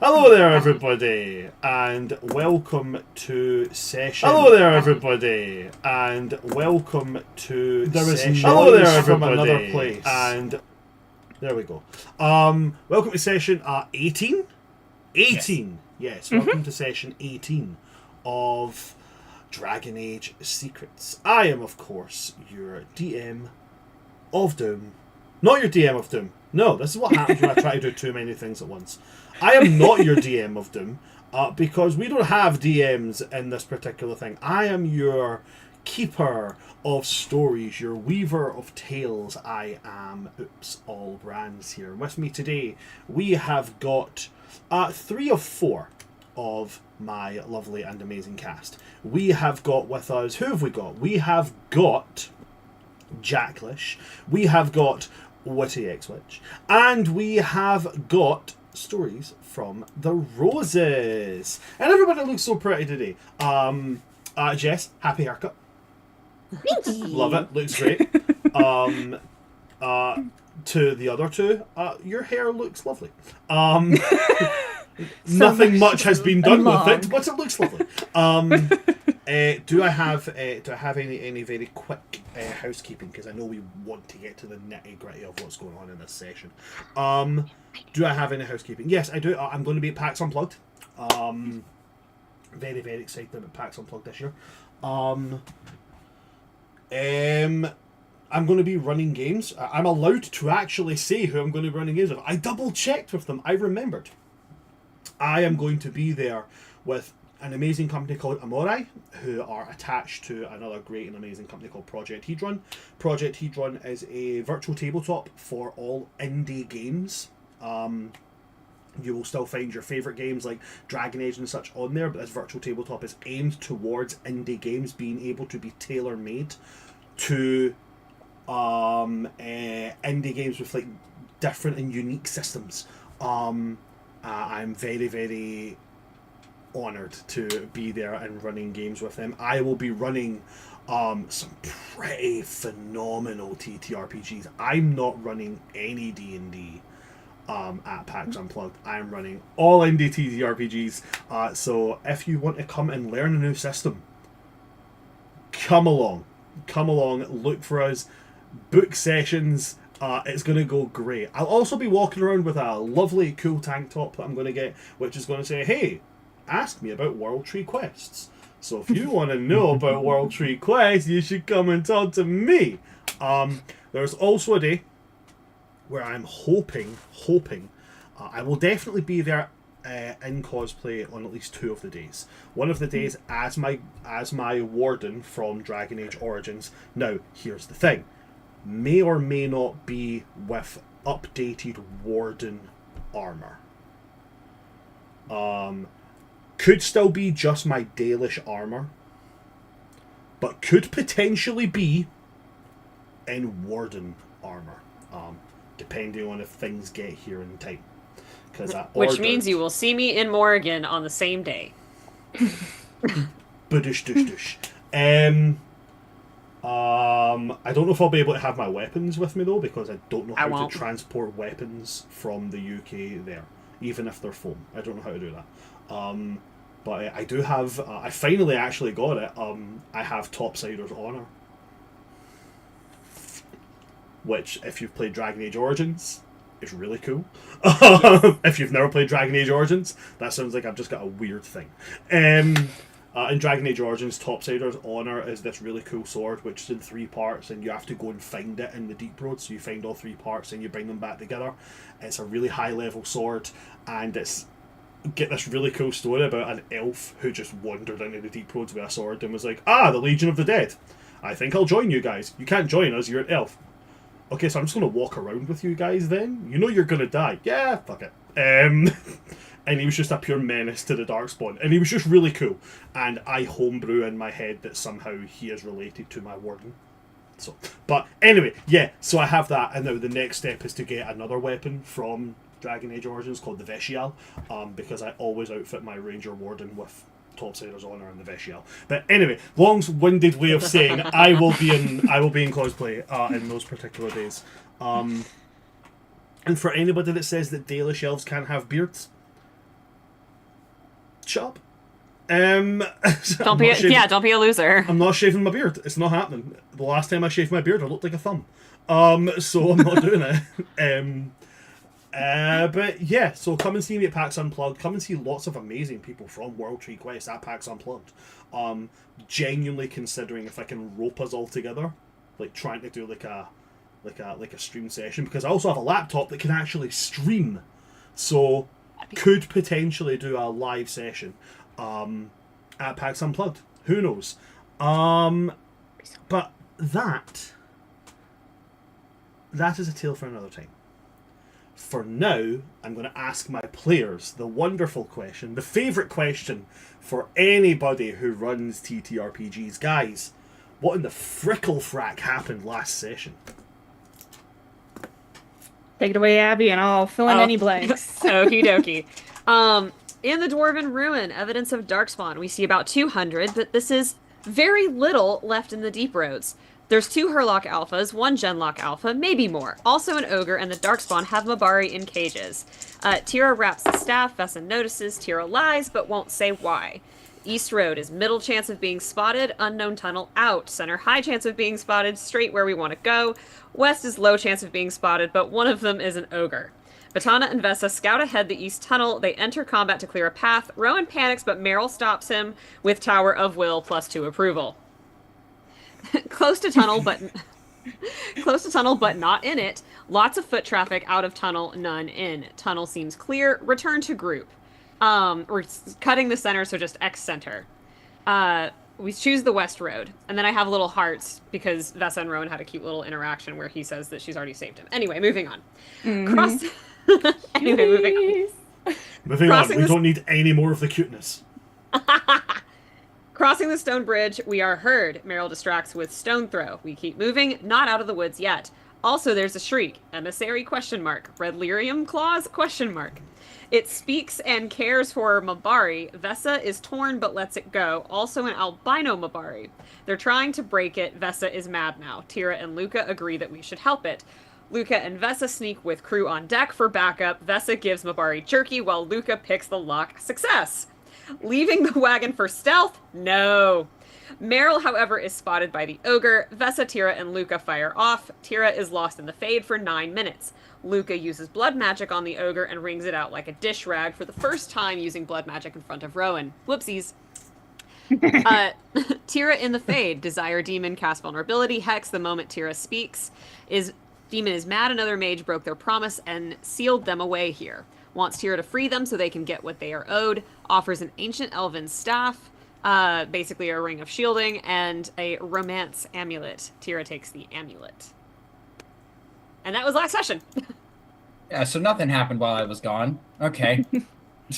Hello there, everybody, and welcome to session. Hello there, everybody, and welcome to session. Hello there, everybody, from another place, and there we go. Welcome to session 18. 18. Yes, welcome to session 18 of Dragon Age Secrets. I am, of course, your DM of Doom. Not your DM of Doom. No, this is what happens when I try to do too many things at once. I am not your DM of Doom, because we don't have DMs in this particular thing. I am your keeper of stories, your weaver of tales. I am all brands here. With me today, we have got 3 of 4 of my lovely and amazing cast. We have got with us, who have we got? We have got Jacklish, we have got Witty X-Witch, and we have got Stories from the Roses. And everybody looks so pretty today. Jess, happy haircut. Love it, looks great. To the other two, your hair looks lovely. Nothing much has been done with it, but it looks lovely. Do I have any very quick housekeeping? Because I know we want to get to the nitty gritty of what's going on in this session. Do I have any housekeeping? Yes, I do. I'm going to be at PAX Unplugged. Very, very excited about PAX Unplugged this year. I'm going to be running games. I'm allowed to actually say who I'm going to be running games with. I double checked with them. I remembered. I am going to be there with an amazing company called Amorai, who are attached to another great and amazing company called Project Hedron. Project Hedron is a virtual tabletop for all indie games. You will still find your favourite games like Dragon Age and such on there, but this virtual tabletop is aimed towards indie games being able to be tailor-made to indie games with like different and unique systems. I'm very, very honoured to be there and running games with them. I will be running some pretty phenomenal TTRPGs. I'm not running any D&D at PAX Unplugged. I'm running all indie TTRPGs. So if you want to come and learn a new system, come along, look for us, book sessions. It's going to go great. I'll also be walking around with a lovely cool tank top that I'm going to get, which is going to say, hey, ask me about World Tree Quests. So if you want to know about World Tree Quests, you should come and talk to me. There's also a day where I'm hoping I will definitely be there in cosplay on at least 2 of the days. One of the days as my warden from Dragon Age Origins. Now, here's the thing. May or may not be with updated warden armor. Could still be just my Dalish armor, but could potentially be in warden armor, depending on if things get here in time. Which means you will see me in Morrigan on the same day. Budush dush dush. I don't know if I'll be able to have my weapons with me though, because I don't know how to transport weapons from the UK there, even if they're foam. I don't know how to do that. But I do have. I finally actually got it. I have Topsider's Honor, which, if you've played Dragon Age Origins, is really cool. If you've never played Dragon Age Origins, that sounds like I've just got a weird thing. In Dragon Age Origins, Topsider's Honor is this really cool sword, which is in 3 parts, and you have to go and find it in the Deep Road. So you find all 3 parts and you bring them back together. It's a really high level sword, and get this really cool story about an elf who just wandered into the Deep Roads with a sword and was like, the Legion of the Dead. I think I'll join you guys. You can't join us, you're an elf. Okay, so I'm just going to walk around with you guys then. You know you're going to die. Yeah, fuck it. And he was just a pure menace to the Darkspawn. And he was just really cool. And I homebrew in my head that somehow he is related to my warden. So, but anyway, yeah, so I have that. And now the next step is to get another weapon from Dragon Age Origins called the Veshial. Because I always outfit my Ranger Warden with Topsider's Honor and the Veshial. But anyway, long-winded way of saying I will be in cosplay in those particular days. And for anybody that says that Dalish elves can't have beards, shut up. Don't be a loser. I'm not shaving my beard. It's not happening. The last time I shaved my beard, I looked like a thumb. So I'm not doing it. But yeah, so come and see me at PAX Unplugged. Come and see lots of amazing people from World Tree Quest at PAX Unplugged. Genuinely considering if I can rope us all together, like trying to do like a stream session, because I also have a laptop that can actually stream, so could potentially do a live session at PAX Unplugged. Who knows? But that is a tale for another time. For now, I'm going to ask my players the wonderful question, the favourite question for anybody who runs TTRPGs. Guys, what in the frickle frack happened last session? Take it away, Abby, and I'll fill in any blanks. Okie dokie. In the Dwarven Ruin, evidence of Darkspawn. We see about 200, but this is very little left in the Deep Roads. There's 2 Hurlock Alphas, 1 Genlock Alpha, maybe more. Also an Ogre, and the Darkspawn have Mabari in cages. Tira wraps the staff, Vessa notices, Tira lies, but won't say why. East Road is middle chance of being spotted, unknown tunnel out. Center high chance of being spotted, straight where we want to go. West is low chance of being spotted, but one of them is an Ogre. Batana and Vessa scout ahead the east tunnel. They enter combat to clear a path. Rowan panics, but Meryl stops him with Tower of Will +2 approval. Close to tunnel, but not in it. Lots of foot traffic out of tunnel, none in. Tunnel seems clear. Return to group. We're cutting the center, so just X center. We choose the west road, and then I have little hearts because Vessa and Rowan had a cute little interaction where he says that she's already saved him. Anyway, moving on. Moving on. We don't need any more of the cuteness. Crossing the stone bridge, we are heard. Meryl distracts with stone throw. We keep moving, not out of the woods yet. Also, there's a shriek. Emissary ? Red lyrium claws ? It speaks and cares for Mabari. Vessa is torn but lets it go. Also an albino Mabari. They're trying to break it. Vessa is mad now. Tira and Luca agree that we should help it. Luca and Vessa sneak with crew on deck for backup. Vessa gives Mabari jerky while Luca picks the lock. Success! Leaving the wagon for stealth? No. Meryl, however, is spotted by the ogre. Vessa, Tira, and Luca fire off. Tira is lost in the fade for 9 minutes. Luca uses blood magic on the ogre and wrings it out like a dish rag for the first time using blood magic in front of Rowan. Whoopsies. Tira in the fade. Desire Demon cast vulnerability. Hex the moment Tira speaks. Demon is mad another mage broke their promise and sealed them away here. Wants Tira to free them so they can get what they are owed. Offers an ancient elven staff, basically a ring of shielding, and a romance amulet. Tira takes the amulet. And that was last session. Yeah, so nothing happened while I was gone. Okay.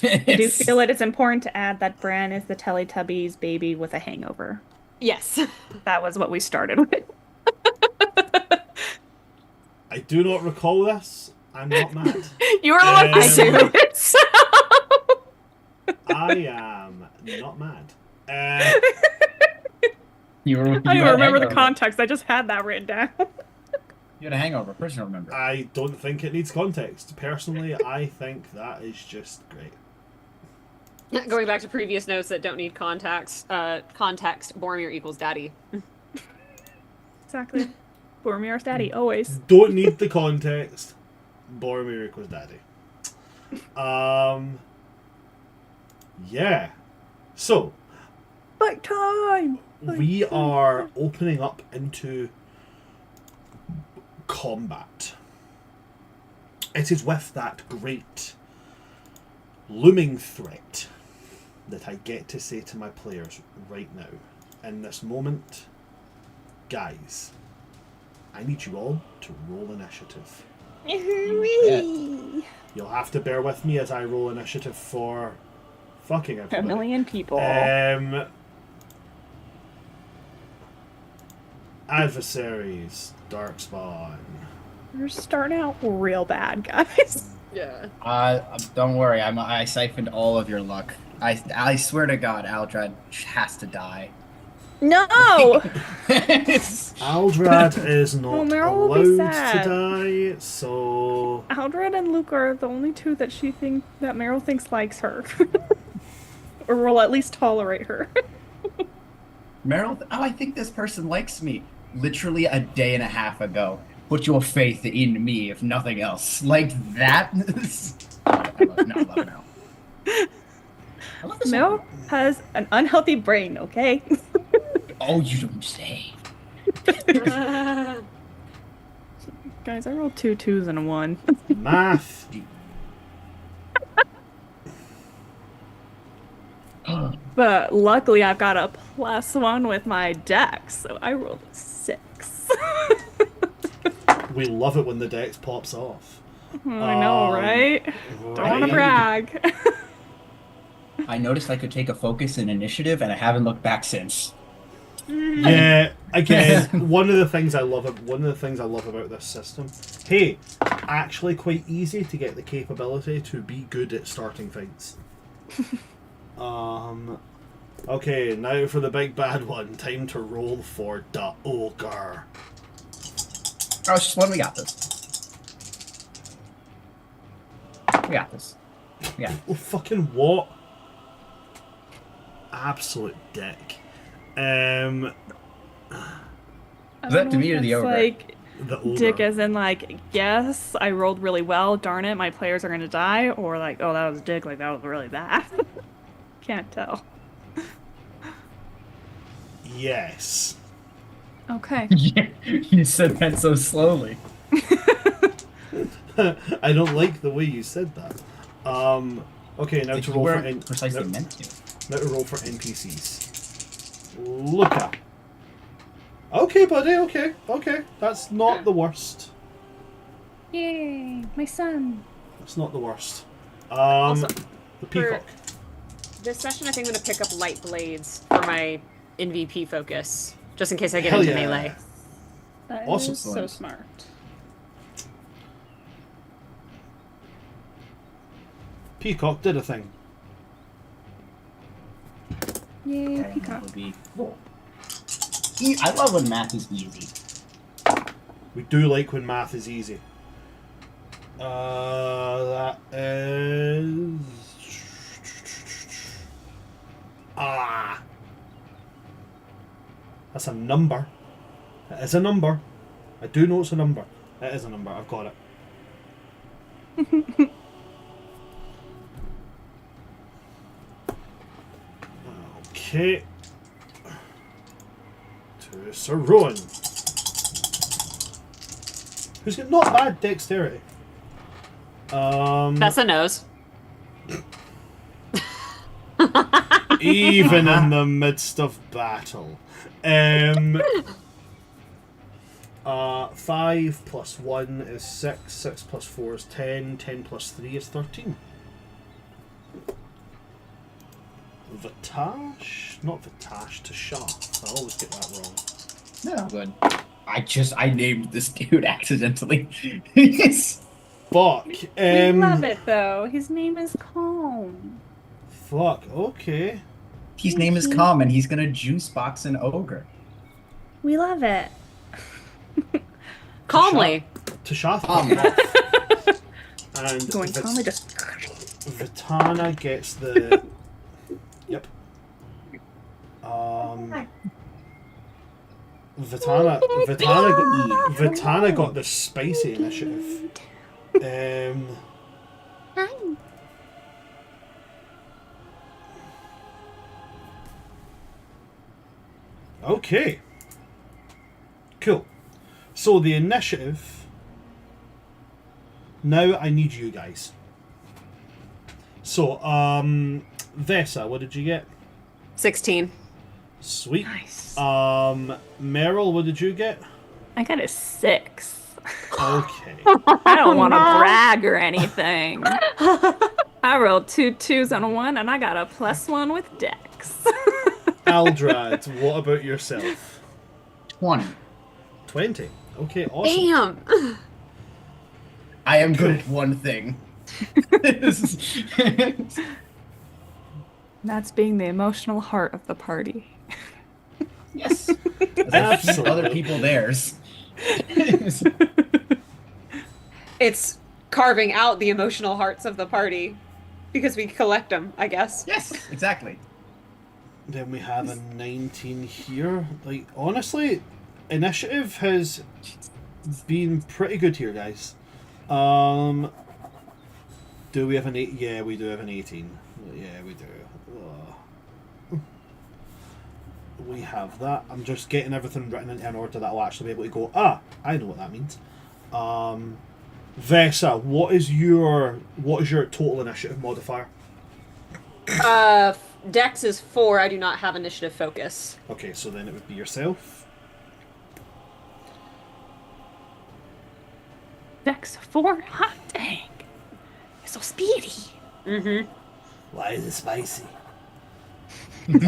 I do feel it's important to add that Bran is the Teletubbies baby with a hangover. Yes. That was what we started with. I do not recall this. I'm not mad. You were the one who said it. So. I am not mad. I don't even remember the context. I just had that written down. You had a hangover. Of course you don't remember. I don't think it needs context. Personally, I think that is just great. Going back to previous notes that don't need context, Boromir equals daddy. Exactly. Boromir's daddy, always. Don't need the context. Boromir equals daddy. Yeah. So. Fight time! We are opening up into combat. It is with that great looming threat that I get to say to my players right now, in this moment, guys, I need you all to roll initiative. You'll have to bear with me as I roll initiative for fucking everybody. 1 million people. Adversaries, Darkspawn. We're starting out real bad, guys. Yeah. Don't worry. I siphoned all of your luck. I swear to God, Aldrad has to die. No! Aldrad is not allowed to die, so... Aldrad and Luke are the only two that Meryl thinks likes her. Or we'll at least tolerate her. Meryl, I think this person likes me. Literally a day and a half ago. Put your faith in me, if nothing else. Like that? I love Meryl. I love this Mel one. has an unhealthy brain, okay? Oh, you don't say. Guys, I rolled 2 2s and a 1. Math. But luckily I've got a +1 with my dex, so I rolled a 6. We love it when the dex pops off. I know, right? Don't want to brag. I noticed I could take a focus in initiative, and I haven't looked back since. Yeah, again, one of the things I love about this system. Hey, actually quite easy to get the capability to be good at starting fights. Okay, now for the big bad one. Time to roll for the ogre. Oh, it's just one. We got this. We got this. Yeah. Oh, fucking what? Absolute dick. Is that to me or the ogre? Like, The ogre. dick as in like, yes, I rolled really well, darn it, my players are gonna die, or like, oh, that was dick, like that was really bad. Can't tell. Yes. Okay. Yeah, you said that so slowly. I don't like the way you said that. Okay, now If to you roll for weren't precisely meant to. now to roll for NPCs. Look up. Okay, buddy. Okay. That's not the worst. Yay, my son. That's not the worst. Also, the peacock. This session, I think I'm going to pick up light blades for my NVP focus, just in case I get Hell into yeah. melee. That Awesome. is so smart. Peacock did a thing. Yay, Okay, peacock. that would be cool. I love when math is easy. We do like when math is easy. That is... That's a number. It is a number. I do know it's a number. It is a number. I've got it. Okay. To Sir Rowan. Who's got not bad dexterity. That's a nose. Even in the midst of battle. 5 plus 1 is 6, 6 plus 4 is 10, 10 plus 3 is 13. Vatash? Not Vatash, Tashath. I always get that wrong. No, good. I named this dude accidentally. Fuck. We love it though. His name is Calm. Fuck, okay. His name is Calm, and he's gonna juice box an ogre. We love it. Calmly. Tashath and Going calmly, just. Vitana gets the... Yep. Vitana got the spicy initiative. Okay. Cool. So the initiative. Now I need you guys. So, Vesa, what did you get? 16. Sweet. Nice. Meryl, what did you get? I got a 6. Okay. I don't want to brag or anything. I rolled 2 2s and a 1, and I got a +1 with dex. Aldrad, what about yourself? 20. 20. Okay, awesome. Damn. I am good at one thing. That's being the emotional heart of the party. Yes. Absolutely. Other people theirs. It's carving out the emotional hearts of the party. Because we collect them, I guess. Yes, exactly. Then we have a 19 here. Like, honestly, initiative has been pretty good here, guys. Do we have an 8? Yeah, we do have an 18. Yeah, we do. We have that. I'm just getting everything written in order that I'll actually be able to go, I know what that means. Vesa, what is your total initiative modifier? Dex is 4. I do not have initiative focus. Okay, so then it would be yourself. Dex 4? Hot dang. You're so speedy. Mm-hmm. Why is it spicy? And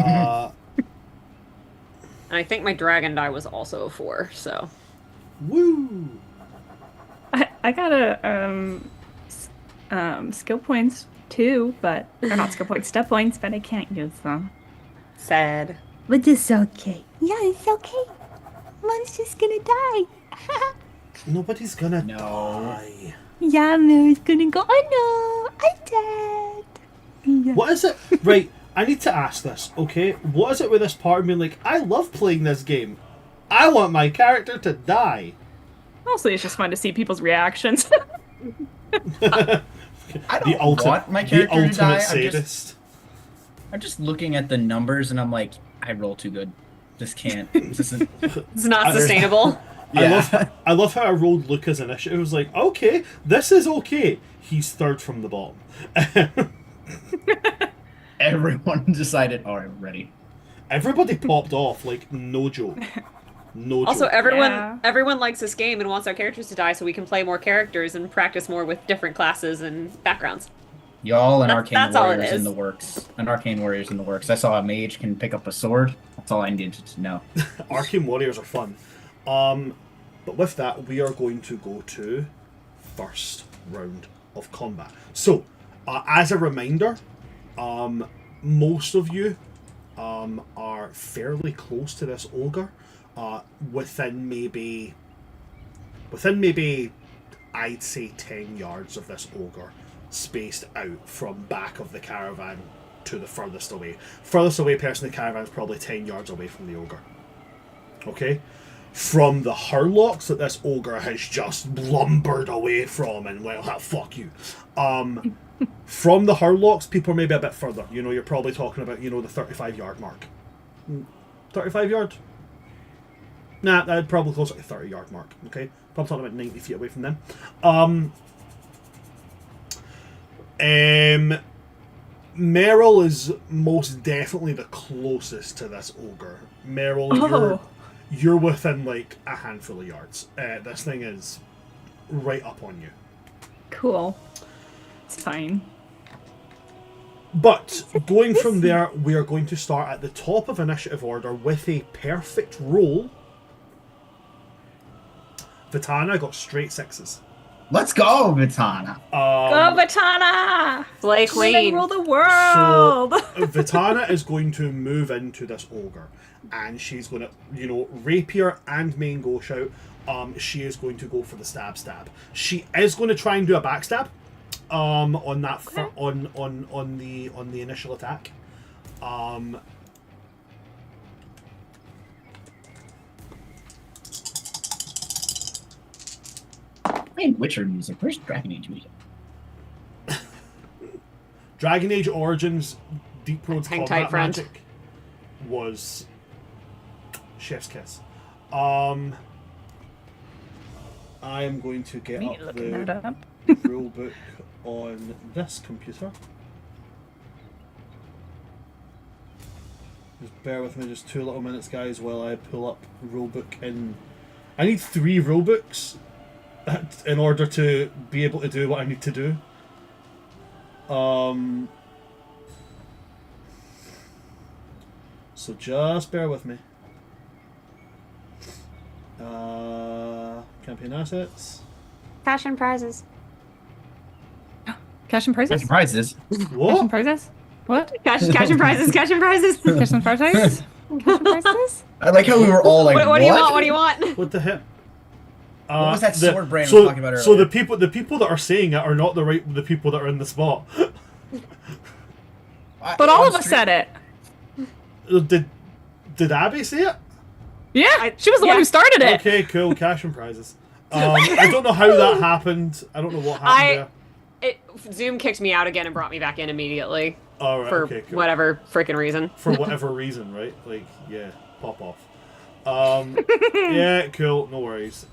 I think my dragon die was also a 4, so. Woo! I got a skill points too, but they're not skill points, step points, but I can't use them. Sad. But it's okay. Yeah, it's okay. Mom's just gonna die. Nobody's gonna die. Yeah, Mary's gonna go. Oh no, I'm dead. Yeah. What is it? Right, I need to ask this, okay? What is it with this part of me like, I love playing this game. I want my character to die. Mostly it's just fun to see people's reactions. I don't want my character to die. Sadist. I'm just looking at the numbers and I'm like, I roll too good. Just can't. This isn't. It's not sustainable. Yeah. I love how I rolled Luca's initiative. It was like, okay, this is okay. He's third from the bottom. Everyone decided, all right, ready. Everybody popped off, like, no joke. No joke. Also, everyone likes this game and wants our characters to die so we can play more characters and practice more with different classes and backgrounds. Y'all and Arcane that's all it Warriors is. in the works. An Arcane Warriors in the works. I saw a mage can pick up a sword. That's all I needed to know. Arcane Warriors are fun. But with that, we are going to go to first round of combat. So, as a reminder, most of you are fairly close to this ogre. Within maybe I'd say 10 yards of this ogre, spaced out from back of the caravan to the furthest away. Furthest away person in the caravan is probably 10 yards away from the ogre. Okay? From the hurlocks that this ogre has just lumbered away from, and well, fuck you. From the hurlocks, people are maybe a bit further. You know, you're probably talking about, the 35-yard mark. 35 yard? Nah, that'd probably closer to the 30-yard mark. Okay? Probably talking about 90 feet away from them. Meryl is most definitely the closest to this ogre. Meryl, you're within like a handful of yards. This thing is right up on you. Cool. It's fine. But going from there, we are going to start at the top of initiative order with a perfect roll. Vitana got straight 6s. Let's go, Vitana. Go, Vitana! Slay Queen. Rule the world! So, Vitana is going to move into this ogre. And she's going to, rapier and main ghost shout. She is going to go for the stab. She is going to try and do a backstab. On that on the initial attack. Playing Witcher music. Where's Dragon Age music? Dragon Age Origins Deep Road's Hang combat tight, friend. magic was chef's kiss. I am going to get Me up looking the that up. rule book on this computer. Just bear with me just 2 little minutes, guys, while I pull up rulebook in. I need 3 rulebooks in order to be able to do what I need to do. So just bear with me. Campaign assets. Cash and prizes. Cash and prizes? Surprises. Cash What? and prizes? What? Cash and prizes. Cash and prizes. Cash and prizes? Cash and prizes? I like how we were all like, What do you want? What do you want? What the heck? What was that sword brand so, we were talking about earlier? So the people that are saying it are not the people that are in the spot. But all of us said it. Did Abby say it? Yeah, she was the one who started it. Okay, cool. Cash and prizes. I don't know how that happened. I don't know what happened there. Zoom kicked me out again and brought me back in immediately. All right, for okay, cool. whatever freaking reason. For whatever reason, right? Like, yeah, pop off. Yeah, cool. No worries.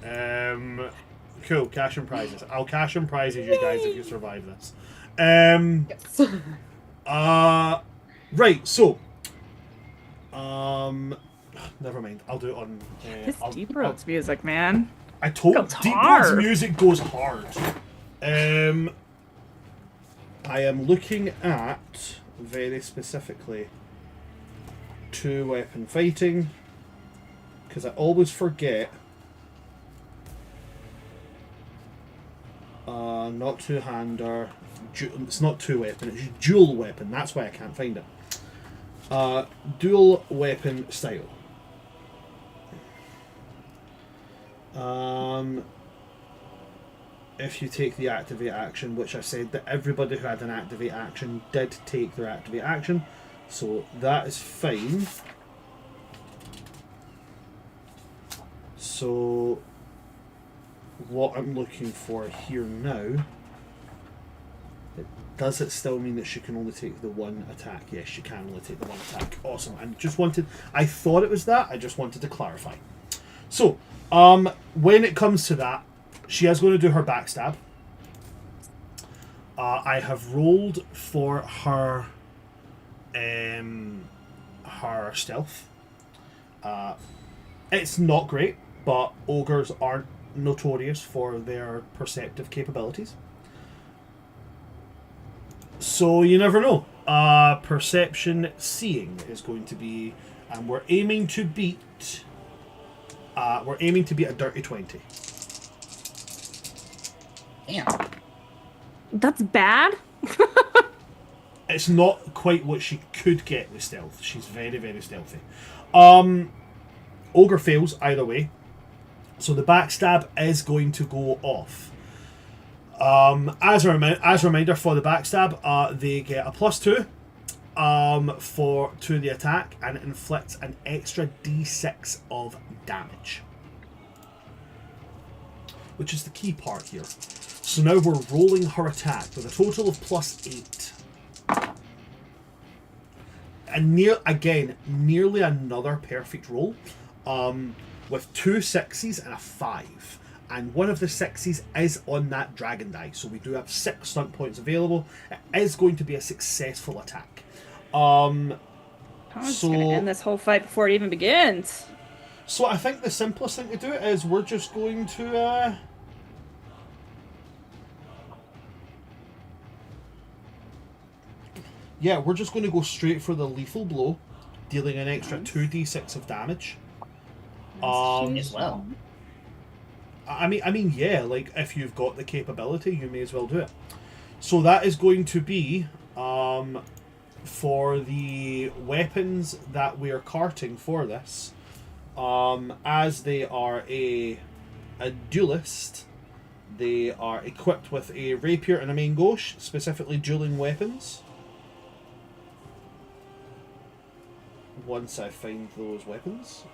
Cool. Cash and prizes. I'll cash and prizes you guys if you survive this. Yes. Right. So, never mind. I'll do it on. This Deep Roads music, man. I told Goes Deep hard. Roads music goes hard. I am looking at very specifically 2-weapon fighting because I always forget. Not two-hander. It's not 2-weapon. It's dual weapon. That's why I can't find it. Dual weapon style. If you take the activate action, which I said that everybody who had an activate action did take their activate action, so that is fine. So what I'm looking for here now, does it still mean that she can only take the one attack? Yes, she can only take the one attack. Awesome. I thought it was that, I just wanted to clarify. So, when it comes to that, she is going to do her backstab. I have rolled for her stealth. It's not great, but ogres aren't notorious for their perceptive capabilities. So you never know. Perception seeing is going to be, and we're aiming to beat a dirty 20. Damn. That's bad. It's not quite what she could get with stealth. She's very, very stealthy. Ogre fails either way, so the backstab is going to go off. As a reminder for the backstab, they get a +2 to the attack, and it inflicts an extra d6 of damage, which is the key part here. So now we're rolling her attack with a total of +8. And nearly another perfect roll, with 2 6s and a 5. And one of the 6s is on that dragon die, so we do have 6 stunt points available. It is going to be a successful attack. I'm just gonna end this whole fight before it even begins. So I think the simplest thing to do is we're just going to... yeah, we're just going to go straight for the lethal blow, dealing an extra 2d6 of damage. As well. I mean, yeah, like, if you've got the capability, you may as well do it. So that is going to be, for the weapons that we are carting for this, as they are a duelist, they are equipped with a rapier and a main gauche, specifically dueling weapons. Once I find those weapons.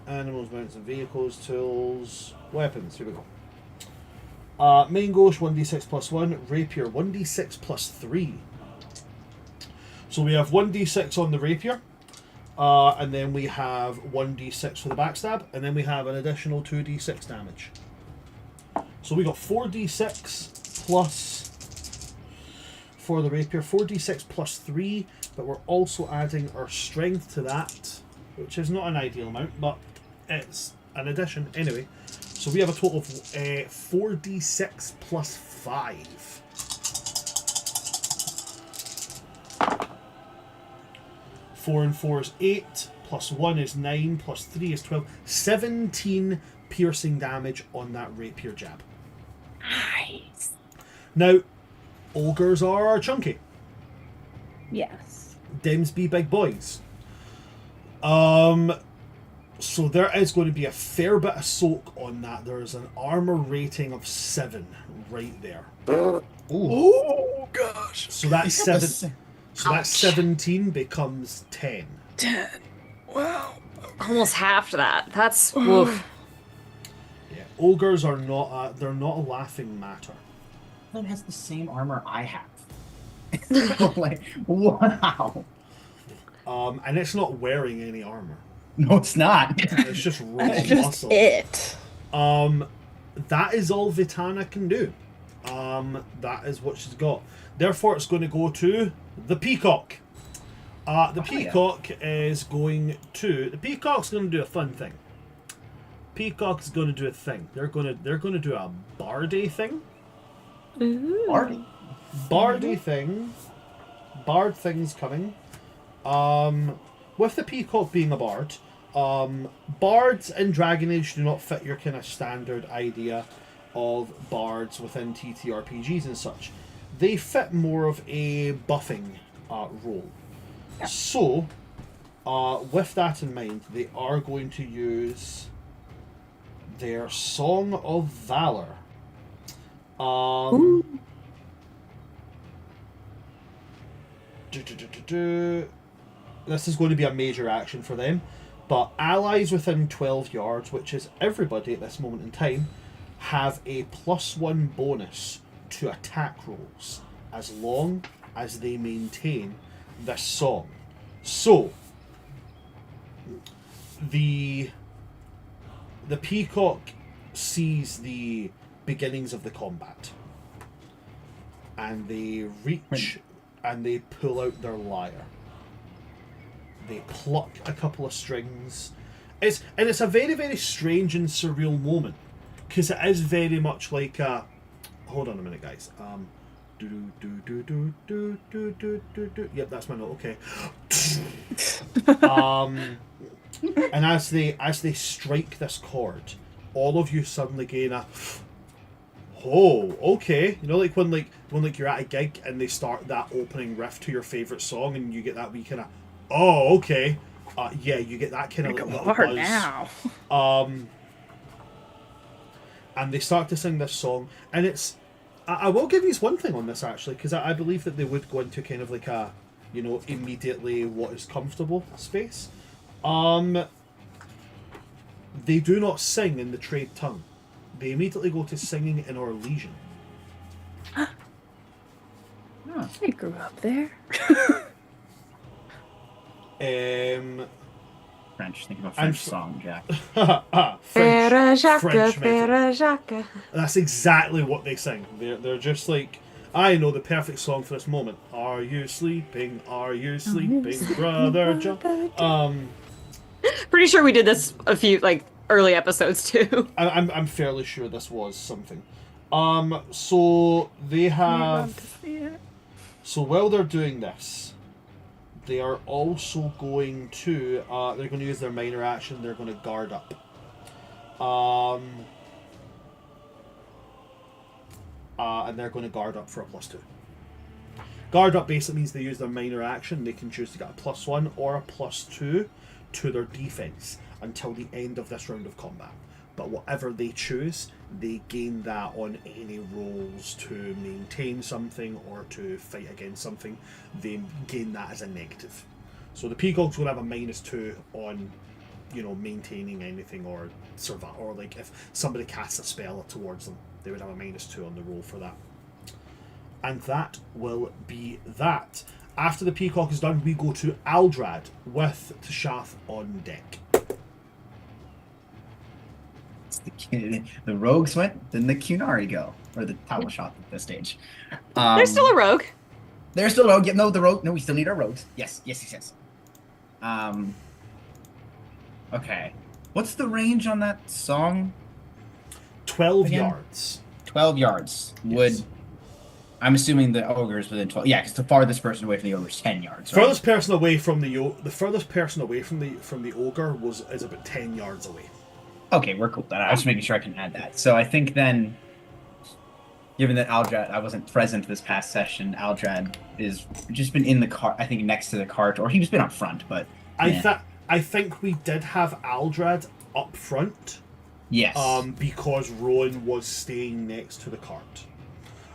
Animals, mounts and vehicles, tools, weapons, here we go. Main gauche 1d6 plus 1, rapier 1d6 plus 3. So we have 1d6 on the rapier, and then we have 1d6 for the backstab, and then we have an additional 2d6 damage. So we got 4d6 plus, for the rapier, 4d6 plus 3, but we're also adding our strength to that, which is not an ideal amount, but it's an addition anyway. So we have a total of 4d6 plus 5. Four and 4 is 8, plus 1 is 9, plus 3 is 12. 17 piercing damage on that rapier jab. Nice. Now, ogres are chunky. Yes. Dems be big boys. So there is going to be a fair bit of soak on that. There is an armor rating of 7 right there. Oh gosh. So that's They got the 7. So that 17 becomes 10. 10. Wow. Almost half that. That's woof. Yeah, ogres are not. They're not a laughing matter. It has the same armor I have. Like, wow. And it's not wearing any armor. No, it's not. It's just raw That's just muscle. it. That is all Vitana can do. That is what she's got. Therefore, it's going to go to the peacock. The peacock is going to. The peacock's going to do a fun thing. Peacock's going to do a thing. They're going to do a bardy thing. Ooh. Bardy. Bardy thing. Bard thing's coming. With the peacock being a bard, bards in Dragon Age do not fit your kind of standard idea of bards within TTRPGs and such. They fit more of a buffing role. Yeah. So, with that in mind, they are going to use their Song of Valor. This is going to be a major action for them, but allies within 12 yards, which is everybody at this moment in time, have a +1 bonus to attack rolls as long as they maintain this song. So the peacock sees the beginnings of the combat, and they reach and they pull out their lyre. They pluck a couple of strings. It's a very, very strange and surreal moment, because it is very much like a. Hold on a minute, guys. Yep, that's my note. Okay. And as they strike this chord, all of you suddenly gain a. Oh, okay. You know, like when you're at a gig and they start that opening riff to your favorite song, and you get that wee kind of. Oh, okay. Yeah, you get that kind of little hard buzz. now. And they start to sing this song, and it's. I will give you one thing on this actually, because I believe that they would go into kind of like a, immediately what is comfortable space. They do not sing in the trade tongue. They immediately go to singing in Orlesian. I grew up there. French. Think of a French song, Jack. French metal. That's exactly what they sing. They're just like, I know the perfect song for this moment. Are you sleeping? Are you sleeping, brother John? Pretty sure we did this a few early episodes too. I'm fairly sure this was something. So they have. Love to see it. So while they're doing this, they are also going to. They're going to use their minor action. They're going to guard up. And they're going to guard up for a +2. Guard up basically means they use their minor action. They can choose to get a +1 or a +2 to their defense until the end of this round of combat. But whatever they choose, they gain that on any rolls to maintain something or to fight against something. They gain that as a negative. So the peacock's going to have a -2 on, maintaining anything or survive, or like if somebody casts a spell towards them, they would have a -2 on the roll for that. And that will be that. After the peacock is done, we go to Aldrad with Tashath on deck. The rogues went, then the Cunari go, or the Towel shot at this stage. There's still a rogue. There's still a rogue. Yeah, no, the rogue. No, we still need our rogues. Yes. Okay. What's the range on that song? 12 Again? yards. 12 yards. Yes. I'm assuming the ogre is within 12. Yeah, because the farthest person away from the ogre is 10 yards. Right? Furthest person away from the furthest person away from the ogre is about 10 yards away. Okay, we're cool. I was just making sure I can add that. So I think then, given that Aldrad, I wasn't present this past session, Aldrad is just been in the cart. I think next to the cart, or he's been up front. But I think we did have Aldrad up front. Yes. Because Rowan was staying next to the cart.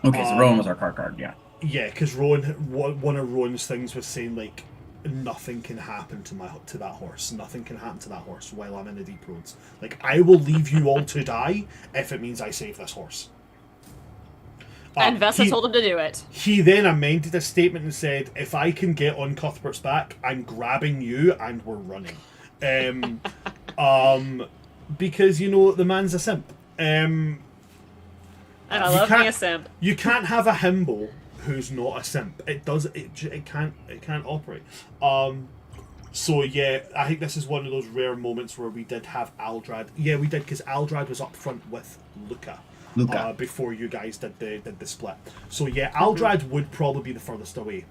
Okay, so Rowan was our card, yeah. Yeah, because Rowan, one of Rowan's things was saying like, nothing can happen to that horse. Nothing can happen to that horse while I'm in the deep roads. Like, I will leave you all to die if it means I save this horse. And Vesa told him to do it. He then amended his statement and said, if I can get on Cuthbert's back, I'm grabbing you and we're running. Because, you know, the man's a simp. And I love me a simp. You can't have a himbo who's not a simp. It can't operate. So yeah, I think this is one of those rare moments where we did have Aldrad. Yeah, we did, because Aldrad was up front with Luca. Before you guys did the split. So yeah, Aldrad would probably be the furthest away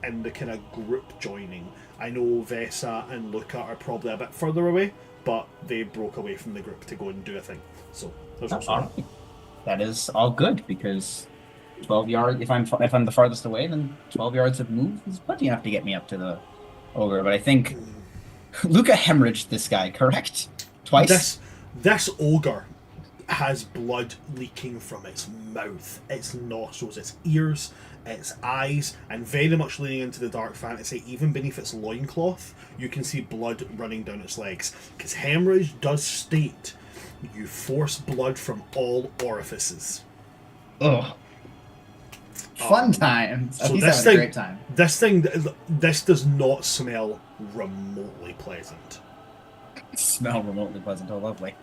in the kind of group joining. I know Vesa and Luca are probably a bit further away, but they broke away from the group to go and do a thing. So there's also that is all good, because 12 yards, if I'm the farthest away, then 12 yards of move is plenty enough to get me up to the ogre. But I think Luca hemorrhaged this guy, correct? Twice? This ogre has blood leaking from its mouth, its nostrils, its ears, its eyes, and very much leaning into the dark fantasy, even beneath its loincloth, you can see blood running down its legs. Because hemorrhage does state you force blood from all orifices. Ugh. Fun times. So he's having a great time. This does not smell remotely pleasant. Smell remotely pleasant. Oh, lovely.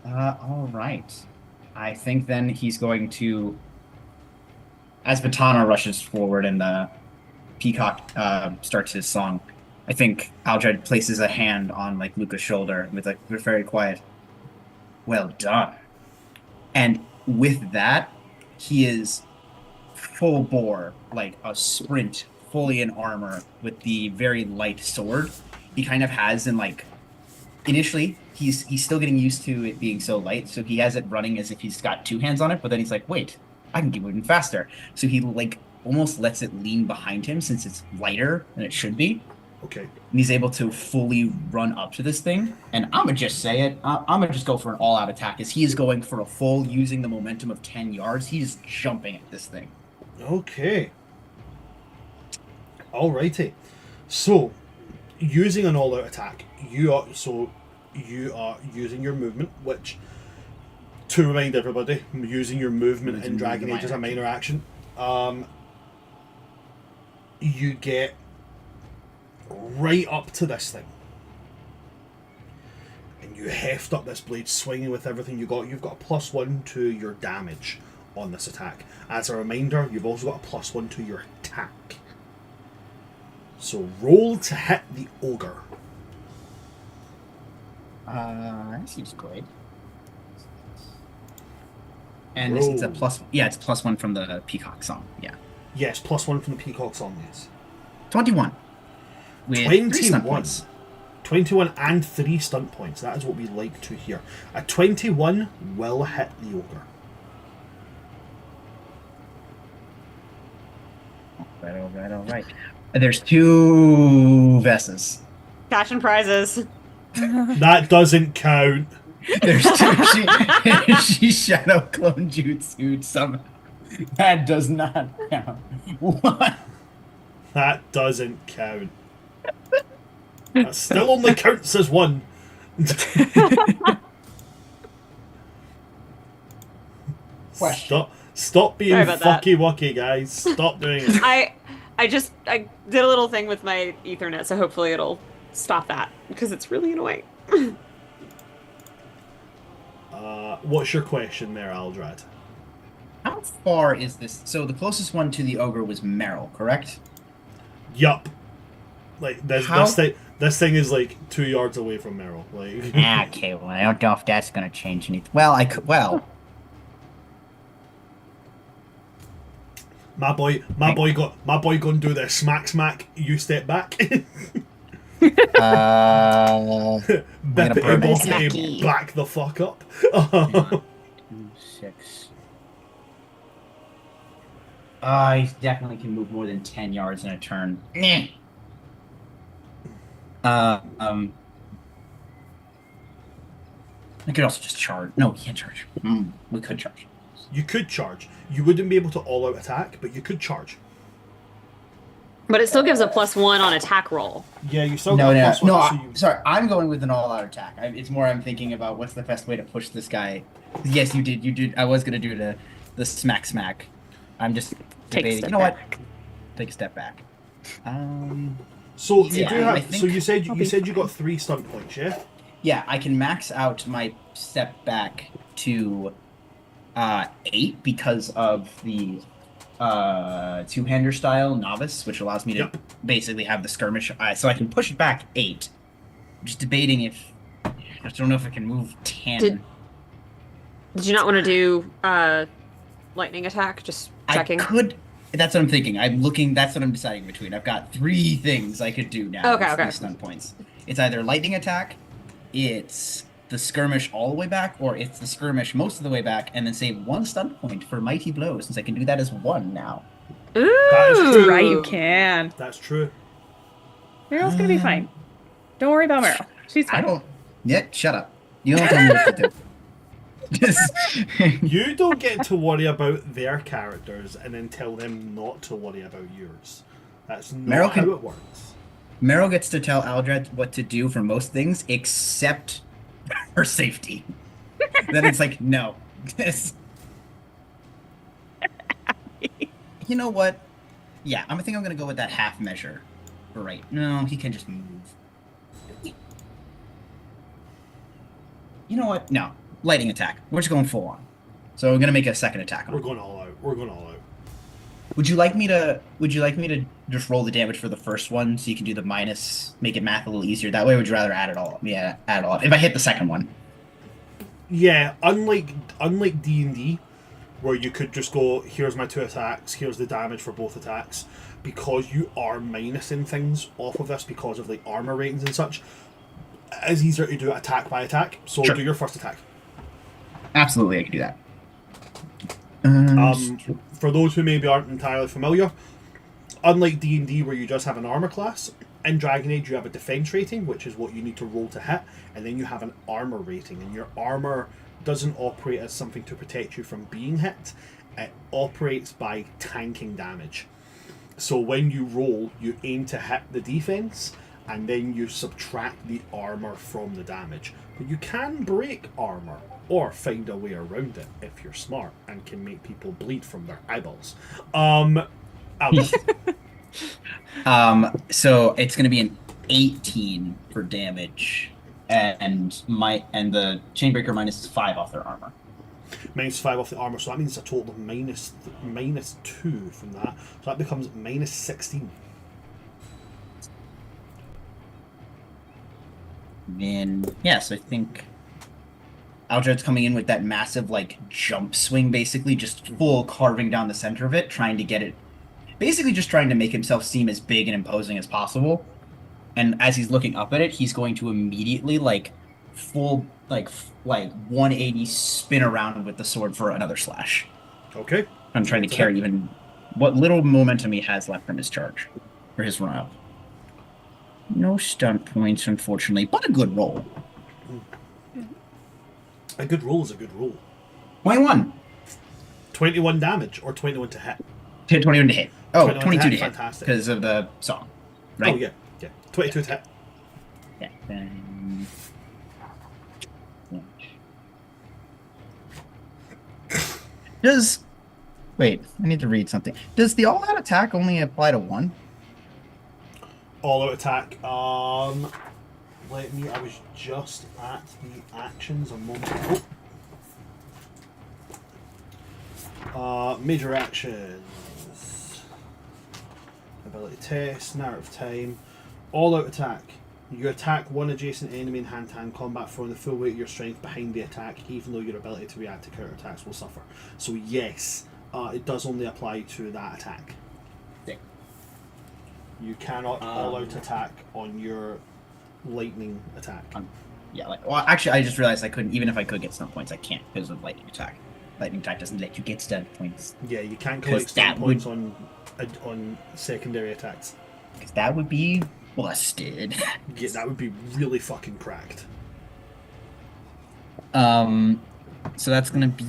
All right. I think then he's going to, as Vitana rushes forward and the Peacock starts his song, I think Aldrad places a hand on like Luca's shoulder with like very quiet, "Well done." And with that, he is full bore, like a sprint, fully in armor with the very light sword he kind of has in like. Initially, he's still getting used to it being so light, so he has it running as if he's got two hands on it, but then he's like, wait, I can keep moving faster. So he like almost lets it lean behind him since it's lighter than it should be. Okay. And he's able to fully run up to this thing. And I'm going to just say it. I'm going to just go for an all-out attack as he is going for a full, using the momentum of 10 yards. He's jumping at this thing. Okay. Alrighty. So, using an all-out attack, you are using your movement, which, to remind everybody, using your movement in Dragon Age is a minor action. You get right up to this thing, and you heft up this blade, swinging with everything you got. You've got a +1 to your damage on this attack. As a reminder, you've also got a +1 to your attack. So roll to hit the ogre. That seems great. And it's a it's +1 from the Peacock song. Yeah. Yes, +1 from the Peacock song. Yes. 21. With 3 stunt points. 21 and 3 stunt points. That is what we like to hear. A 21 will hit the ogre. All right. There's 2 Vesas. Cash and prizes. That doesn't count. There's 2. She shadow clone jutsu somehow. That does not count. What? That doesn't count. That still only counts as 1. Stop being fucky wucky, guys. Stop doing it. I did a little thing with my Ethernet, so hopefully it'll stop that, because it's really annoying. What's your question there, Aldrad? How far is this? So the closest one to the ogre was Meryl, correct? Yup. Like this thing is like 2 yards away from Meryl. Like. Okay, well, I don't know if that's gonna change anything. Well, I could. Well. My boy gonna do this. Smack, you step back. Back the fuck up. 2, 6. I definitely can move more than 10 yards in a turn. I could also just charge. No, we can't charge. We could charge. You could charge. You wouldn't be able to all-out attack, but you could charge. But it still gives a +1 on attack roll. Yeah, you still No, got a no, plus one. no. So you... Sorry, I'm going with an all-out attack. It's more I'm thinking about what's the best way to push this guy. Yes, you did. You did. I was gonna do the smack. I'm just debating. You know what? Take a step back. So you yeah, do have. I think So you said you got 3 stunt points, yeah? Yeah, I can max out my step back to 8 because of the two-hander style novice, which allows me to basically have the skirmish. So I can push it back 8. I'm just debating if I just don't know if I can move 10. Did you not want to do lightning attack? Just checking. I could. That's what I'm thinking. I'm looking. That's what I'm deciding between. I've got 3 things I could do now. Okay. 3 stun points. It's either lightning attack, it's the skirmish all the way back, or it's the skirmish most of the way back, and then save 1 stun point for mighty blow, since I can do that as 1 now. Ooh, that is true. Right, you can. That's true. Meryl's gonna be fine. Don't worry about Meryl. She's fine. I don't. Yeah, shut up. You don't tell me what to do. You don't get to worry about their characters and then tell them not to worry about yours. That's not how it works. Meryl gets to tell Aldred what to do for most things except her safety. Then it's like, no. You know what? Yeah, I think I'm going to go with that half measure. For right. No, he can just move. You know what? No. Lightning attack. We're just going full on. So we're going to make a second attack on We're him. going all out. We're going all out. Would you like me to just roll the damage for the first one so you can do the minus, make it math a little easier that way, or would you rather add it all up? Yeah, add it all up. If I hit the second one. Yeah, unlike D&D, where you could just go, here's my 2 attacks, here's the damage for both attacks, because you are minusing things off of this because of like armor ratings and such, it's easier to do it attack by attack, so Sure. do your first attack. Absolutely, I can do that. For those who maybe aren't entirely familiar, unlike D&D where you just have an armor class, in Dragon Age you have a defense rating, which is what you need to roll to hit, and then you have an armor rating, and your armor doesn't operate as something to protect you from being hit, it operates by tanking damage. So when you roll, you aim to hit the defense, and then you subtract the armor from the damage. But you can break armor, or find a way around it if you're smart and can make people bleed from their eyeballs. So it's gonna be an 18 for damage, and the Chainbreaker minus 5 off their armor. Minus 5 off the armor, so that means a total of minus 2 from that. So that becomes minus 16. Then so I think Aldred's coming in with that massive like jump swing, basically just full carving down the center of it, trying to get it, basically just trying to make himself seem as big and imposing as possible. And as he's looking up at it, he's going to immediately like full like 180 spin around with the sword for another slash. Okay. I'm trying to carry even what little momentum he has left from his charge or his run up. No stunt points, unfortunately, but a good roll. A good roll is a good roll. 21. 21 damage or 21 to hit? 21 to hit. Oh, 22 to hit. Fantastic. Because of the song, right? Oh, yeah. 22 to hit. Yeah. Then... Wait, I need to read something. Does the all-out attack only apply to 1? All-out attack. I was just at the actions a moment ago. Major actions. Ability test, narrative time. All-out attack. You attack one adjacent enemy in hand-to-hand combat, throwing the full weight of your strength behind the attack, even though your ability to react to counter-attacks will suffer. So yes, it does only apply to that attack. Yeah. You cannot all-out attack on your lightning attack. Actually, I just realized I couldn't, even if I could get stun points, I can't because of lightning attack. Lightning attack doesn't let you get stun points. Yeah, you can't collect stun points on secondary attacks. Because that would be busted. Yeah, that would be really fucking cracked. So that's gonna be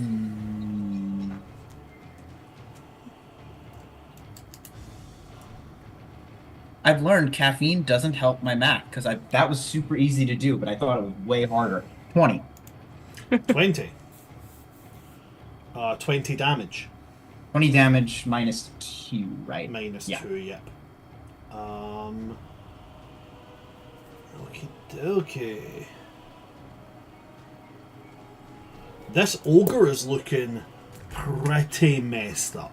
I've learned caffeine doesn't help my math because that was super easy to do, but I thought it was way harder. 20. 20. 20 damage. 20 damage minus 2, right? Minus Yeah. 2, yep. Okay. This ogre is looking pretty messed up.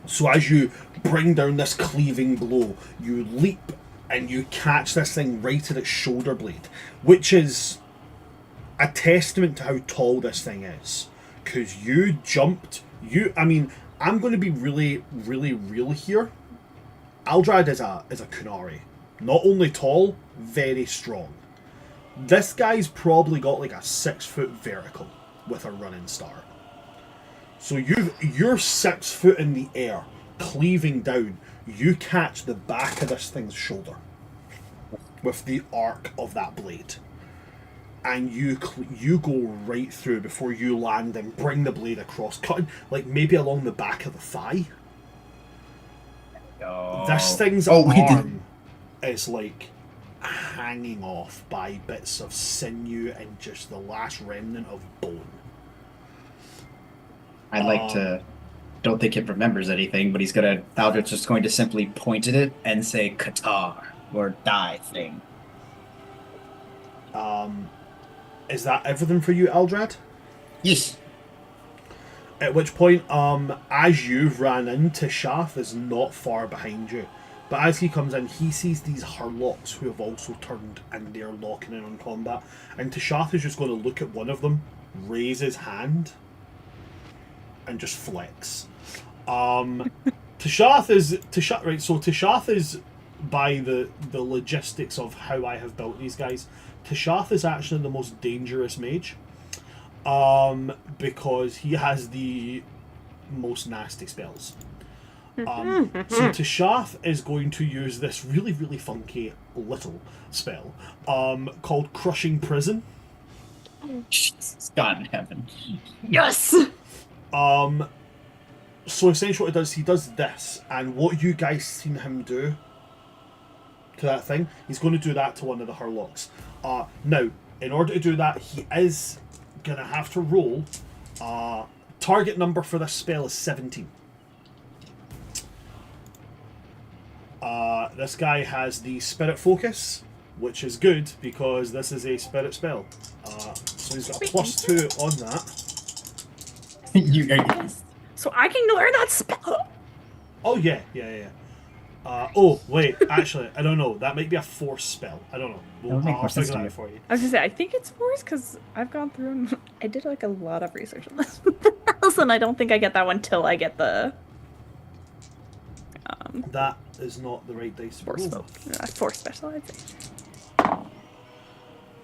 So as you bring down this cleaving blow, you leap and you catch this thing right at its shoulder blade, which is a testament to how tall this thing is. Because you jumped, I'm going to be really, really real here. Aldrad is a Kunari. Not only tall, very strong. This guy's probably got like a 6-foot vertical with a running start. So you're 6 foot in the air, cleaving down. You catch the back of this thing's shoulder with the arc of that blade, and you go right through before you land and bring the blade across, cutting like maybe along the back of the thigh. Oh. This thing's arm is like hanging off by bits of sinew and just the last remnant of bone. I like to. Don't think it remembers anything, but Aldrich's just going to simply point at it and say Qatar or die thing. Is that everything for you, Aldrad? Yes. At which point, as you've ran in, Tishath is not far behind you. But as he comes in, he sees these Hurlocks who have also turned and they're locking in on combat. And Tishath is just going to look at one of them, raise his hand, and just flex. Tishath is, by the logistics of how I have built these guys, Tishath is actually the most dangerous mage. Because he has the most nasty spells. So Tishath is going to use this really, really funky little spell called Crushing Prison. Jesus, God in heaven. Yes! So essentially what it does, he does this, and what you guys seen him do to that thing, he's going to do that to one of the Hurlocks. Now, in order to do that, he is going to have to roll. Target number for this spell is 17. This guy has the Spirit Focus, which is good because this is a Spirit spell. So he's got a +2 on that. So I can learn that spell. Oh, yeah. Oh, wait, actually, I don't know. That might be a Force spell. I don't know. I'll figure that out for you. I was gonna say, I think it's Force because I've gone through and I did like a lot of research on this and I don't think I get that one till I get the That is not the right dice. Force specialization.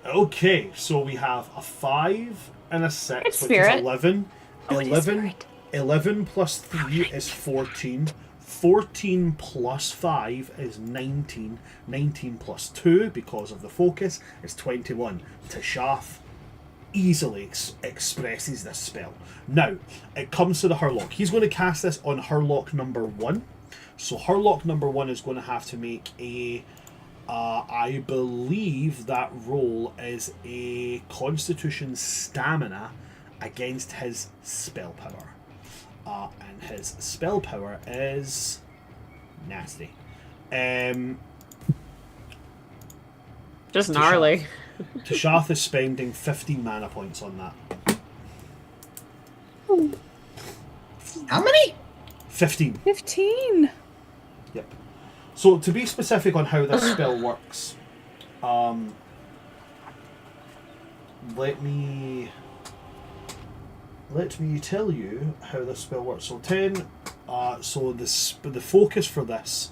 Okay, so we have a 5 and a 6, It's which spirit. is 11. Oh, it is 11, spirit. 11 plus 3 is 14. 14 plus 5 is 19. 19 plus 2, because of the focus, is 21. Tishath easily expresses this spell. Now, it comes to the Hurlock. He's going to cast this on Hurlock number 1. So Hurlock number 1 is going to have to make a... I believe that roll is a Constitution Stamina against his spell power. And his spell power is nasty. Just gnarly. Tishath is spending 15 mana points on that. How many? 15. 15. Yep. So to be specific on how this spell works, let me tell you how this spell works. So 10. So the focus for this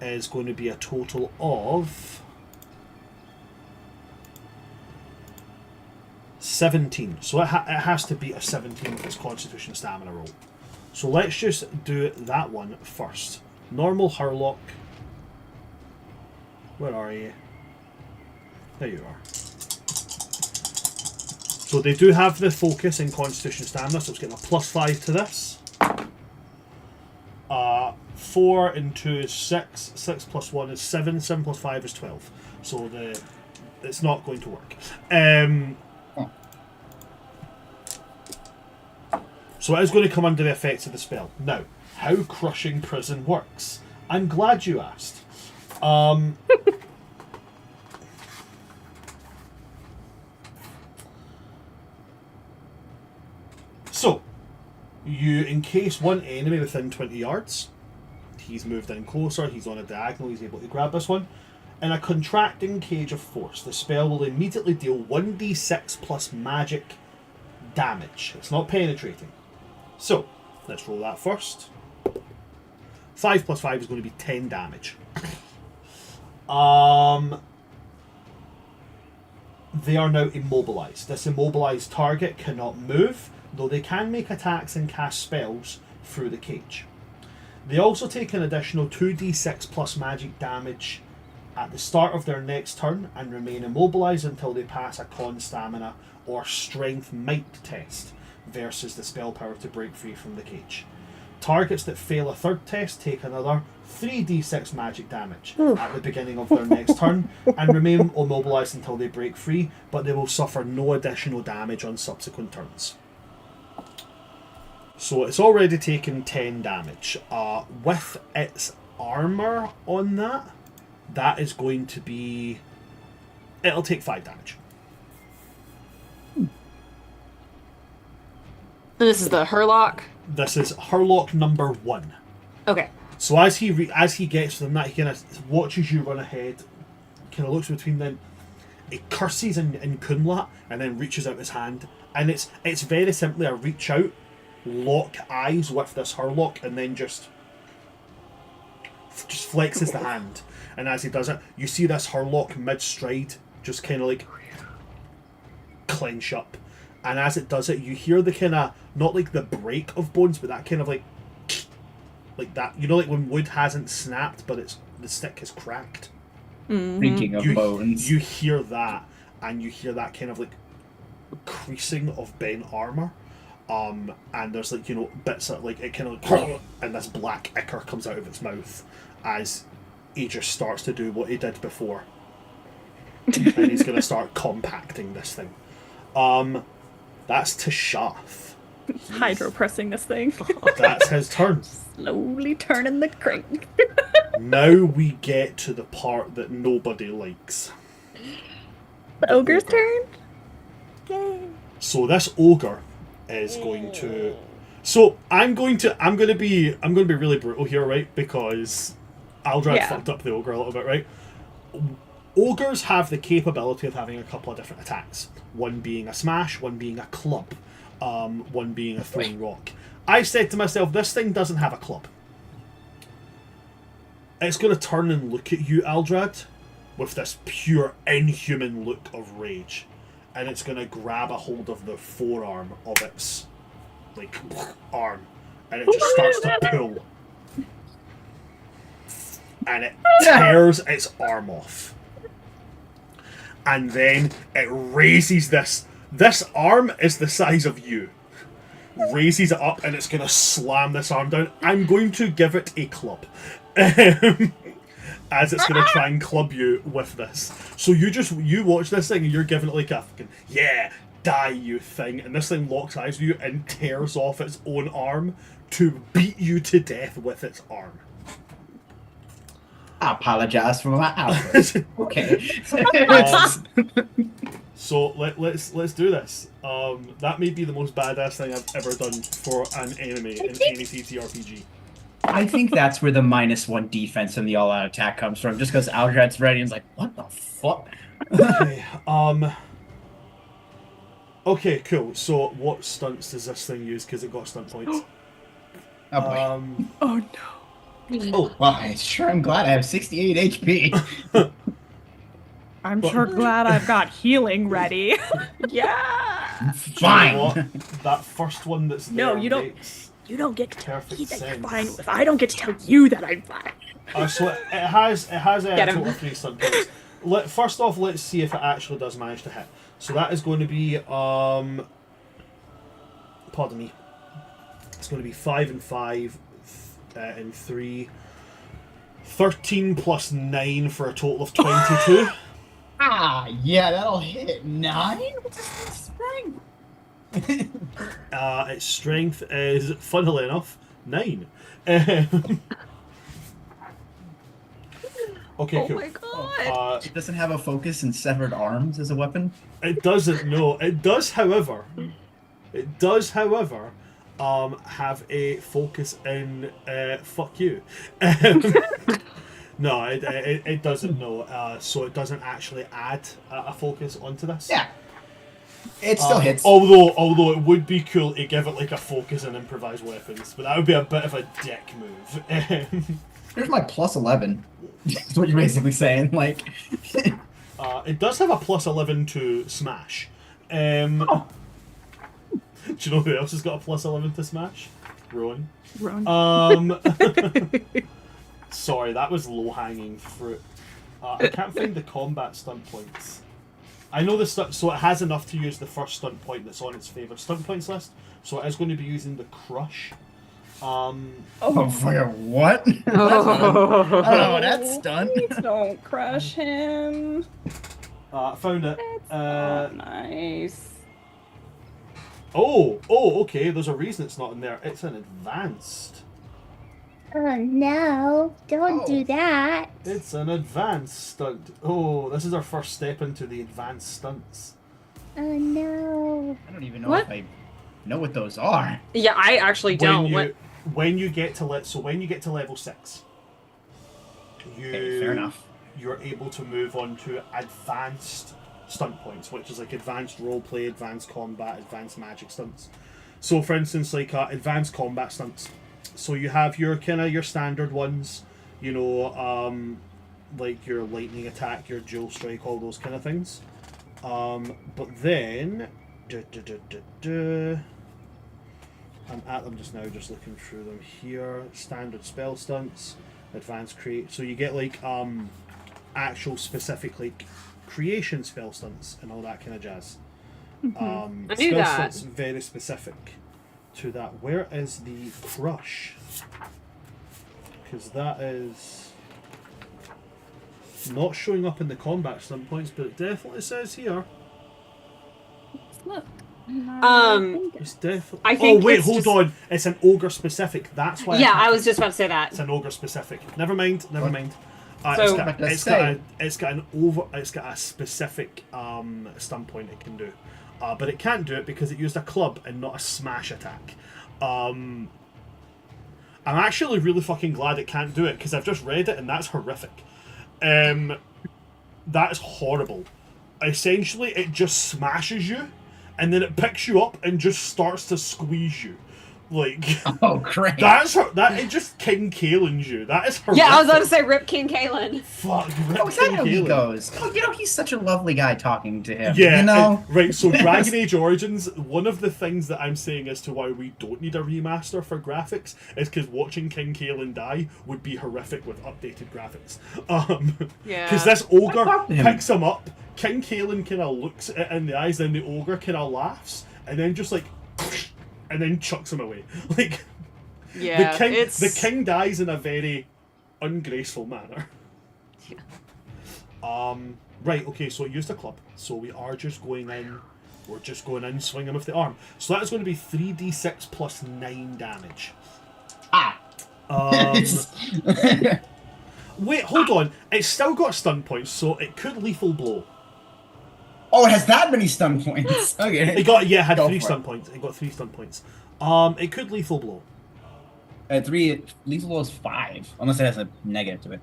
is going to be a total of 17. So it has to be a 17 with its Constitution Stamina roll. So let's just do that one first. Normal Hurlock. Where are you? There you are. So they do have the focus in Constitution Stamina, so it's getting a +5 to this. 4 and 2 is 6. 6 plus 1 is 7. 7 plus 5 is 12. So it's not going to work. So it is going to come under the effects of the spell. Now, how Crushing Prison works. I'm glad you asked. So, you encase one enemy within 20 yards. He's moved in closer, he's on a diagonal, he's able to grab this one. In a contracting cage of force, the spell will immediately deal 1d6 plus magic damage. It's not penetrating. So, let's roll that first. 5 plus 5 is going to be 10 damage. They are now immobilized. This immobilized target cannot move, though they can make attacks and cast spells through the cage. They also take an additional 2d6 plus magic damage at the start of their next turn and remain immobilized until they pass a con, stamina, or strength might test versus the spell power to break free from the cage. Targets that fail a third test take another 3d6 magic damage at the beginning of their next turn and remain immobilized until they break free, but they will suffer no additional damage on subsequent turns. So it's already taken 10 damage. With its armor on that is going to be... It'll take 5 damage. This is the Herlock? This is Herlock number 1. Okay. So as he gets to them, that he kind of watches you run ahead, kind of looks between them, he curses in Kunlat and then reaches out his hand, and it's very simply a reach out, lock eyes with this Herlock, and then just flexes the hand. And as he does it, you see this Herlock mid-stride just kind of like clench up. And as it does it, you hear the kind of, not like the break of bones, but that kind of like that. You know, like when wood hasn't snapped, but the stick is cracked. Thinking of bones. You hear that, and you hear that kind of like creasing of bent armor. And there's like, you know, bits of like, it kind of like, and this black ichor comes out of its mouth as he just starts to do what he did before. And he's going to start compacting this thing. That's Tashath. Hydro pressing this thing. That's his turn. Slowly turning the crank. Now we get to the part that nobody likes. The ogre's turn? Yay. So this ogre is going to... So I'm going to be really brutal here, right? Because Aldrad fucked up the ogre a little bit, right? Ogres have the capability of having a couple of different attacks. One being a smash, one being a club, one being a thrown rock. I said to myself, this thing doesn't have a club. It's going to turn and look at you, Aldrad, with this pure inhuman look of rage. And it's going to grab a hold of the forearm of its, like, arm. And it just starts to pull. And it tears its arm off. And then it raises this. This arm is the size of you. Raises it up and it's going to slam this arm down. I'm going to give it a club. As it's going to try and club you with this. So you watch this thing and you're giving it like a fucking, yeah, die you thing. And this thing locks eyes with you and tears off its own arm to beat you to death with its arm. I apologize for my outburst. Okay. So let's do this. That may be the most badass thing I've ever done for an enemy in any TTRPG. I think that's where the -1 defense and the all-out attack comes from, just because Aldrad's ready and is like, what the fuck? Okay, okay, cool. So what stunts does this thing use? Because it got stunt points. Oh boy. Oh no. Oh, Well, I'm glad I have 68 HP. I'm sure glad I've got healing ready. Yeah. Fine. you know what? That first one that's there No, you don't. makes You don't get to tell perfect me that you're sense. fine. If I don't get to tell you that I'm fine. So it has a Get him. total of 3 stunt points. First off, let's see if it actually does manage to hit. So that is going to be pardon me. It's going to be 5 and 5, in 3. 13 plus 9 for a total of 22. Yeah, that'll hit. 9? What's its strength? Its strength is, funnily enough, 9. Okay, Oh cool. my god! It doesn't have a focus and severed arms as a weapon? It doesn't, no. It does, however, have a focus in fuck you. No, it doesn't, no. So it doesn't actually add a focus onto this. Yeah. It still hits. Although it would be cool to give it like a focus and improvise weapons, but that would be a bit of a dick move. Here's my plus 11. That's what you're basically saying. Like, it does have a plus 11 to smash. Do you know who else has got a plus 11 to smash? Rowan. Sorry, that was low-hanging fruit. I can't find the combat stunt points. I know the stunt, so it has enough to use the first stunt point that's on its favourite stunt points list. So it is going to be using the crush. oh, fucking what? Oh, that's stunned. Please don't crush him. Found it. It's not nice. Oh, okay. There's a reason it's not in there. It's an advanced. Oh no, don't do that. It's an advanced stunt. Oh, this is our first step into the advanced stunts. Oh no. I don't even know if I know what those are. Yeah, I actually don't. When you get to level 6, Fair enough. You're able to move on to advanced stunt points, which is like advanced roleplay, advanced combat, advanced magic stunts. So, for instance, like advanced combat stunts. So you have your your standard ones, you know, like your lightning attack, your dual strike, all those kind of things. But then, I'm at them just now, just looking through them here. Standard spell stunts, advanced create. So you get like actual specific like creation spell stunts and all that kind of jazz. I knew spell that. stunts very specific to that. Where is the crush? Because that is not showing up in the combat stunt points, but it definitely says here. Look. It's definitely. I think hold on. It's an ogre specific. That's why. Yeah, I was just about to say that. It's an ogre specific. Never mind. So- It's got a specific stun point it can do, but it can't do it because it used a club and not a smash attack. I'm actually really fucking glad it can't do it because I've just read it and that's horrific. That is horrible. Essentially, it just smashes you, and then it picks you up and just starts to squeeze you. Like, oh, great. It just King Kalen's you. That is horrific. Yeah, I was about to say Rip King Kalen. Fuck, Rip Oh, is that King how he Kalen. goes? Oh, you know, he's such a lovely guy talking to him. Yeah, you know? right, so Dragon Age Origins, one of the things that I'm saying as to why we don't need a remaster for graphics is because watching King Kalen die would be horrific with updated graphics. Yeah. Because this ogre talk to him. picks him up, King Kalen kind of looks at it in the eyes, then the ogre kind of laughs, and then just like, and then chucks him away. Like, Yeah, the king dies in a very ungraceful manner. Yeah. Right, okay, so it used a club. So we are just going in. We're just going in, swinging with the arm. So that is going to be 3d6 plus 9 damage. Wait, hold on. It's still got stun points, so it could lethal blow. Oh, it has that many stun points. Okay. It had Go 3 for stun it. points. It got 3 stun points. It could lethal blow. 3, lethal blow is 5, unless it has a negative to it.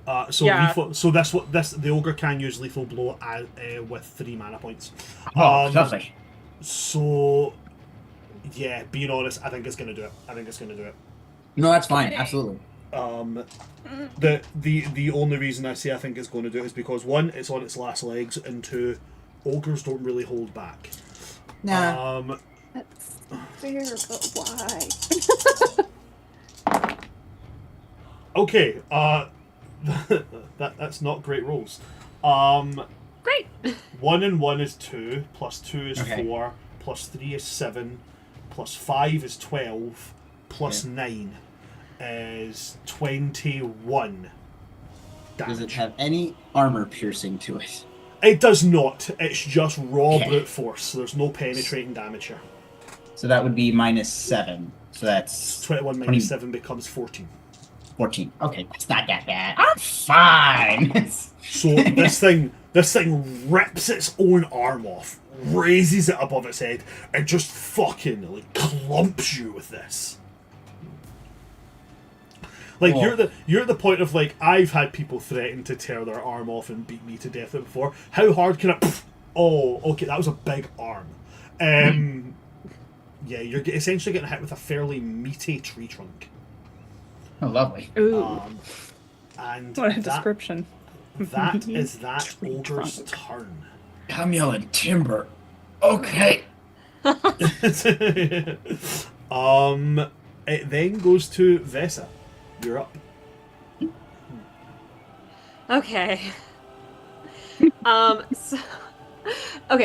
Yeah. The ogre can use lethal blow with 3 mana points. Oh, lovely. So, yeah, being honest, I think it's gonna do it. No, that's fine. Absolutely. The only reason I say I think it's going to do it is because 1, it's on its last legs, and 2, ogres don't really hold back. Nah. That's fair, but why? Okay, that's not great rolls. Great. 1 and 1 is 2, plus 2 is Okay. 4, plus 3 is 7, plus 5 is 12, plus 9. is 21 damage. Does it have any armor piercing to it? It does not. It's just raw Okay. brute force. So there's no penetrating damage here. So that would be -7. So that's 21 minus 20 7 becomes 14. 14. Okay, that's not that bad. I'm fine. So this thing rips its own arm off, raises it above its head, and just fucking like clumps you with this. Like you're at the point of like, I've had people threaten to tear their arm off and beat me to death before. How hard can I? Oh, okay, that was a big arm. Yeah, you're essentially getting hit with a fairly meaty tree trunk. Oh, lovely. Ooh, And what a description. That is that Tree ogre's trunk. turn. I'm yelling timber. Okay. It then goes to Vesa. You're up. Okay.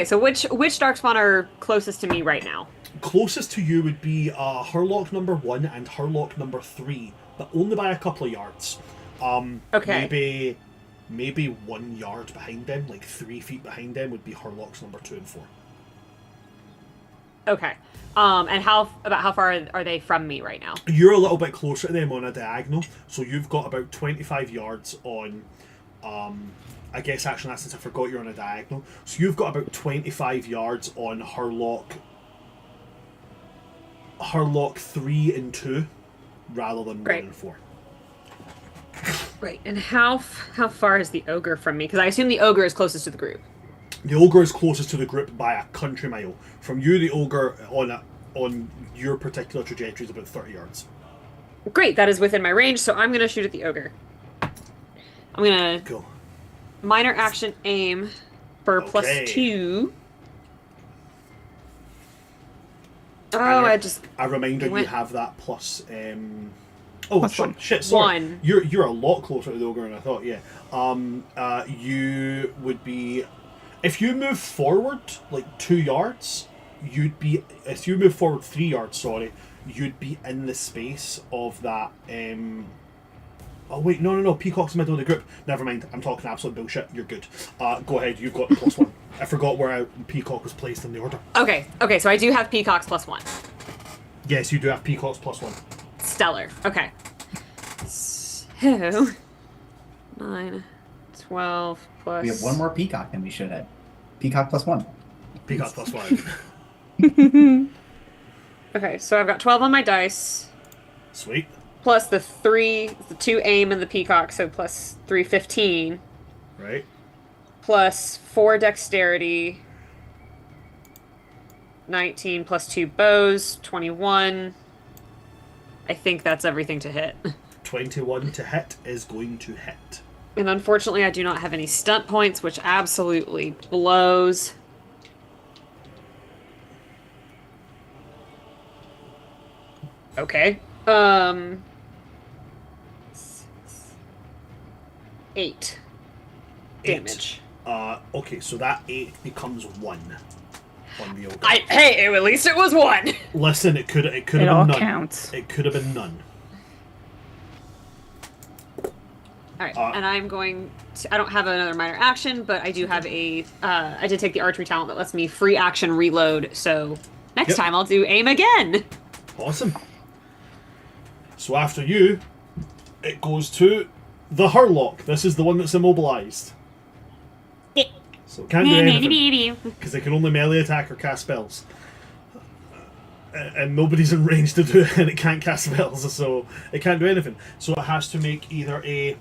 So which darkspawn are closest to me right now? Closest to you would be Hurlock number 1 and Hurlock number 3, but only by a couple of yards. Okay. Maybe 1 yard behind them, like 3 feet behind them, would be Hurlocks number 2 and 4. Okay. And how far are they from me right now? You're a little bit closer to them on a diagonal, so you've got about 25 yards on. I guess actually, since I forgot you're on a diagonal, so you've got about 25 yards on Hurlock 3 and 2, rather than 1 and 4. Right. And how far is the ogre from me? Because I assume the ogre is closest to the group. The ogre is closest to the group by a country mile. From you, the ogre on your particular trajectory is about 30 yards. Great, that is within my range, so I'm going to shoot at the ogre. I'm going to Cool. minor action aim for Okay. +2. Oh, And a reminder, you went- have that plus. Plus one. Shit! Sorry, 1. you're a lot closer to the ogre than I thought. Yeah. You would be, if you move forward like 2 yards, you'd be. If you move forward 3 yards, sorry, you'd be in the space of that. Oh wait, no. Peacock's in the middle of the group. Never mind. I'm talking absolute bullshit. You're good. Go ahead. You've got the +1. I forgot where Peacock was placed in the order. Okay, so I do have peacocks +1. Yes, you do have Peacock's +1. Stellar. Okay. So 9, 12 plus. We have one more peacock than we should have. Peacock +1. Peacock +1. Okay, so I've got 12 on my dice, Sweet. plus the 2 aim and the peacock, so plus 3, 15, Right. plus 4 dexterity, 19 plus 2 bows, 21. I think that's everything to hit. 21 to hit is going to hit. And unfortunately, I do not have any stunt points, which absolutely blows. Okay. 8 damage. Okay, so that 8 becomes 1 on the ogre. Hey, at least it was 1. Listen, it could have It been all none. counts. It could have been none. All right, and I'm going to. I don't have another minor action, but I do have a. I did take the archery talent that lets me free action reload. So next time I'll do aim again. Awesome. So after you, it goes to the Hurlock. This is the one that's immobilized. So it can't do anything, because it can only melee attack or cast spells. And nobody's in range to do it, and it can't cast spells, so it can't do anything. So it has to make either a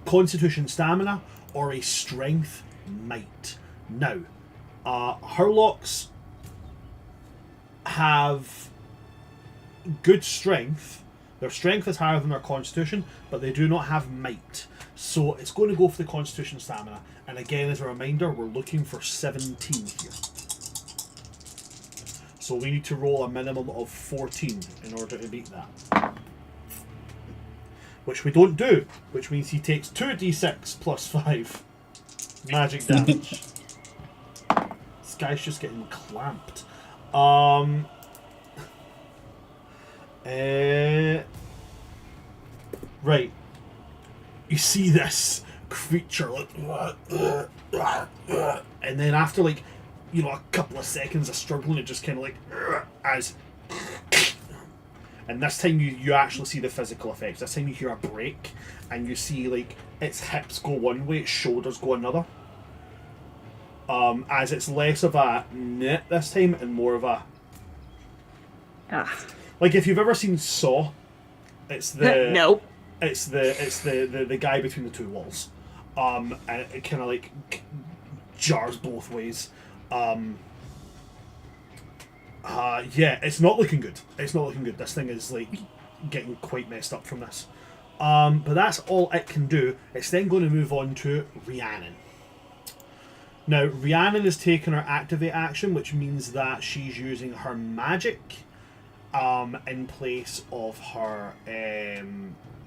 Constitution Stamina or a Strength Might. Now, Hurlocks have good strength. Their strength is higher than their Constitution, but they do not have Might. So it's going to go for the Constitution Stamina. And again, as a reminder, we're looking for 17 here. So we need to roll a minimum of 14 in order to beat that. Which we don't do, which means he takes 2d6 plus 5 magic damage. This guy's just getting clamped. Right. You see this creature like, and then after like, you know, a couple of seconds of struggling, it just kind of like as. And this time you actually see the physical effects. This time you hear a break, and you see like its hips go one way, its shoulders go another. As it's less of a knit this time and more of a. Like if you've ever seen Saw, it's the nope. It's the guy between the two walls, and it kind of like jars both ways. Yeah, it's not looking good. It's not looking good. This thing is like getting quite messed up from this. But that's all it can do. It's then going to move on to Rhiannon. Now, Rhiannon has taken her activate action, which means that she's using her magic in place of her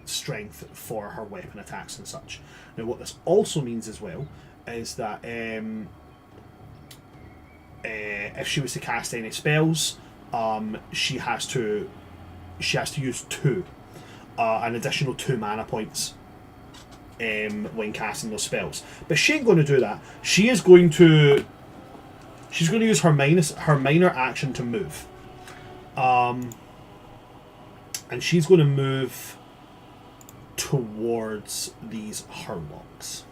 strength for her weapon attacks and such. Now, what this also means as well is that if she was to cast any spells, she has to use an additional 2 mana points when casting those spells. But she ain't going to do that. She's going to use her minor action to move, and she's going to move towards these Hurlocks.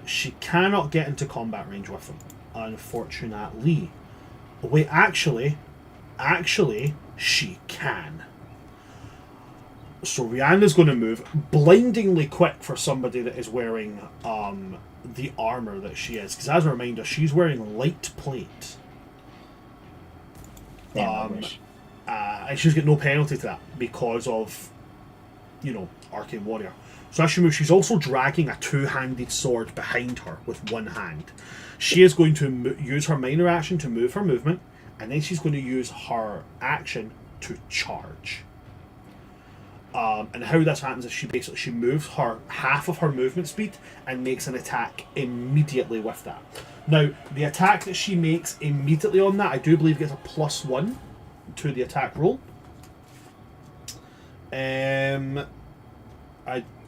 She cannot get into combat range with them, unfortunately. Wait, actually, she can. So Rhianna's going to move blindingly quick for somebody that is wearing the armor that she is. Because as a reminder, she's wearing light plate. And she's got no penalty to that because of, you know, Arcane Warrior. So as she moves, she's also dragging a 2-handed sword behind her with one hand. She is going to use her minor action to move her movement, and then she's going to use her action to charge. And how this happens is she moves her half of her movement speed and makes an attack immediately with that. Now, the attack that she makes immediately on that, I do believe gets a +1 to the attack roll. I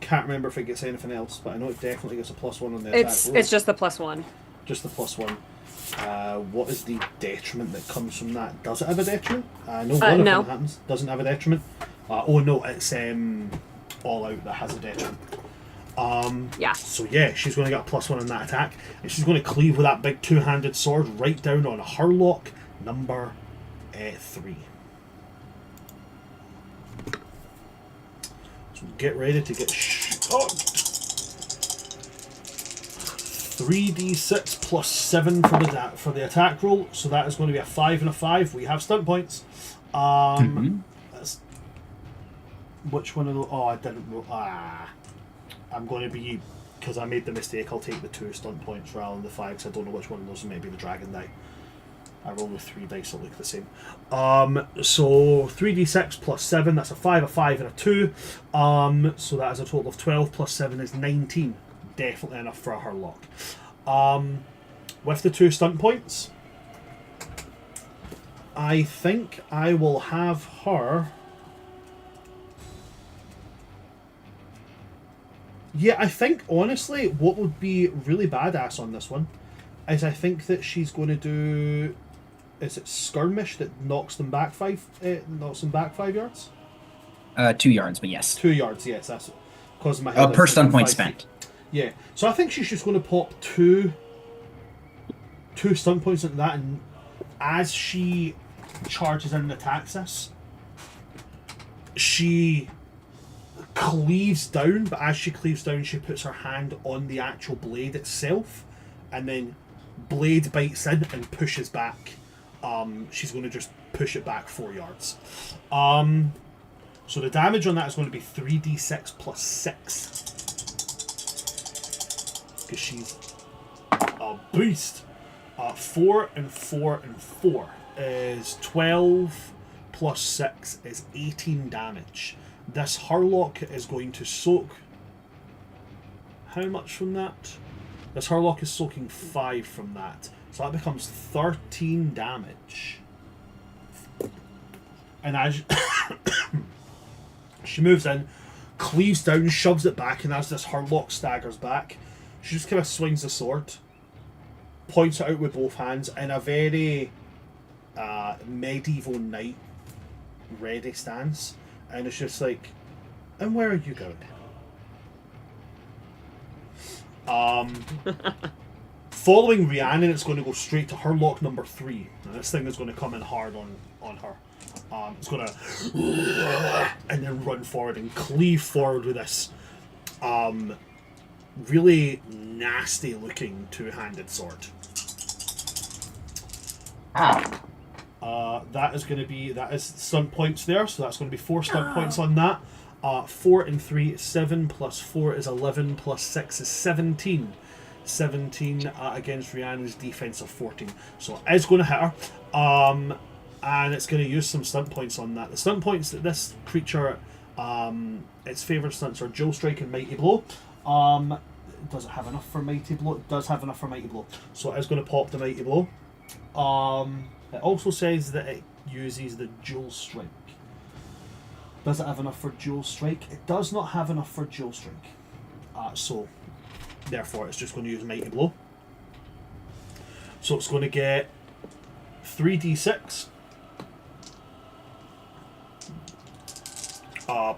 can't remember if it gets anything else, but I know it definitely gets a +1 on the attack roll. It's just the +1. Just the +1. What is the detriment that comes from that? Does it have a detriment? No, one of them happens. Doesn't have a detriment. Oh no, it's All Out that has a detriment. Yeah. So yeah, she's going to get a +1 on that attack, and she's going to cleave with that big 2-handed sword right down on Hurlock number 3. So get ready to get 3d6 + 7 for the attack roll. So that is going to be a 5 and a 5. We have stunt points. That's, which one of those? Oh, I didn't roll. I'm going to be, because I made the mistake, I'll take the 2 stunt points rather than the 5, because I don't know which one of those may be the dragon die. I roll with 3 dice that look the same. So 3d6 + 7, that's a 5, a 5, and a 2. So that is a total of 12 + 7 is 19. Definitely enough for a Hurlock. With the 2 stunt points, I think I will have her. Yeah, I think honestly, what would be really badass on this one is I think that she's going to do. Is it skirmish that knocks them back 5 yards? 2 yards, but yes. 2 yards, yes. That's because my head. Per stun point spent. Yeah, so I think she's just going to pop two stun points into that, and as she charges in and attacks us, she cleaves down, but as she cleaves down, she puts her hand on the actual blade itself, and then blade bites in and pushes back. She's going to just push it back 4 yards. So the damage on that is going to be 3d6 + 6. Because she's a beast. 4 and 4 and 4 is 12 + 6 is 18 damage. This Hurlock is going to soak. How much from that? This Hurlock is soaking 5 from that. So that becomes 13 damage. And as She moves in, cleaves down, shoves it back, and as this Hurlock staggers back, she just kind of swings the sword, points it out with both hands in a very medieval knight ready stance, and it's just like, and where are you going? Following Rhiannon, it's going to go straight to Hurlock number 3, and this thing is going to come in hard on her. It's going to and then run forward and cleave forward with this really nasty looking two-handed sword. That is stunt points there, so that's going to be 4 stunt points on that. 4 and 3 is 7, plus 4 is 11, plus 6 is 17. 17 against Rhiannon's defense of 14. So it is going to hit her. And it's going to use some stunt points on that. The stunt points that this creature, its favourite stunts are Jewel Strike and Mighty Blow. Does it have enough for Mighty Blow? It does have enough for Mighty Blow. So it is going to pop the Mighty Blow. It also says that it uses the Jewel Strike. Does it have enough for Jewel Strike? It does not have enough for Jewel Strike. So, therefore, it's just going to use Mighty Blow. So it's going to get 3d6.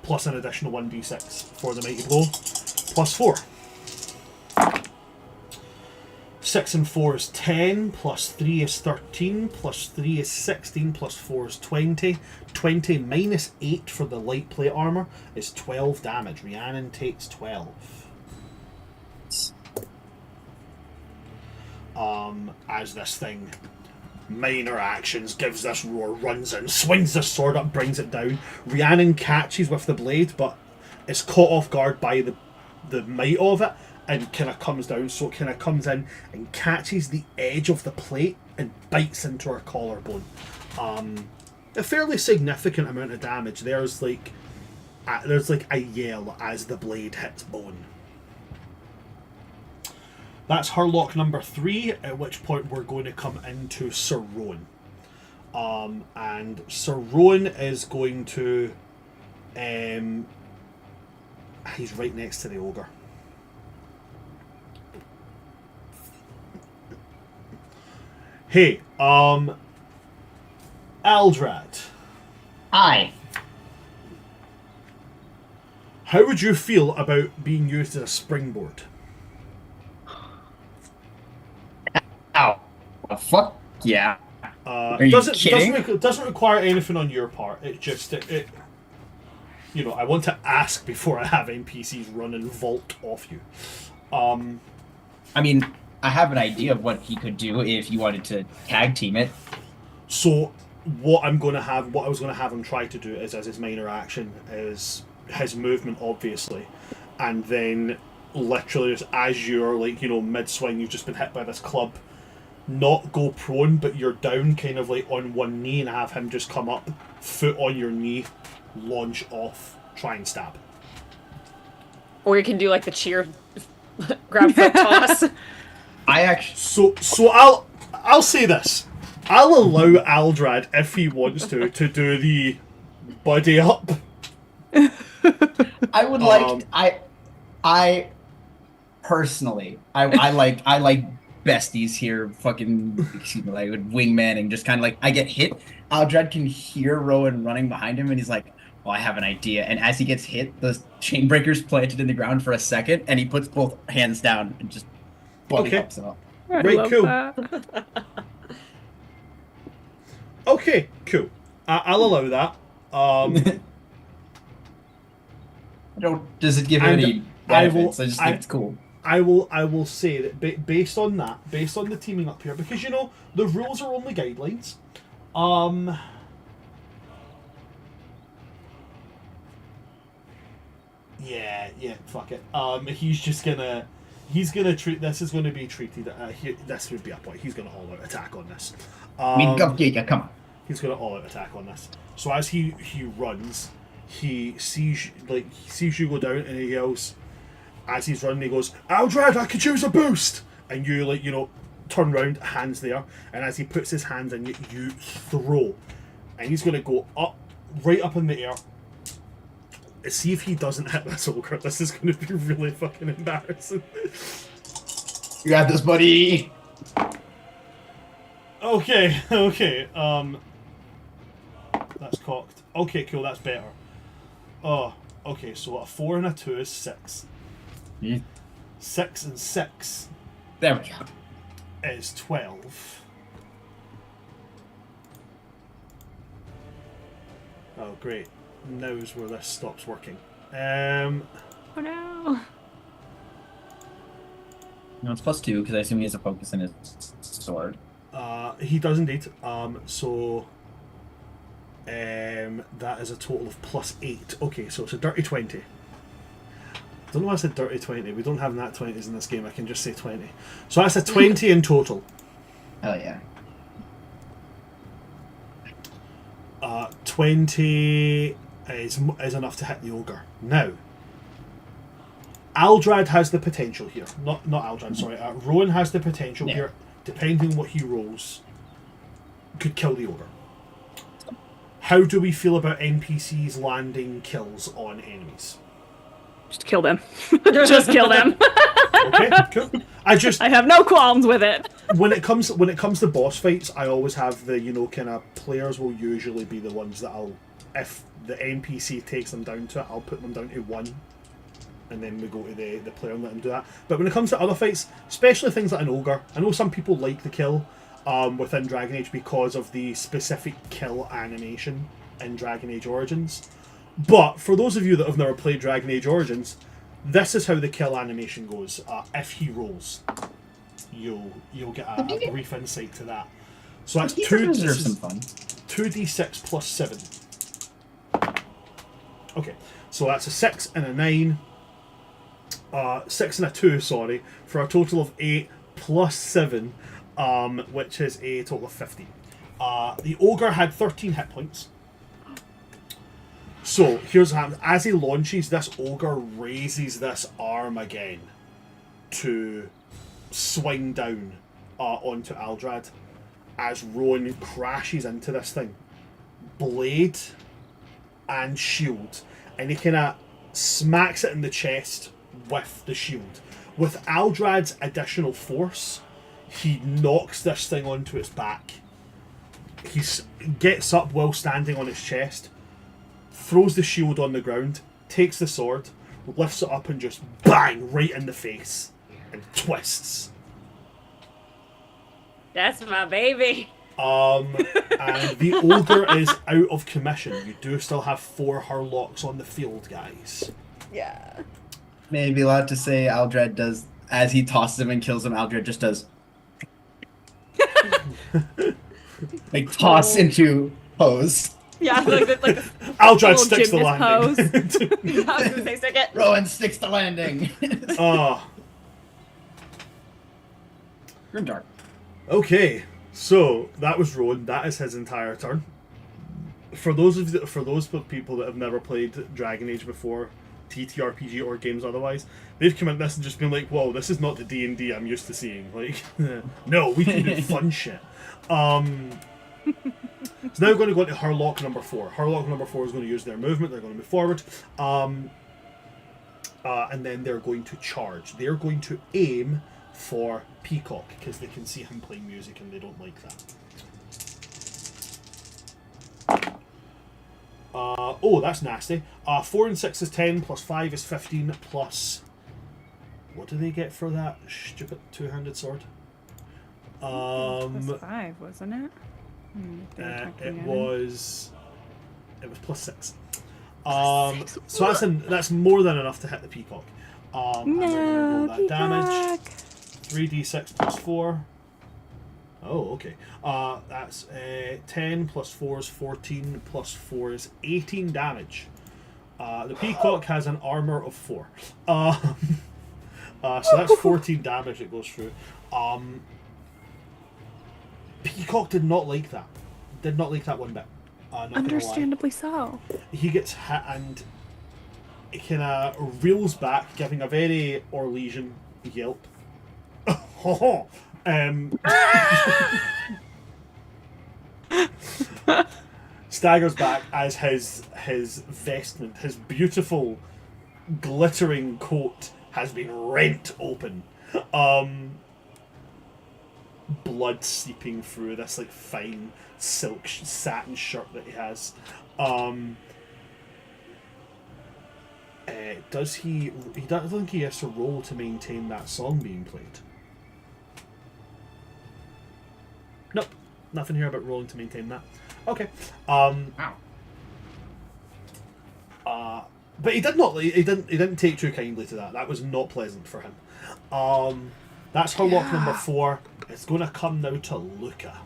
Plus an additional 1d6 for the Mighty Blow, plus 4. 6 and 4 is 10, plus 3 is 13, plus 3 is 16, plus 4 is 20. 20 minus 8 for the light plate armour is 12 damage. Rhiannon takes 12. As this thing, minor actions, gives this roar, runs in, swings the sword up, brings it down. Rhiannon catches with the blade, but is caught off guard by the might of it, and kind of comes down, so it kind of comes in and catches the edge of the plate and bites into her collarbone. A fairly significant amount of damage. There's like a yell as the blade hits bone. That's Hurlock number 3, at which point we're going to come into Sir Rowan. And Sir Rowan is going to... he's right next to the ogre. Hey, Aldrad. Aye. How would you feel about being used as a springboard? Ow. Oh, fuck yeah. Are you kidding? Doesn't require anything on your part. It just it you know, I want to ask before I have NPCs run and vault off you. I mean, I have an idea of what he could do if you wanted to tag team it. So what I was going to have him try to do is, as his minor action, is his movement, obviously, and then literally just as you're mid swing, you've just been hit by this club, not go prone, but you're down kind of like on one knee, and have him just come up, foot on your knee, launch off, try and stab. Or you can do like the cheer grab foot toss. I actually... So I'll say this. I'll allow Aldrad, if he wants to do the buddy up. I would like... I personally, I like besties here, fucking, excuse me, like wingmanning, just kind of like, I get hit, Aldrad can hear Rowan running behind him, and he's like, oh, I have an idea. And as he gets hit, the chain breaker's planted in the ground for a second, and he puts both hands down and just buddy ups it up. Right, cool. Okay, cool. I'll allow that. Does it give any benefits? I just think it's cool. I will say that based on the teaming up here, because the rules are only guidelines. Yeah, fuck it. He's gonna treat this is going to be treated. This would be a point. He's gonna all out attack on this. Come on. He's gonna all out attack on this. So as he runs, he sees you go down, and he yells. As he's running, he goes, "Aldrad, I could use a boost!" And you turn round, hands there, and as he puts his hands in, you throw, and he's gonna go up, right up in the air, See if he doesn't hit this ogre. This is going to be really fucking embarrassing. You got this, buddy. Okay. That's cocked. Okay, cool. That's better. Oh, okay. So a 4 and a 2 is 6. 6 and 6. There we go. Is 12. Oh, great. Now's where this stops working. Oh no. No, it's +2 because I assume he has a focus in his sword. He does indeed. So that is a total of +8. Okay, so it's a dirty 20. I don't know why I said dirty 20. We don't have nat 20s in this game. I can just say 20. So that's a 20 in total. Hell yeah. 20 is enough to hit the ogre. Now, Aldrad has the potential here. Not Aldrad, sorry. Rowan has the potential here, depending on what he rolls, could kill the ogre. How do we feel about NPCs landing kills on enemies? Just kill them. Just kill them. Okay, cool. I have no qualms with it. When it comes to boss fights, I always have the kind of players will usually be the ones that if the NPC takes them down to it, I'll put them down to 1, and then we go to the player and let them do that. But when it comes to other fights, especially things like an ogre, I know some people like the kill within Dragon Age because of the specific kill animation in Dragon Age Origins. But for those of you that have never played Dragon Age Origins, this is how the kill animation goes. If he rolls, you'll get a brief insight to that. So that's 2d6 plus 7. Okay, so that's a 6 and a 9. 6 and a 2, sorry, for a total of 8 plus 7, which is a total of 15. The ogre had 13 hit points. So, here's what happens. As he launches, this ogre raises this arm again to swing down onto Aldrad as Rowan crashes into this thing. Blade and shield. And he kind of smacks it in the chest with the shield. With Aldrad's additional force, he knocks this thing onto its back. He gets up while standing on its chest, throws the shield on the ground, takes the sword, lifts it up and just bang right in the face and twists. That's my baby. And the ogre is out of commission. You do still have 4 Hurlocks on the field, guys. Yeah. Maybe allowed to say Aldrad does, as he tosses him and kills him, Aldrad just does like toss into pose. Yeah, like Aldrad sticks the landing. I was gonna say stick it. Rowan sticks the landing. Grimdark. Okay, so that was Rowan. That is his entire turn. For those people that have never played Dragon Age before, TTRPG or games otherwise, they've come at this and just been like, "Whoa, this is not the D&D I'm used to seeing." Like, no, we can do fun shit. It's now going to go into Hurlock number 4. Hurlock number 4 is going to use their movement. They're going to move forward, and then they're going to charge. They're going to aim for Peacock because they can see him playing music and they don't like that. Oh, that's nasty. 4 and 6 is 10, plus 5 is 15, plus... What do they get for that stupid two-handed sword? Plus 5, wasn't it? It was plus 6. So that's more than enough to hit the Peacock. And then we're gonna roll that damage. 3d6 plus 4. Oh, okay. That's 10 plus 4 is 14 plus 4 is 18 damage. The Peacock has an armor of 4. So that's 14 damage it goes through. Peacock did not like that. Did not like that one bit. Understandably so. He gets hit and he kind of reels back, giving a very Orlesian yelp. staggers back as his vestment, his beautiful glittering coat, has been rent open. Blood seeping through this like fine silk satin shirt that he has. Does he? He doesn't think he has to roll to maintain that song being played. Nope, nothing here about rolling to maintain that. Okay. But he did not. He didn't take too kindly to that. That was not pleasant for him. That's Harlock number 4. It's going to come now to Luca.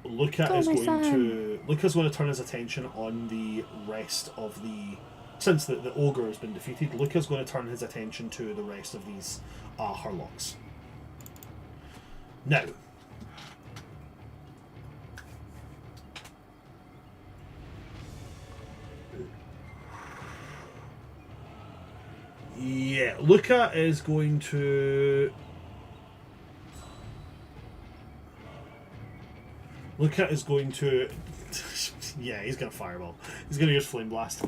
Luca's going to turn his attention on the rest of the. Since the ogre has been defeated, Luca's going to turn his attention to the rest of these Harlocks. Now. Yeah, Luca is going to... yeah, he's going to fireball. He's going to use Flame Blast.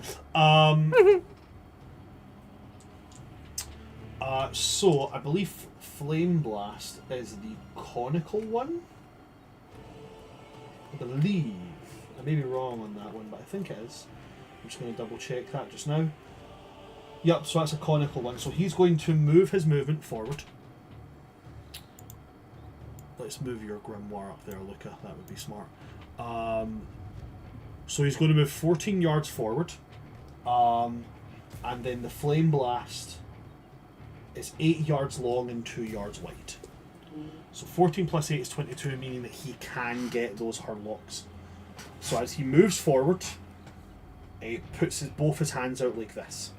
So, I believe Flame Blast is the conical one. I believe. I may be wrong on that one, but I think it is. I'm just going to double check that just now. Yep, so that's a conical one. So he's going to move his movement forward. Let's move your grimoire up there, Luca. That would be smart. So he's going to move 14 yards forward. And then the Flame Blast is 8 yards long and 2 yards wide. So 14 plus 8 is 22, meaning that he can get those Harlocks. So as he moves forward, he puts both his hands out like this.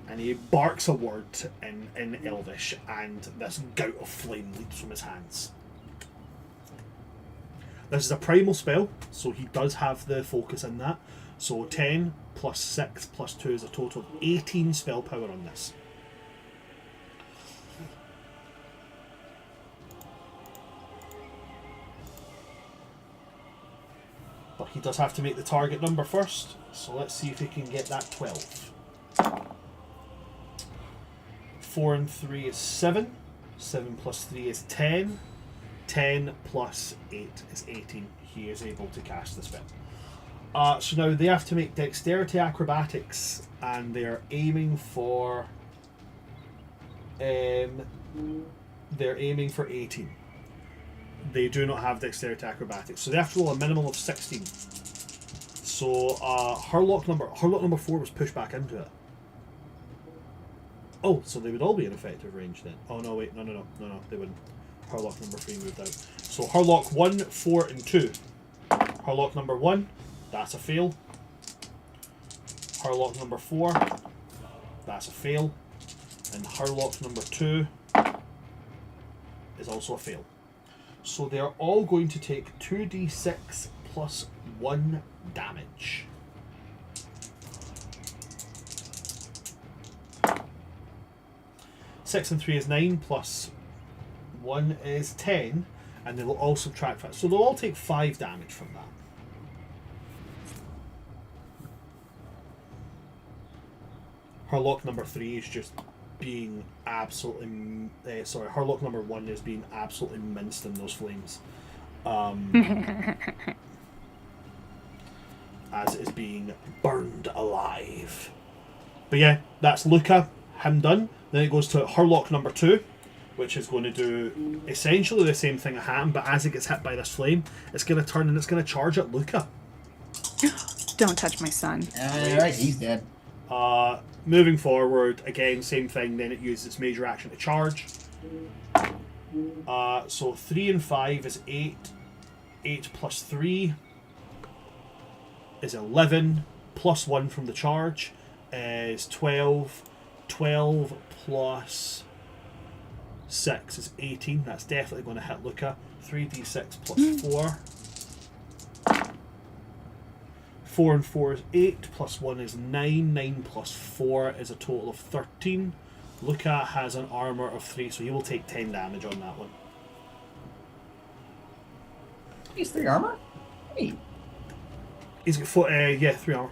And he barks a word in Elvish, and this gout of flame leaps from his hands. This is a primal spell, so he does have the focus in that. So 10 plus 6 plus 2 is a total of 18 spell power on this. But he does have to make the target number first, so let's see if he can get that 12. 4 and 3 is 7. 7 plus 3 is 10. 10 plus 8 is 18. He is able to cast the spell. So now they have to make dexterity acrobatics, and they're aiming for 18. They do not have dexterity acrobatics, so they have to roll a minimum of 16. So Harlock number 4 was pushed back into it. Oh, so they would all be in effective range then. Oh no, wait, no, they wouldn't. Harlock number 3 moved out. So Harlock 1, 4, and 2. Harlock number 1, that's a fail. Harlock number 4, that's a fail. And Harlock number 2 is also a fail. So they are all going to take 2d6 plus 1 damage. Six and 3 is 9, plus 1 is 10, and they will all subtract that. So they'll all take 5 damage from that. Harlock number 3 is just being absolutely... Harlock number 1 is being absolutely minced in those flames. As it is being burned alive. But yeah, that's Luca, him done. Then it goes to Harlock number 2, which is going to do essentially the same thing at Ham, but as it gets hit by this flame, it's going to turn and it's going to charge at Luca. Don't touch my son. Alright, he's dead. Moving forward, again, same thing, then it uses its major action to charge. So 3 and 5 is 8. 8 plus 3 is 11. Plus 1 from the charge is 12. 12 plus 6 is 18. That's definitely going to hit Luca. 3d6 plus 4. 4 and 4 is 8. Plus 1 is 9. 9 plus 4 is a total of 13. Luca has an armor of 3, so he will take 10 damage on that one. He's 3 armor? Hey. He's got 3 armor.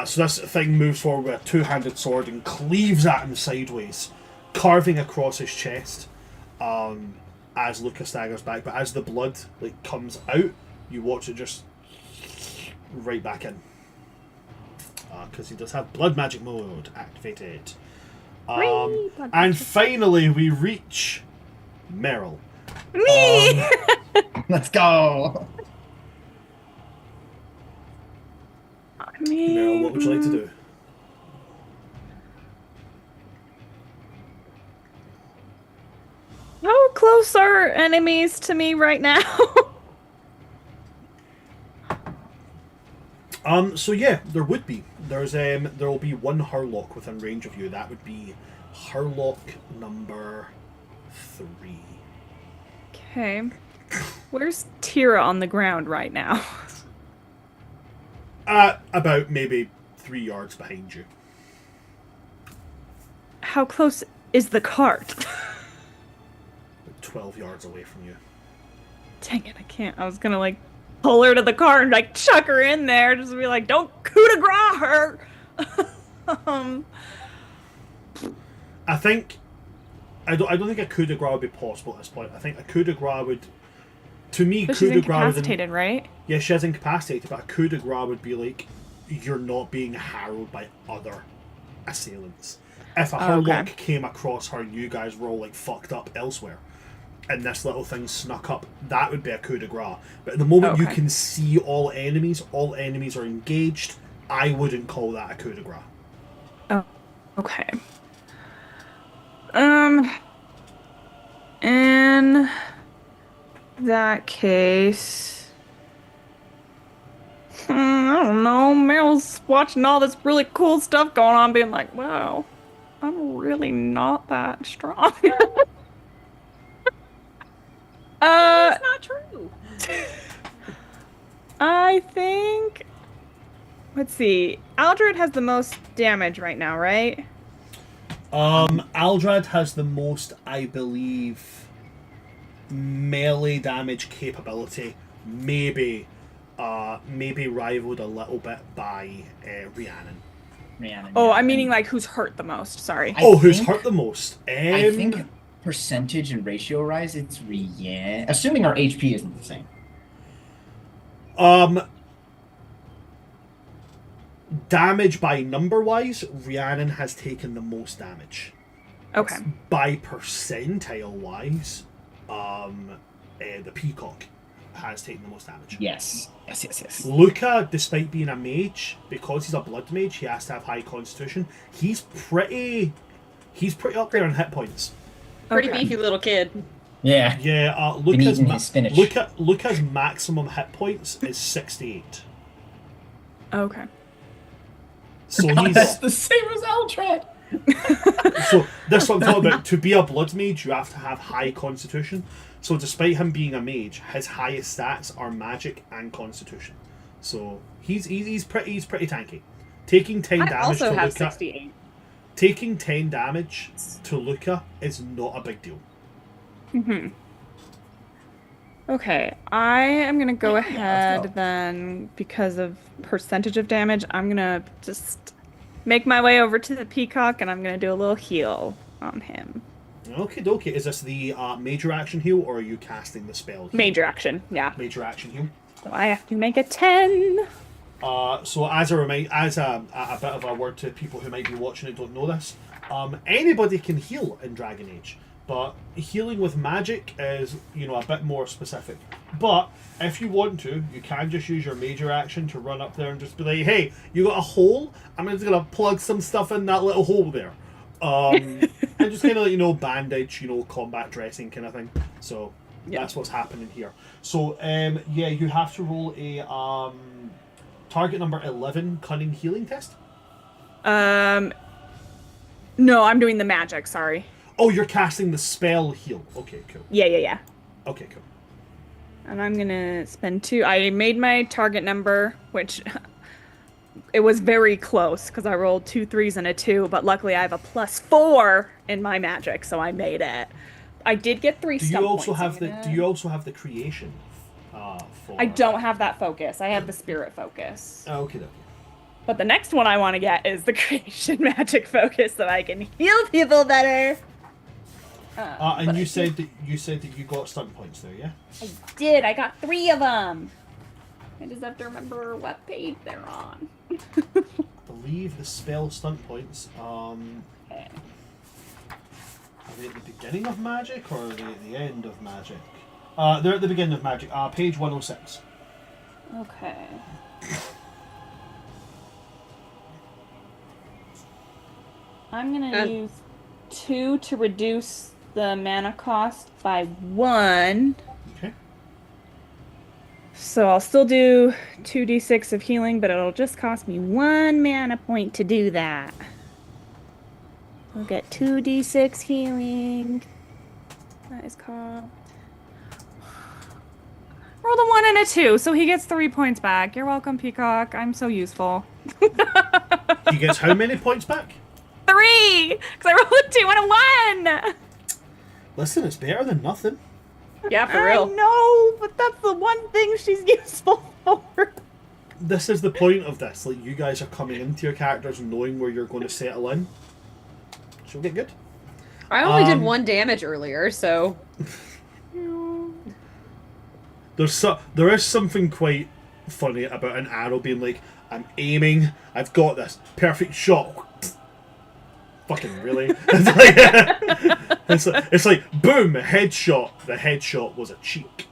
So this thing moves forward with a two-handed sword and cleaves at him sideways, carving across his chest as Lucas staggers back. But as the blood comes out, you watch it just right back in. Because he does have blood magic mode activated. And finally we reach Meryl. Me! Let's go! Meryl, what would you like to do? How close are enemies to me right now? So yeah, there would be. There will be one Hurlock within range of you. That would be Hurlock number 3. Okay. Where's Tira on the ground right now? About maybe 3 yards behind you. How close is the cart? 12 yards away from you. Dang it, I can't. I was gonna pull her to the car and chuck her in there, just be like, don't coup de grace her. I think I don't think a coup de grace would be possible at this point. I think a coup de grace would, to me, but coup she's de grace incapacitated, right? Yeah, she is incapacitated, but a coup de grace would be like you're not being harrowed by other assailants. If a Hurlock came across her and you guys were all fucked up elsewhere, and this little thing snuck up, that would be a coup de grace. But at the moment you can see all enemies are engaged, I wouldn't call that a coup de grace. Oh, okay. In that case, I don't know, Meryl's watching all this really cool stuff going on, being like, wow, I'm really not that strong. That's not true. I think, let's see, Aldred has the most damage right now, right? Aldrad has the most, I believe, melee damage capability. Maybe rivaled a little bit by Rhiannon. Oh, I'm meaning who's hurt the most. Sorry. Who's hurt the most? I think percentage and ratio rise. It's Rhiannon. Assuming our HP isn't the same. Damage by number wise, Rhiannon has taken the most damage. Okay. By percentile wise, the Peacock has taken the most damage. Yes. Luca, despite being a mage, because he's a blood mage, he has to have high constitution. He's pretty up there in hit points. Pretty beefy little kid. Yeah. Yeah, Luca's maximum hit points is 68. Okay. So that's the same as Aldred. So that's what I'm talking about. To be a blood mage, you have to have high constitution. So despite him being a mage, his highest stats are magic and constitution. So he's pretty tanky. Taking 10 damage also to have Luca. 68. Taking 10 damage to Luca is not a big deal. Mm-hmm. Okay, I am gonna go ahead then, because of percentage of damage, I'm gonna just make my way over to the Peacock and I'm gonna do a little heal on him. Okay, dokie. Is this the major action heal, or are you casting the spell heal? Major action, yeah. Major action heal. So I have to make a 10. So as a bit of a word to people who might be watching and don't know this, anybody can heal in Dragon Age, but healing with magic is, a bit more specific. But if you want to, you can just use your major action to run up there and just be like, hey, you got a hole? I'm just gonna plug some stuff in that little hole there. And just kind of bandage, combat dressing kind of thing. So that's what's happening here. So you have to roll a target number 11 cunning healing test. No, I'm doing the magic, sorry. Oh, you're casting the spell heal. Okay, cool. Yeah. Okay, cool. And I'm gonna spend 2. I made my target number, which it was very close because I rolled 2 3s and a 2, but luckily I have a +4 in my magic, so I made it. I did get 3 stump points. Do you also have the creation for... I don't have that focus. I have the spirit focus. Okay. But the next one I want to get is the creation magic focus, so I can heal people better. And you said that you got stunt points there, yeah? I did. I got 3 of them. I just have to remember what page they're on. I believe the spell stunt points. Okay. Are they at the beginning of magic or are they at the end of magic? They're at the beginning of magic. Page 106. Okay. I'm gonna use 2 to reduce the mana cost by 1. Okay. So I'll still do 2d6 of healing, but it'll just cost me 1 mana point to do that. I'll get 2d6 healing. That is called... Roll a 1 and a 2, so he gets 3 points back. You're welcome, Peacock. I'm so useful. He gets how many points back? 3! Because I rolled a 2 and a 1! Listen, it's better than nothing. Yeah, for real. I know, but that's the one thing she's useful for. This is the point of this. Like, you guys are coming into your characters knowing where you're going to settle in. She'll get good. I only did 1 damage earlier, so... There is something quite funny about an arrow being like, I'm aiming, I've got this perfect shot. Fucking really? It's like boom, headshot. The headshot was a cheek.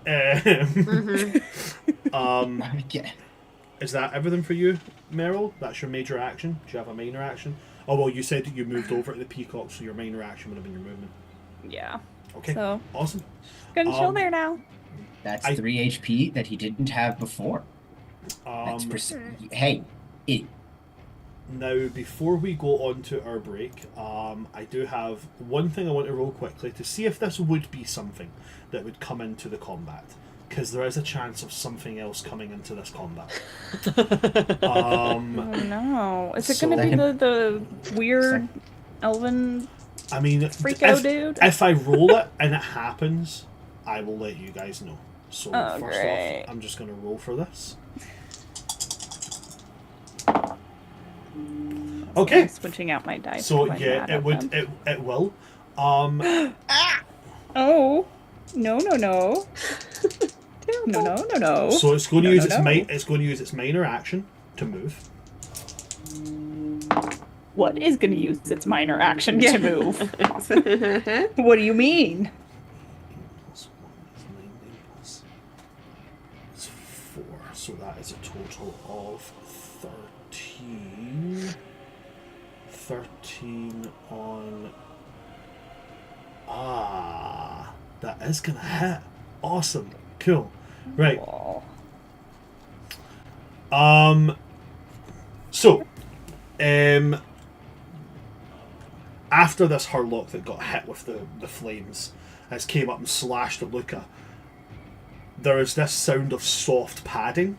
Is that everything for you, Meryl? That's your major action. Do you have a minor action? Oh well, you said that you moved over to the peacock, so your minor action would have been your movement. Yeah. Okay. So, awesome. gonna chill there now. That's 3 HP that he didn't have before. Hey, it. Now, before we go on to our break, I do have one thing I want to roll quickly to see if this would be something that would come into the combat. Because there is a chance of something else coming into this combat. Oh no. Is it going to be the weird elven freako dude? If I roll it and it happens, I will let you guys know. So first great. off, I'm just going to roll for this. Okay. I'm switching out my dice. So yeah, it will. Oh no. No. So it's going to use it's going to use its minor action to move. What is going to use its minor action to move? What do you mean? Plus 1 is 9 plus 4, so that is a total of 13. 13 on... that is gonna hit. Awesome. Cool. Right. So, after this Hurlock that got hit with the flames has came up and slashed at Luca, there is this sound of soft padding,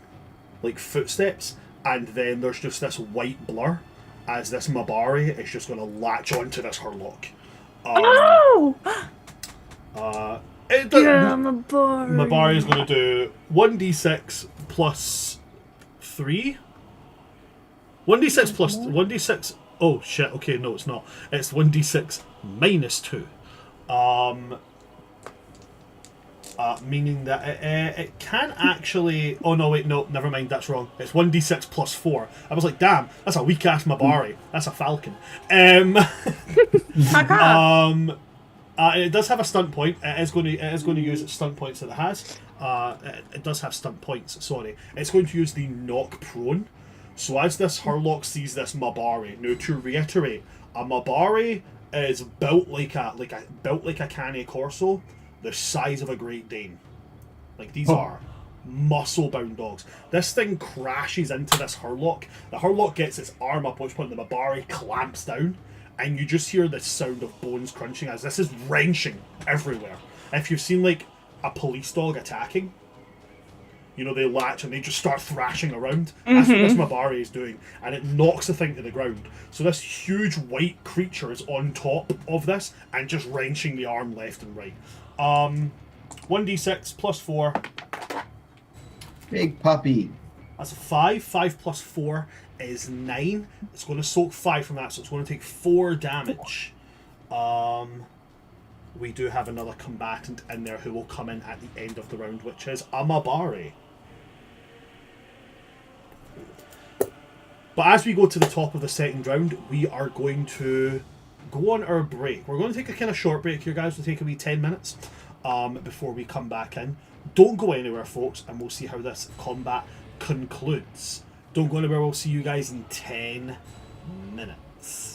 like footsteps, and then there's just this white blur as this Mabari is just going to latch onto this Hurlock. Mabari is going to do 1d6 plus 3. 1d6 plus 1d6. Oh shit! Okay, no, it's not. It's 1d6 minus 2. Meaning that it can actually... Oh no, wait, no, never mind, that's wrong. It's 1d6 plus 4. I was like, damn, that's a weak-ass Mabari. That's a falcon. It does have a stunt point. It is going to use its stunt points that it has. It does have stunt points, sorry. It's going to use the knock prone. So as this Hurlock sees this Mabari, now to reiterate, a Mabari is built like a Cane Corso, the size of a Great Dane. Like, these are muscle-bound dogs. This thing crashes into this Hurlock. The Hurlock gets its arm up, at which point the Mabari clamps down, and you just hear this sound of bones crunching as this is wrenching everywhere. If you've seen, like, a police dog attacking, you know, they latch and they just start thrashing around. That's what this Mabari is doing, and it knocks the thing to the ground. So this huge white creature is on top of this and just wrenching the arm left and right. 1d6 plus 4. Big puppy. That's a 5. 5 plus 4 is 9. It's going to soak 5 from that, so it's going to take 4 damage. We do have another combatant in there who will come in at the end of the round, which is Amabari. But as we go to the top of the second round, we are going to go on our break. We're going to take a kind of short break here, guys. We'll take a wee 10 minutes before we come back in. Don't go anywhere, folks, and we'll see how this combat concludes. Don't go anywhere. We'll see you guys in 10 minutes.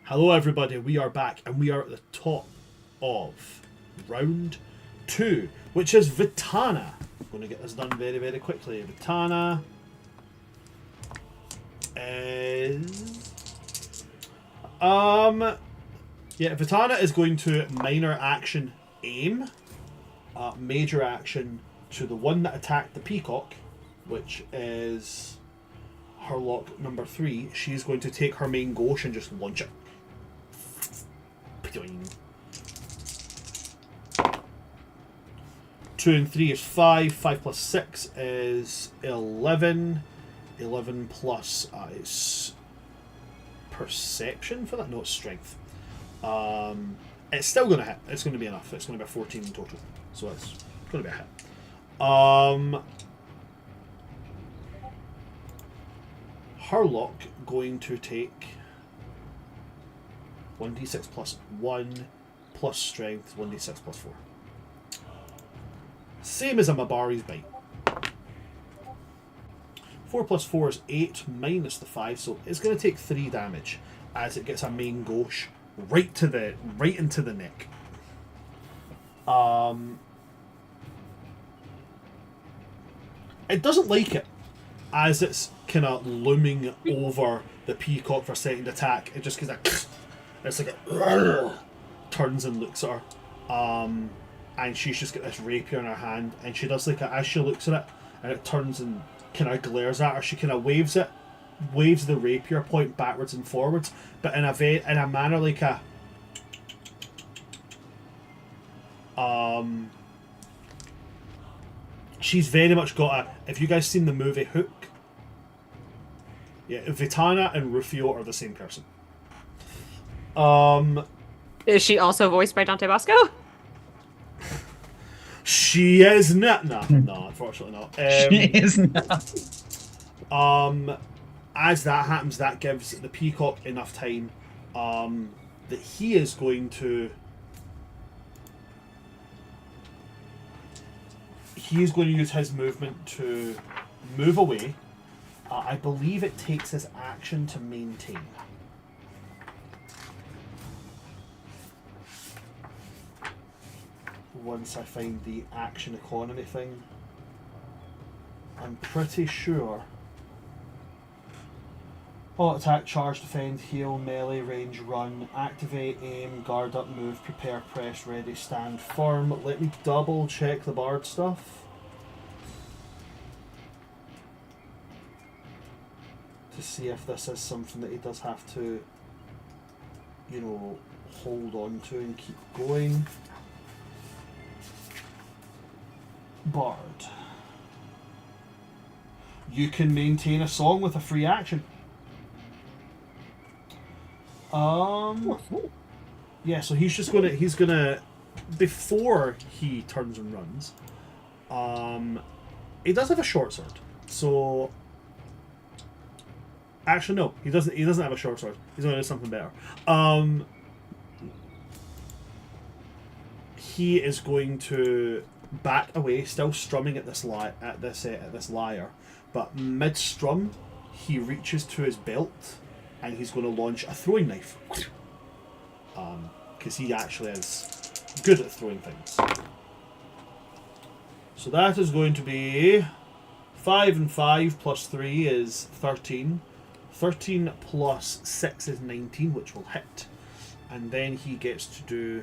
Hello everybody, we are back and we are at the top of round 2, which is Vitana. I'm going to get this done very, very quickly. Vitana is... Vitana is going to minor action aim, major action to the one that attacked the peacock, which is Harlock number 3. She's going to take her main gauche and just launch it. 2 and 3 is 5. 5 plus 6 is 11. 11 plus is perception for that? No, it's strength. It's still going to hit. It's going to be enough. It's going to be a 14 in total. So it's going to be a hit. Harlock going to take 1d6 plus 1 plus strength, 1d6 plus 4. Same as a Mabari's bite. 4 plus 4 is 8 minus the 5, so it's going to take 3 damage as it gets a main gauche right into the neck. It doesn't like it as it's kind of looming over the peacock for a second attack. It just goes like, it's like a turns and looks at her, and she's just got this rapier in her hand, and she does like as she looks at it, and it turns and kind of glares at her. She kind of waves the rapier point backwards and forwards, but in a manner like a she's very much got a. If you guys seen the movie Hook, yeah, Vitana and Rufio are the same person. Is she also voiced by Dante Bosco? She is not. No, unfortunately not. She is not. As that happens, that gives the peacock enough time that he is going to. He is going to use his movement to move away. I believe it takes his action to maintain. Once I find the action economy thing, I'm pretty sure. Oh, attack, charge, defend, heal, melee, range, run, activate, aim, guard up, move, prepare, press, ready, stand, firm. Let me double check the bard stuff. To see if this is something that he does have to, hold on to and keep going. Bard. You can maintain a song with a free action. Yeah, so he's gonna before he turns and runs, he does have a short sword. So actually no, he doesn't have a short sword. He's gonna do something better. He is going to back away, still strumming at this lyre, but mid strum he reaches to his belt and he's going to launch a throwing knife, because he actually is good at throwing things. So that is going to be 5 and 5 plus 3 is 13. 13 plus 6 is 19, which will hit, and then he gets to do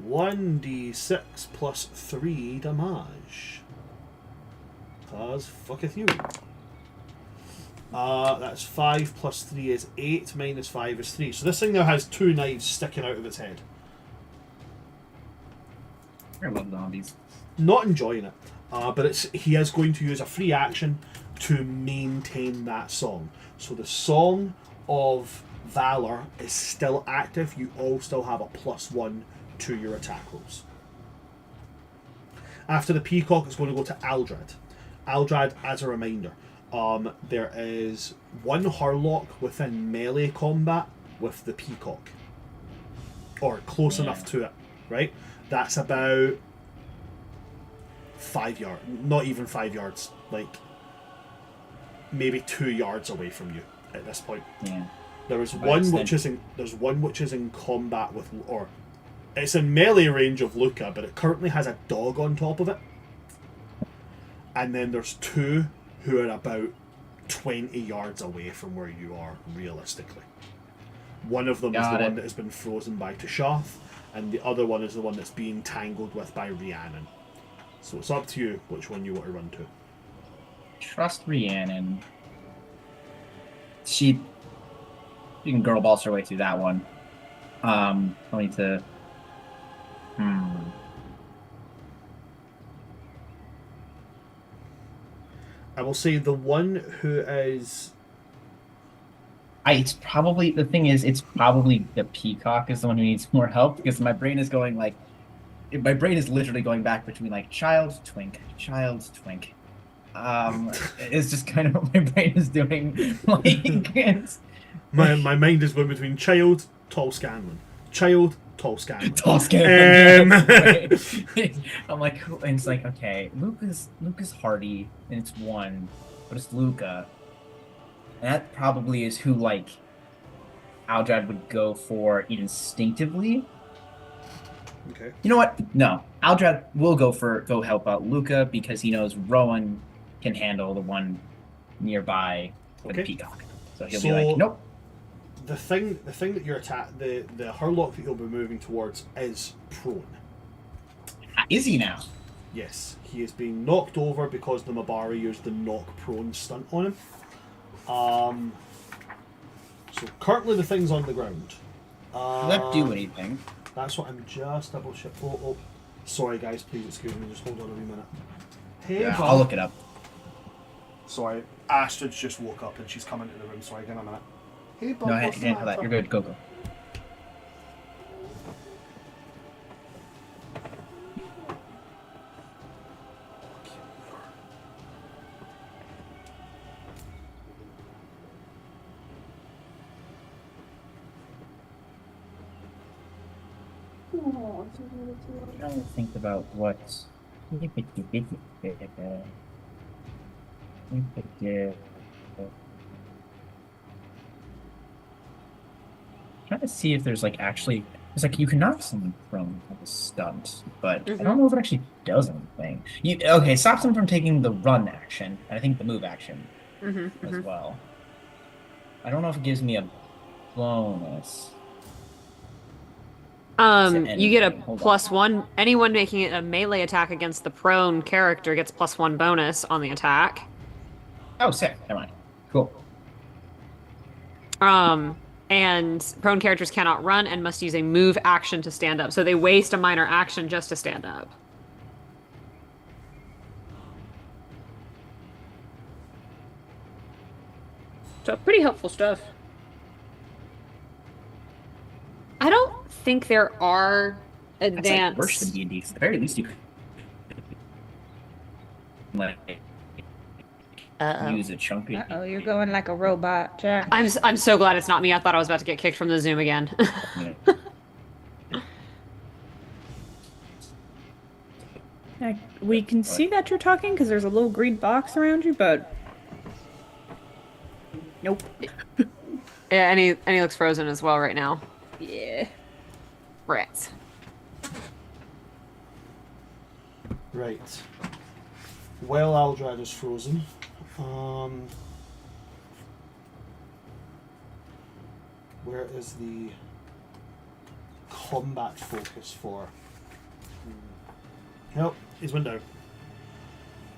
1d6 plus 3 damage. Cause fucketh you. That's 5 plus 3 is 8, minus 5 is 3. So this thing now has 2 knives sticking out of its head. I love zombies. Not enjoying it. But he is going to use a free action to maintain that song. So the Song of Valor is still active. You all still have a +1 to your attack rolls. After the peacock, it's going to go to Aldrad. Aldrad, as a reminder, there is one Harlock within melee combat with the peacock, or close enough to it, right? That's about 5 yards, not even 5 yards, like maybe 2 yards away from you at this point. Yeah. There is one which is in combat with, or it's in melee range of Luca, but it currently has a dog on top of it. And then there's two who are about 20 yards away from where you are, realistically. One of them is the one that has been frozen by Tashath, and the other one is the one that's being tangled with by Rhiannon. So it's up to you which one you want to run to. Trust Rhiannon. She can girl boss her way through that one. I need to. I will say the one who is. It's probably the thing is it's probably the peacock is the one who needs more help because my brain is going like, my brain is literally going back between like child twink. It's just kind of what my brain is doing. Like, my mind is going between child, tall Scanlan. Child, tall Scanlan. Tall Scanlan. I'm like, and it's like, okay, Luca's hardy, and it's one, but it's Luca. And that probably is who, like, Aldrad would go for instinctively. Okay. You know what? No. Aldrad will go help out Luca because he knows Rowan can handle the one nearby with the peacock. So he'll be like, nope. The thing that you're the Hurlock that you'll be moving towards is prone. Is he now? Yes. He is being knocked over because the Mabari used the knock prone stunt on him. So currently the thing's on the ground. Does that do anything? That's what I'm just double check. Oh, sorry guys, please excuse me. Just hold on a wee minute. Hey, yeah, Bob. I'll look it up. Sorry, Astrid's just woke up and she's come into the room. Sorry, give me a minute. Hey, Bob. No, handle that. You're good. Go. I'm trying to think about what. Trying to see if there's like actually. It's like you can knock someone prone with a stunt, but I don't know if it actually does anything. Okay, stops them from taking the run action, and I think the move action as well. I don't know if it gives me a bonus. You get a +1. Anyone making it a melee attack against the prone character gets +1 bonus on the attack. Oh, sick. Never mind. Cool. And prone characters cannot run and must use a move action to stand up. So they waste a minor action just to stand up. So pretty helpful stuff. I don't think there are advanced. That's like worse than D&D. At the very least, you could like use a chunk. You're going like a robot, Jack. I'm so glad it's not me. I thought I was about to get kicked from the Zoom again. We can see that you're talking because there's a little green box around you, but nope. Yeah, and he looks frozen as well right now. Yeah. Rats. Right. Well, Aldrad is frozen. Where is the combat focus for? Nope, he's went down.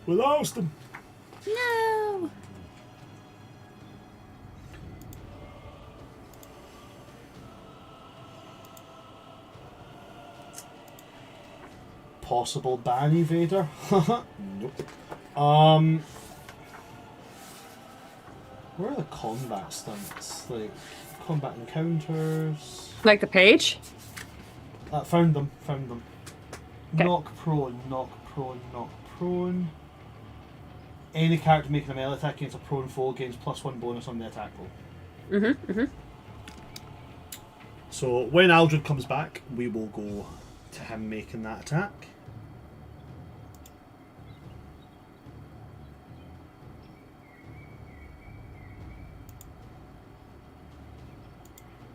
We lost him. No. Possible ban evader? Nope. Where are the combat stunts? Like combat encounters. Like the page? Found them. Kay. Knock prone. Any character making a melee attack against a prone foe gains +1 bonus on the attack roll. So when Aldred comes back, we will go to him making that attack.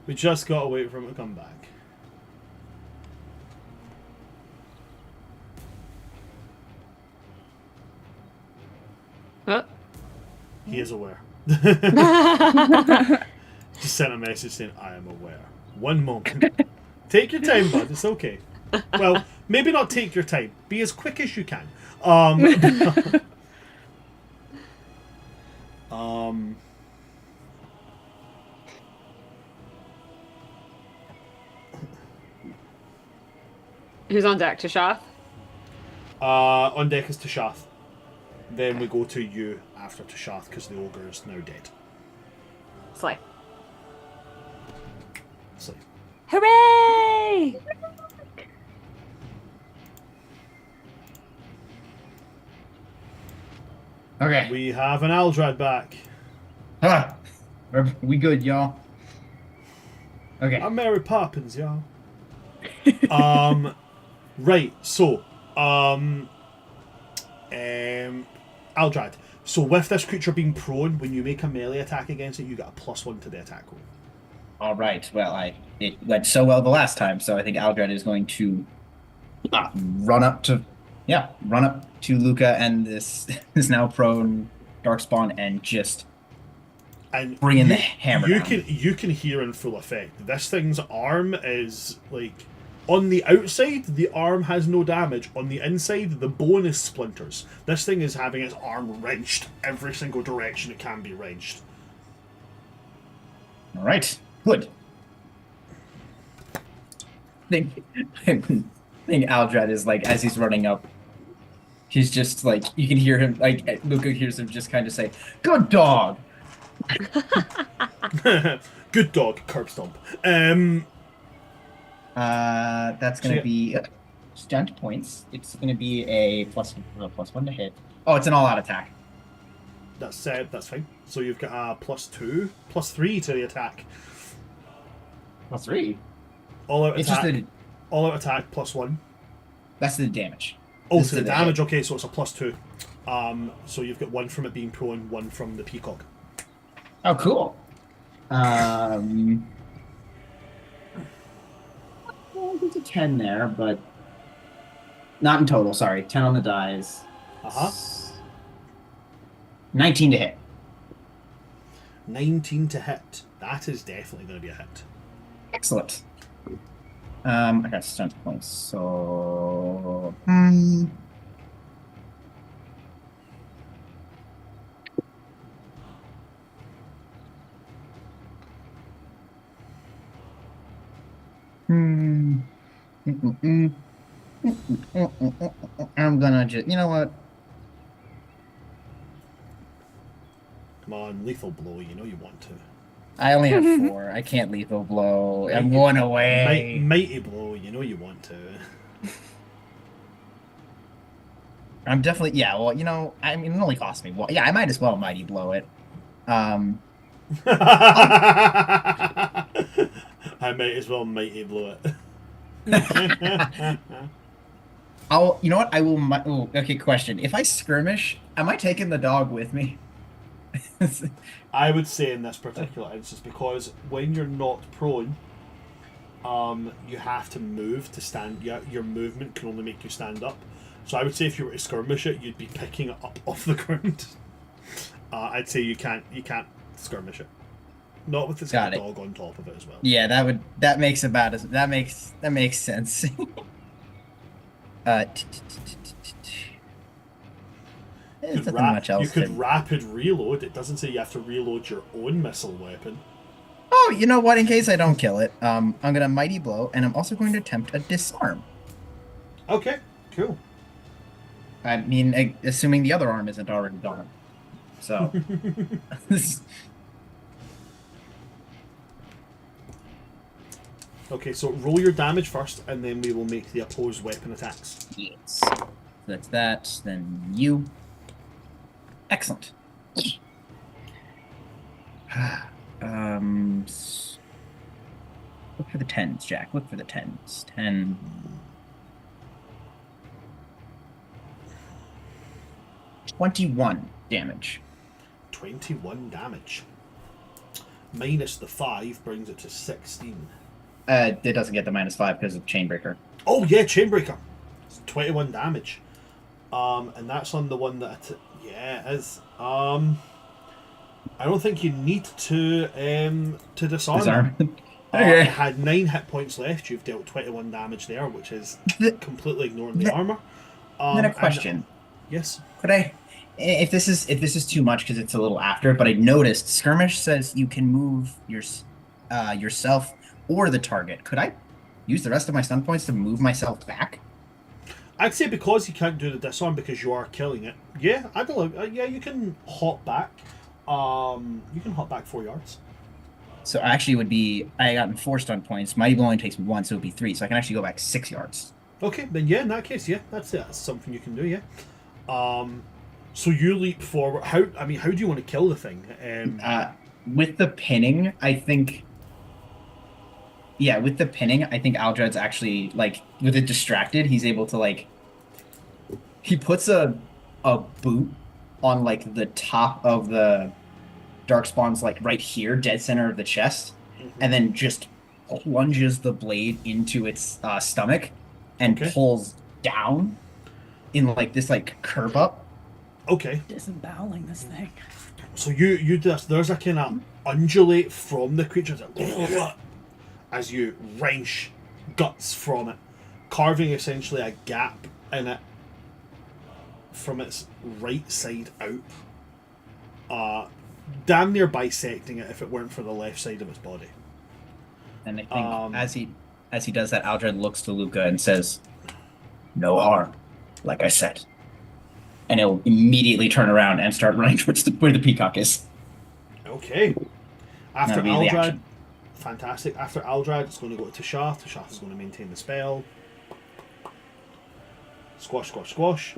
We just gotta wait for him to come back. He is aware. Just sent a message saying, I am aware. One moment. Take your time, bud. It's okay. Well, maybe not take your time. Be as quick as you can. Who's on deck? Tashath? On deck is Tashath. Then we go to you after Tashath because the ogre is now dead. Slay. Slay. Hooray! Okay. We have an Aldrad back. Are we good, y'all? Okay. I'm Mary Poppins, y'all. Right, so, Aldrad. So with this creature being prone, when you make a melee attack against it, you get a +1 to the attack roll. All right. Well, it went so well the last time, so I think Aldred is going to run up to Luca and this now prone Darkspawn and just bring in the hammer. You can hear in full effect. This thing's arm is like on the outside, the arm has no damage. On the inside, the bone is splinters. This thing is having its arm wrenched every single direction it can be wrenched. All right. Good. I think Aldred is like, as he's running up, he's just like, you can hear him, like, Luca hears him just kind of say, "Good dog." Good dog, curb stomp. That's going to be stunt points. It's going to be a +1 to hit. Oh, it's an all-out attack. That's fine. So you've got a +2, +3 to the attack. +3? All-out It's attack. just a, All-out attack +1. that's the damage. Oh, This to is the the damage, hit. okay, so it's a +2. So you've got 1 from it being prone, 1 from the peacock. Oh, cool. There's a 10 there, but not in total. Sorry, 10 on the dice. 19 to hit. 19 to hit. That is definitely going to be a hit. Excellent. I got stunt points, so I'm gonna just, you know what? Come on, lethal blow, you know you want to. I only have 4. I can't lethal blow. I'm 1 away. Mighty blow, you know you want to. I'm definitely, yeah, well, you know, I mean, it only cost me 1. Yeah, I might as well mighty blow it. I might as well mighty blow it. You know what? I will, okay, question. If I skirmish, am I taking the dog with me? I would say in this particular instance, because when you're not prone, you have to move to stand. Your movement can only make you stand up. So I would say if you were to skirmish it, you'd be picking it up off the ground. I'd say you can't skirmish it. Not with this dog on top of it as well. Yeah, that makes sense. There's nothing much else. You could rapid reload. It doesn't say you have to reload your own missile weapon. Oh, you know what? In case I don't kill it, I'm gonna mighty blow, and I'm also going to attempt a disarm. Okay, cool. I mean, assuming the other arm isn't already gone. So. Okay, so roll your damage first, and then we will make the opposed weapon attacks. Yes. So that's that. Then you. Excellent. Look for the 10s, Jack. Look for the 10s. 10. 21 damage. 21 damage. minus the 5 brings it to 16. It doesn't get the -5 because of Chainbreaker. Oh yeah, Chainbreaker. It's 21 damage. And that's on the one that yeah, it is. I don't think you need to disarm. Okay. It had 9 hit points left. You've dealt 21 damage there, which is completely ignoring the armor. Then a question. Yes. Could I, if this is too much because it's a little after, but I noticed skirmish says you can move yourself or the target. Could I use the rest of my stun points to move myself back? I'd say because you can't do the disarm because you are killing it. Yeah, I'd allow. Yeah, you can hop back. You can hop back 4 yards. So actually, it would be I got 4 stun points. Mighty Blow only takes 1, so it would be 3. So I can actually go back 6 yards. Okay, then yeah, in that case, yeah, that's something you can do. Yeah. So you leap forward. How do you want to kill the thing? With the pinning, I think. Yeah, with the pinning, I think Aldred's actually like with it distracted. He's able to like. He puts a boot on like the top of the Darkspawn's like right here, dead center of the chest, and then just plunges the blade into its stomach and pulls down in like this like curve up. Okay. Disemboweling this thing. So you do this. There's a kind of undulate from the creature as you wrench guts from it, carving essentially a gap in it from its right side out. Damn near bisecting it if it weren't for the left side of its body. And I think as he does that, Aldred looks to Luca and says, "No harm, like I said." And he'll immediately turn around and start running towards where the peacock is. Okay. After That'll be the Aldred, action. fantastic. After Aldred, it's going to go to Tashath. Tashath is going to maintain the spell. Squash, squash, squash.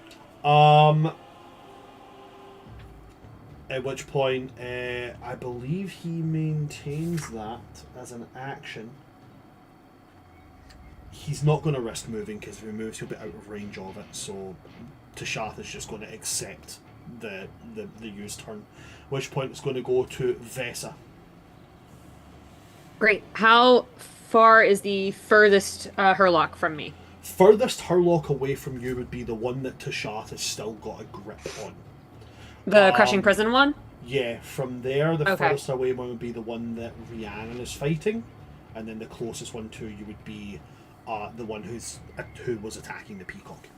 At which point, I believe he maintains that as an action. He's not going to risk moving because if he moves, he'll be out of range of it. So Tashath is just going to accept the used turn. At which point, it's going to go to Vesa. Great. How far is the furthest Herlock from me? Furthest Herlock away from you would be the one that Tashath has still got a grip on. The Crushing Prison one? Yeah, from there, the furthest away one would be the one that Rhiannon is fighting, and then the closest one to you would be the one who was attacking the peacock.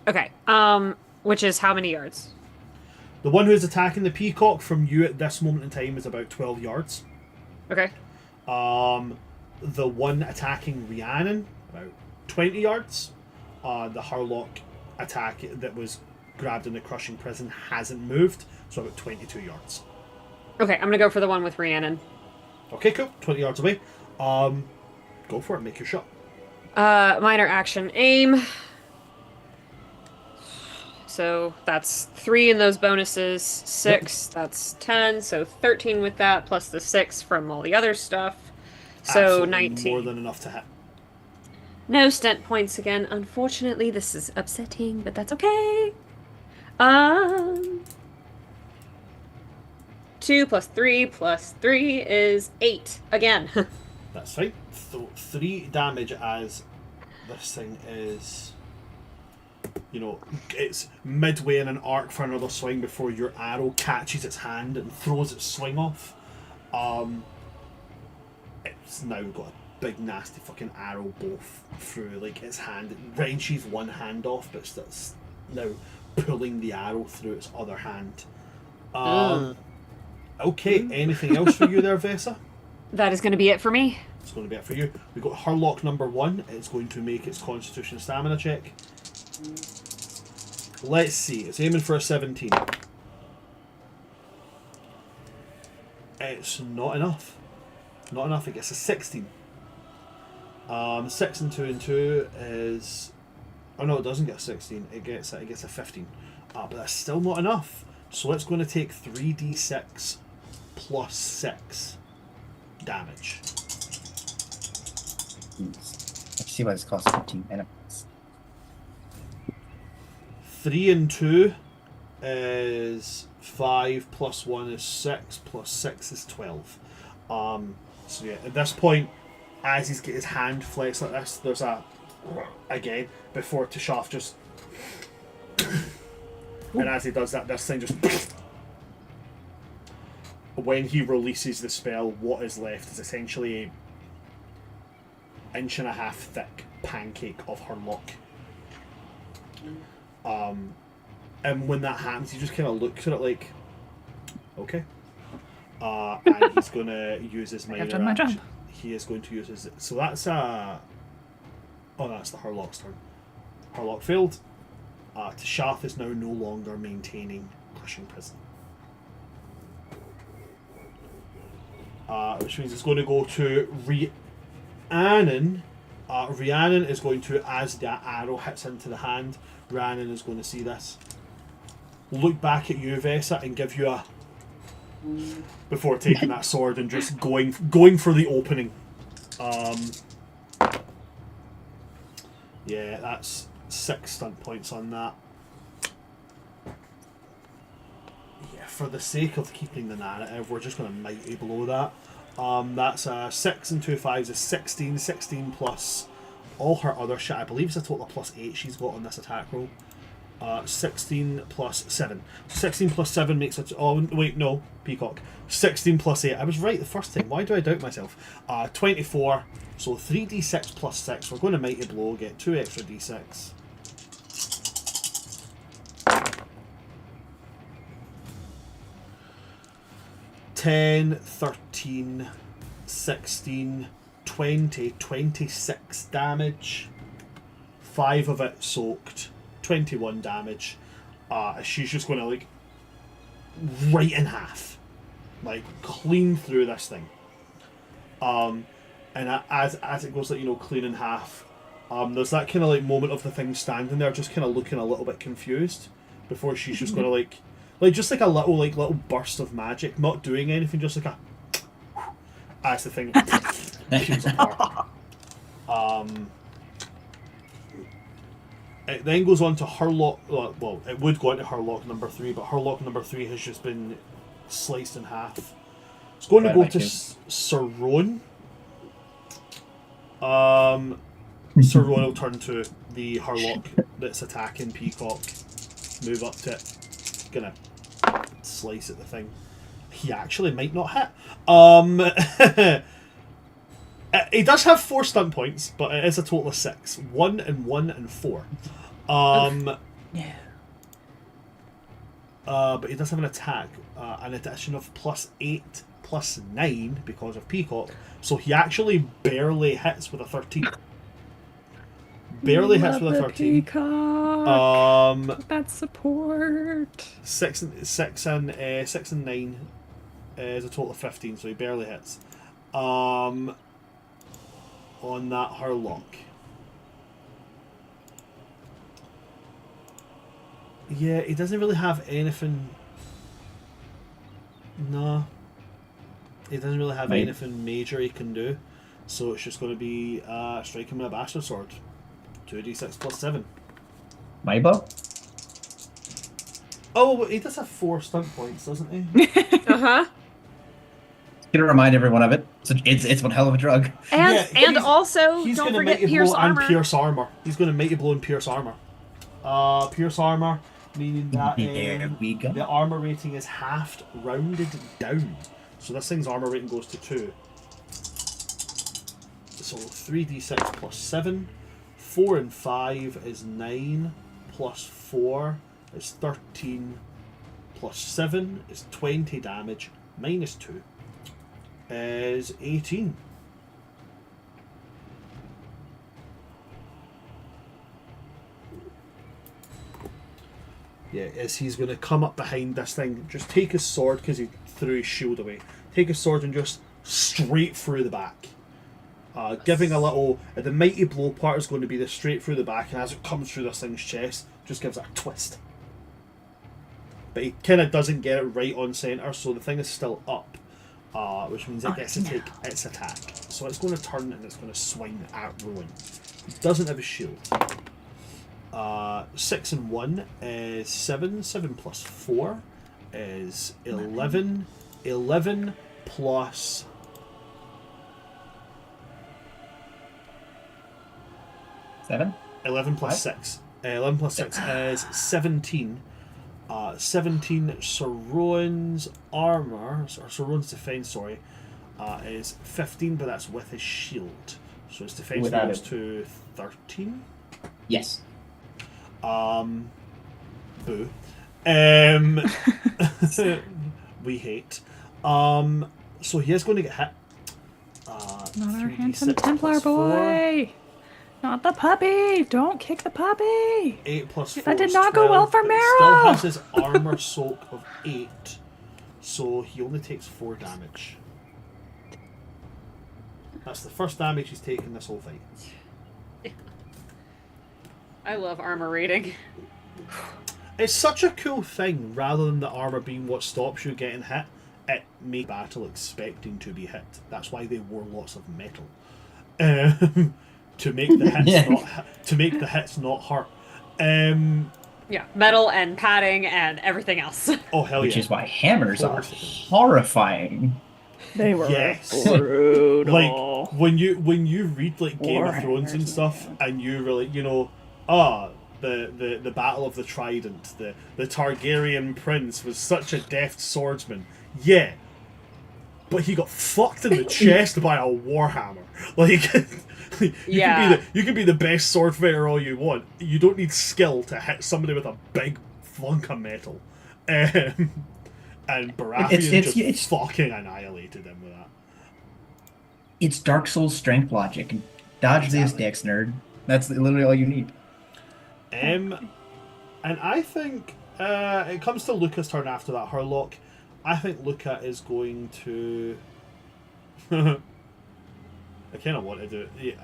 Okay. Which is how many yards? The one who's attacking the peacock from you at this moment in time is about 12 yards. Okay. The one attacking Rhiannon, about 20 yards. The Harlock attack that was grabbed in the Crushing Prison hasn't moved, so about 22 yards. Okay, I'm gonna go for the one with Rhiannon. Okay, cool. 20 yards away. Go for it. Make your shot. Minor action aim. So that's 3 in those bonuses, 6, that's 10, so 13 with that, plus the 6 from all the other stuff. So Absolutely 19. More than enough to hit. No stunt points again. Unfortunately, this is upsetting, but that's okay. 2 plus 3 plus 3 is 8 again. That's fine. 3 damage as this thing is, it's midway in an arc for another swing before your arrow catches its hand and throws its swing off. It's now got a big nasty fucking arrow both through like its hand. It wrenches one hand off, but it's now pulling the arrow through its other hand. Okay, anything else for you there, Vesa? That is going to be it for me. It's going to be it for you. We've got Herlock number 1. It's going to make its Constitution Stamina check. Let's see. It's aiming for a 17. It's not enough. Not enough. It gets a 16. 6 and 2 and 2 is... Oh no, it doesn't get a 16. It gets a 15. But that's still not enough. So it's going to take 3d6 plus 6 damage. Let's see why this costs 15 minutes. 3 and 2 is 5 plus 1 is 6 plus 6 is 12. So yeah, at this point, as he's got his hand flexed like this, there's a again before Tishaf just and as he does that, this thing just when he releases the spell, what is left is essentially a 1.5-inch thick pancake of Hurlock. And when that happens, he just kind of looks at it like, okay. And he's going to use his minor done my action. job. He is going to use his... So that's oh, that's the Hurlock's turn. Hurlock failed. Tashath is now no longer maintaining Crushing Prison. Which means it's going to go to Rhiannon. Rhiannon is going to, as that arrow hits into the hand, Rhiannon is going to see this. Look back at you, Vesa, and give you a... Before taking that sword and just going for the opening. Yeah, that's 6 stunt points on that. Yeah, for the sake of keeping the narrative, we're just going to mighty blow that. That's 6 and 2 5s is 16. 16 plus all her other shit. I believe it's a total of plus 8 she's got on this attack roll. 16 plus 7. 16 plus 7 makes it... Oh, wait, no. Peacock. 16 plus 8. I was right the first time. Why do I doubt myself? 24. So 3d6 plus 6. We're going to Mighty Blow. Get 2 extra d6. (10, 13, 16, 20, 26 damage. 5 of it soaked. 21 damage. She's just going to, like, right in half. Like, clean through this thing. And as it goes, like, you know, clean in half, there's that kind of, like, moment of the thing standing there just kind of looking a little bit confused before she's just going to, like, just like a little burst of magic, not doing anything, just like a as the thing peels apart. It then goes on to Hurlock. Well, it would go into Hurlock number 3, but Hurlock number 3 has just been sliced in half. It's going to go to Saron. Saron will turn to the Hurlock that's attacking Peacock. Move up to it. Gonna slice at the thing. He actually might not hit. He does have 4 stunt points, but it is a total of 6. 1 and 1 and 4. No. But he does have an attack, an addition of plus 8, plus 9 because of Peacock. So he actually barely hits with a 13. Barely hits with a 13. Peacock. That's support. 6 and 9 is a total of 15, so he barely hits. On that Hurlock. Yeah, he doesn't really have anything. No. He doesn't really have anything major he can do. So it's just going to be strike him with a Bastard Sword. 2d6 plus 7. My bow? Oh, he does have 4 stunt points, doesn't he? Uh-huh. Gonna remind everyone of it. It's one hell of a drug. And also, he's don't gonna forget Mighty Pierce Blow Armor. and Pierce Armor. He's going to Mighty Blow and Pierce Armor. Pierce Armor, meaning that There we go. the armor rating is halved, rounded down. So this thing's armor rating goes to 2. So 3d6 plus 7. 4 and 5 is 9. Plus 4 is 13. Plus 7 is 20 damage. Minus 2 is 18. Yeah, as he's going to come up behind this thing, just take his sword, because he threw his shield away. Take his sword and just straight through the back. Giving a little... the Mighty Blow part is going to be the straight through the back, and as it comes through this thing's chest, just gives it a twist. But he kind of doesn't get it right on centre, so the thing is still up. Which means it gets to take its attack. So it's going to turn and it's going to swing at Rowan. He doesn't have a shield. 6 and 1 is 7. 7 plus 4 is 11. 11 plus... 7? 11 plus 6. 11 plus 6 is 17. 17 Saron's armor, or Saron's defense, sorry, is 15, but that's with his shield. So his defense goes to 13. Yes. Boo. We hate. So he is going to get hit. Not our handsome Templar boy. Not the puppy. Don't kick the puppy. 8 plus 4 That did is not 12, go well for but Meryl. he still has his armor soak of 8. So he only takes 4 damage. That's the first damage he's taken this whole fight. I love armor rating. It's such a cool thing, rather than the armor being what stops you getting hit, it makes battle expecting to be hit. That's why they wore lots of metal. To make the hits not hurt. Yeah, metal and padding and everything else. Oh hell Which yeah. is why hammers are horrifying. They were Yes. brutal. Like when you read like Game of Thrones and stuff, and you really the Battle of the Trident, the Targaryen prince was such a deft swordsman. Yeah. But he got fucked in the chest by a warhammer. Like you can be the best sword fighter all you want. You don't need skill to hit somebody with a big flunk of metal. And Baratheon just fucking annihilated him with that. It's Dark Souls strength logic. Dodge this, Dex nerd. That's literally all you need. And I think it comes to Luca's turn after that Hurlock. I think Luca is going to... I kind of want to do it. Yeah,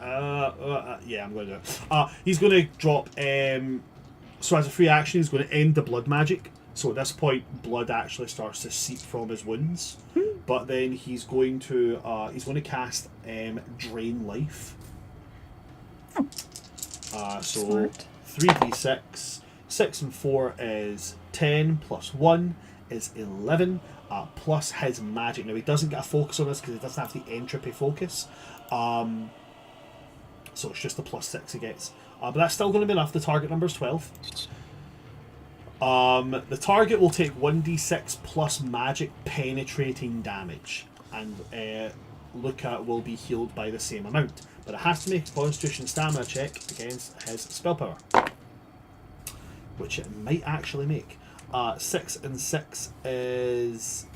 I'm going to do it. He's going to drop... so as a free action, he's going to end the blood magic. So at this point, blood actually starts to seep from his wounds. But then he's going to cast Drain Life. So 3d6. 6 and 4 is 10, plus 1 is 11, plus his magic. Now he doesn't get a focus on this because he doesn't have the entropy focus. So it's just the plus 6 he gets. But that's still going to be enough. The target number is 12. The target will take 1d6 plus magic penetrating damage, and Luca will be healed by the same amount. But it has to make a Constitution Stamina check against his spell power, which it might actually make. 6 and 6 is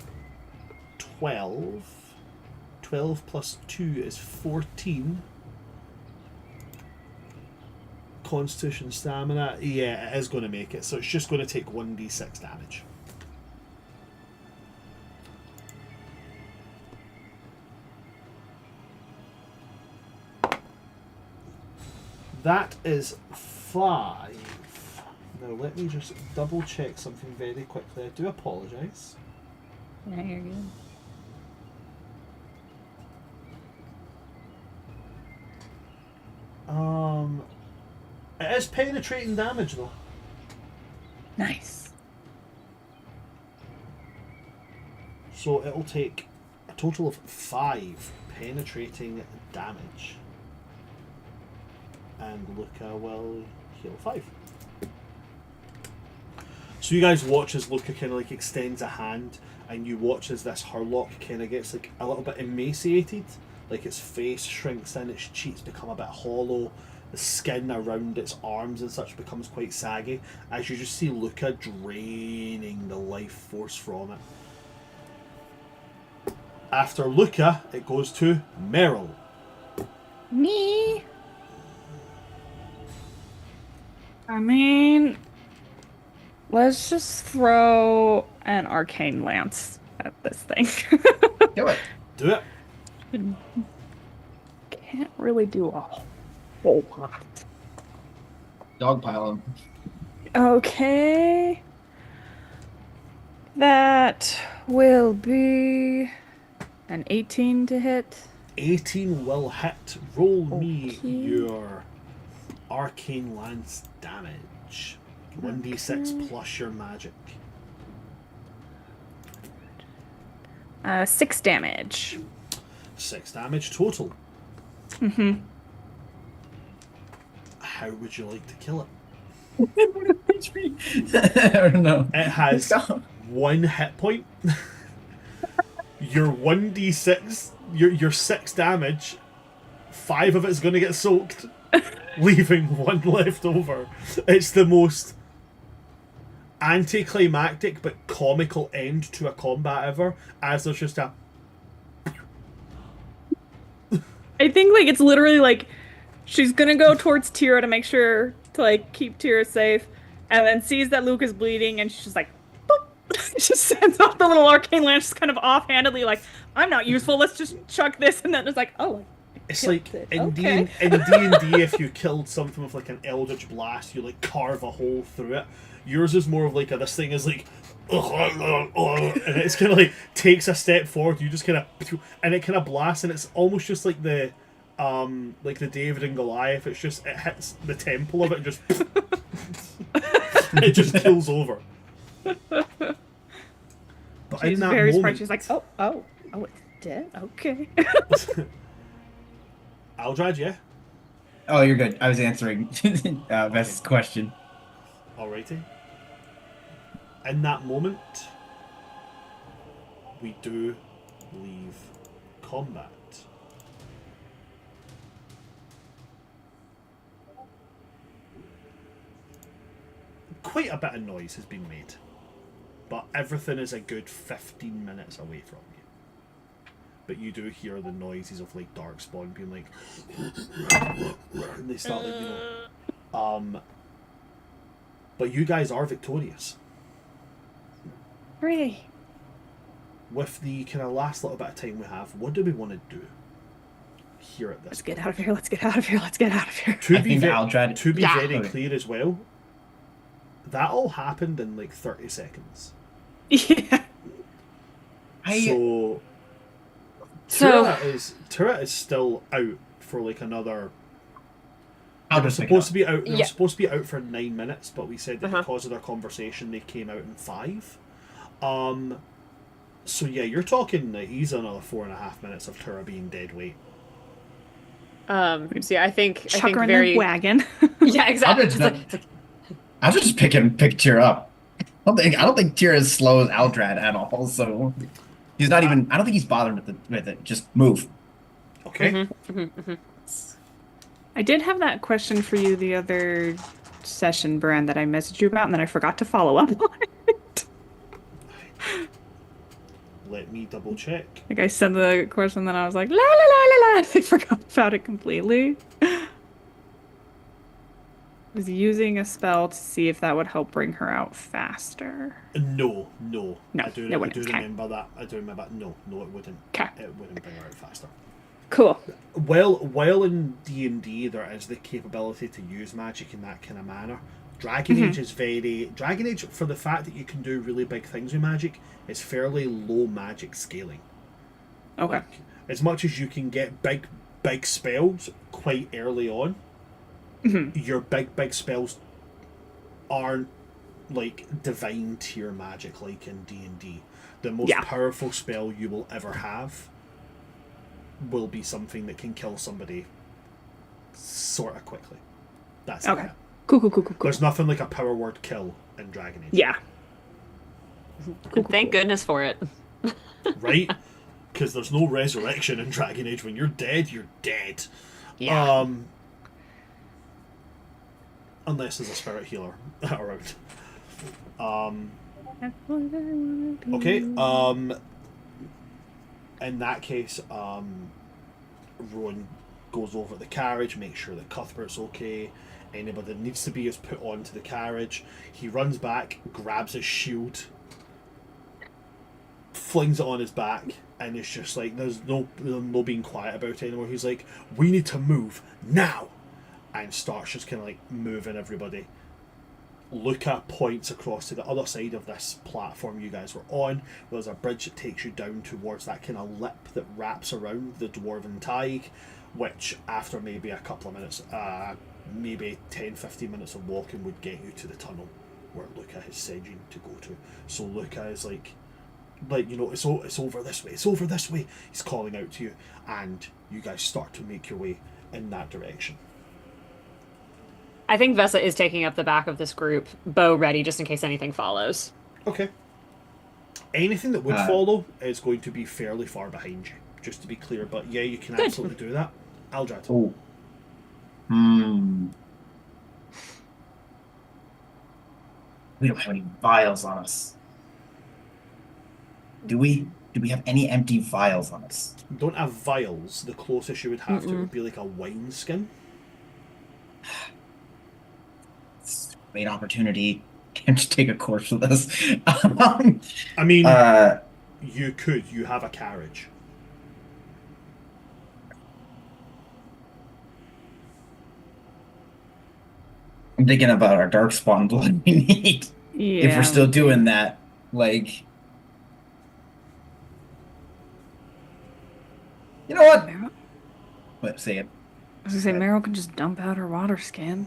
12. 12 plus 2 is 14. Constitution Stamina, yeah, it is going to make it. So it's just going to take 1d6 damage. That is 5. Now let me just double check something very quickly. I do apologise. Yeah, you're good. It is penetrating damage though. Nice. So it'll take a total of 5 penetrating damage. And Luca will heal 5. So you guys watch as Luca kind of like extends a hand, and you watch as this Hurlock kind of gets like a little bit emaciated, like its face shrinks in, its cheeks become a bit hollow, the skin around its arms and such becomes quite saggy, as you just see Luca draining the life force from it. After Luca, it goes to Meryl. Me? I mean, let's just throw an arcane lance at this thing. Do it. Do it. Can't really do a whole lot. Dogpile him. Okay. That will be an 18 to hit. 18 will hit. Roll me Okay. your arcane lance damage. 1d6 plus your magic. 6 damage. 6 damage total. Mm-hmm. How would you like to kill it? I don't know. It has 1 hit point. Your 1d6, your 6 damage, 5 of it's going to get soaked, leaving 1 left over. It's the most anticlimactic but comical end to a combat ever, as there's just a... I think like it's literally like she's gonna go towards Tira to make sure to like keep Tira safe, and then sees that Luke is bleeding, and she's just like, boop. She sends off the little arcane lance, just kind of offhandedly, like, I'm not useful. Let's just chuck this, and then it's like, oh. It's like in Okay. D&D, if you killed something with like an eldritch blast, you like carve a hole through it. Yours is more of like this thing is like, and it's kind of like takes a step forward. You just kind of, and it kind of blasts, and it's almost just like the David and Goliath. It's just it hits the temple of it and just it just kills over. But She's in that very moment, smart. She's like, oh, it's dead? Okay. Aldrad, yeah. Oh, you're good. I was answering Vess's question. Alrighty. In that moment, we do leave combat. Quite a bit of noise has been made, but everything is a good 15 minutes away from you. But you do hear the noises of like Darkspawn being like, and they start like, but you guys are victorious. Hooray. With the kind of last little bit of time we have, what do we want to do here at this? Let's get out of here. Let's get out of here. Let's get out of here. To be Aldrad. very clear as well, that all happened in like 30 seconds. Yeah. So Tura is still out for like another. They were supposed to be out. They were supposed to be out for 9 minutes, but we said that because of their conversation, they came out in 5. So yeah, you're talking that he's another 4.5 minutes of Tura being dead weight. So yeah, I think Chuck her very in the wagon. yeah, exactly. I'll just pick Tira up. I don't think Tira is slow as Aldrad at all. So he's not even. I don't think he's bothered with it. Just move. Okay. I did have that question for you the other session, Bran, that I messaged you about, and then I forgot to follow up on it. Let me double check. Like I sent the question, then I was like, la la la la la. I forgot about it completely. I was using a spell to see if that would help bring her out faster. No. No, I do it wouldn't. remember that. I do remember that. No, it wouldn't. Okay. It wouldn't bring her out faster. Cool. While in D&D there is the capability to use magic in that kind of manner, Dragon Age is Dragon Age, for the fact that you can do really big things with magic, is fairly low magic scaling. Okay. Like, as much as you can get big spells quite early on, your big spells aren't like divine tier magic like in D&D. The most powerful spell you will ever have will be something that can kill somebody sort of quickly. That's Okay. it. Cool. There's nothing like a power word kill in Dragon Age. Yeah. Thank goodness for it. Right? Because there's no resurrection in Dragon Age. When you're dead, you're dead. Yeah. Unless there's a spirit healer around. Okay. In that case, Rowan goes over the carriage, makes sure that Cuthbert's okay. Anybody that needs to be is put onto the carriage. He runs back, grabs his shield, flings it on his back, and it's just like there's no being quiet about it anymore. He's like, "We need to move now," and starts just kind of like moving everybody. Luca points across to the other side of this platform you guys were on. There's a bridge that takes you down towards that kind of lip that wraps around the Dwarven Thaig, which after maybe a couple of minutes, maybe 10-15 minutes of walking would get you to the tunnel where Luca has said you to go to. So Luca is like like, you know, it's over this way, it's over this way. He's calling out to you, and you guys start to make your way in that direction. I think Vesa is taking up the back of this group, bow ready, just in case anything follows. Okay. Anything that would follow is going to be fairly far behind you, just to be clear. But yeah, you can Good. absolutely do that. Aldrad. Oh. We don't have any vials on us. Do we? Do we have any empty vials on us? You don't have vials. The closest you would have to would be like a wine skin. It's a great opportunity. Can't just take a course with us. I mean, you could. You have a carriage. I'm thinking about our darkspawn blood we need. Yeah. If we're still doing that, like, you know what? Meryl, What? Say it. I was gonna say Meryl can just dump out her water skin.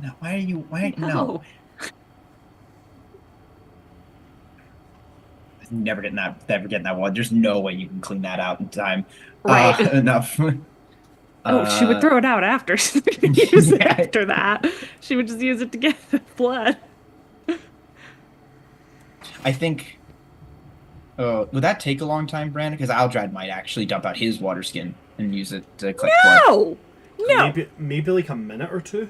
No. Why are you? Why? No. Never getting that. Never getting that one. There's no way you can clean that out in time. Right. Enough. Oh, she would throw it out after. She would use it Yeah. after that. She would just use it to get the blood. I think. Would that take a long time, Brandon? Because Aldrad might actually dump out his water skin and use it to collect blood. No! Maybe like a minute or two.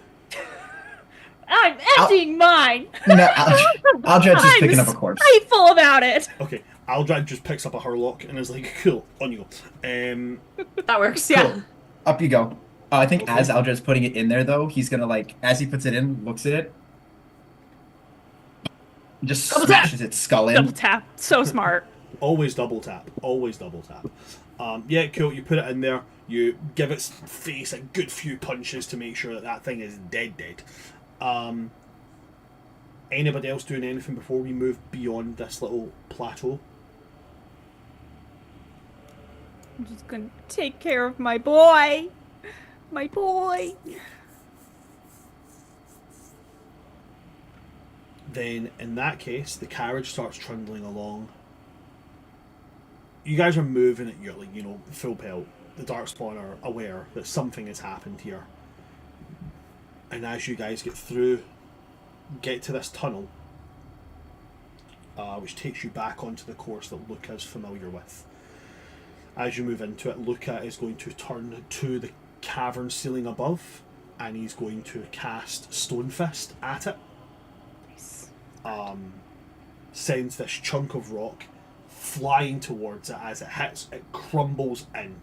I'm emptying mine! No, Aldrad's just picking up a corpse. Spiteful about it! Okay, Aldrad just picks up a hurlock and is like, cool, on you go. That works, yeah. Cool. Up you go. I think as Aldrad's putting it in there, though, he's gonna, like, as he puts it in, looks at it, just smashes its skull in. Double tap. So smart. Always double tap. Always double tap. Yeah, cool. You put it in there. You give its face a good few punches to make sure that that thing is dead. Anybody else doing anything before we move beyond this little plateau? I'm just gonna take care of my boy. My boy. Then, in that case, the carriage starts trundling along. You guys are moving at your, like, you know, full pelt. The Darkspawn are aware that something has happened here. And as you guys get to this tunnel, which takes you back onto the course that Luca's familiar with. As you move into it, Luca is going to turn to the cavern ceiling above, and he's going to cast Stone Fist at it. Sends this chunk of rock flying towards it. As it hits, it crumbles in,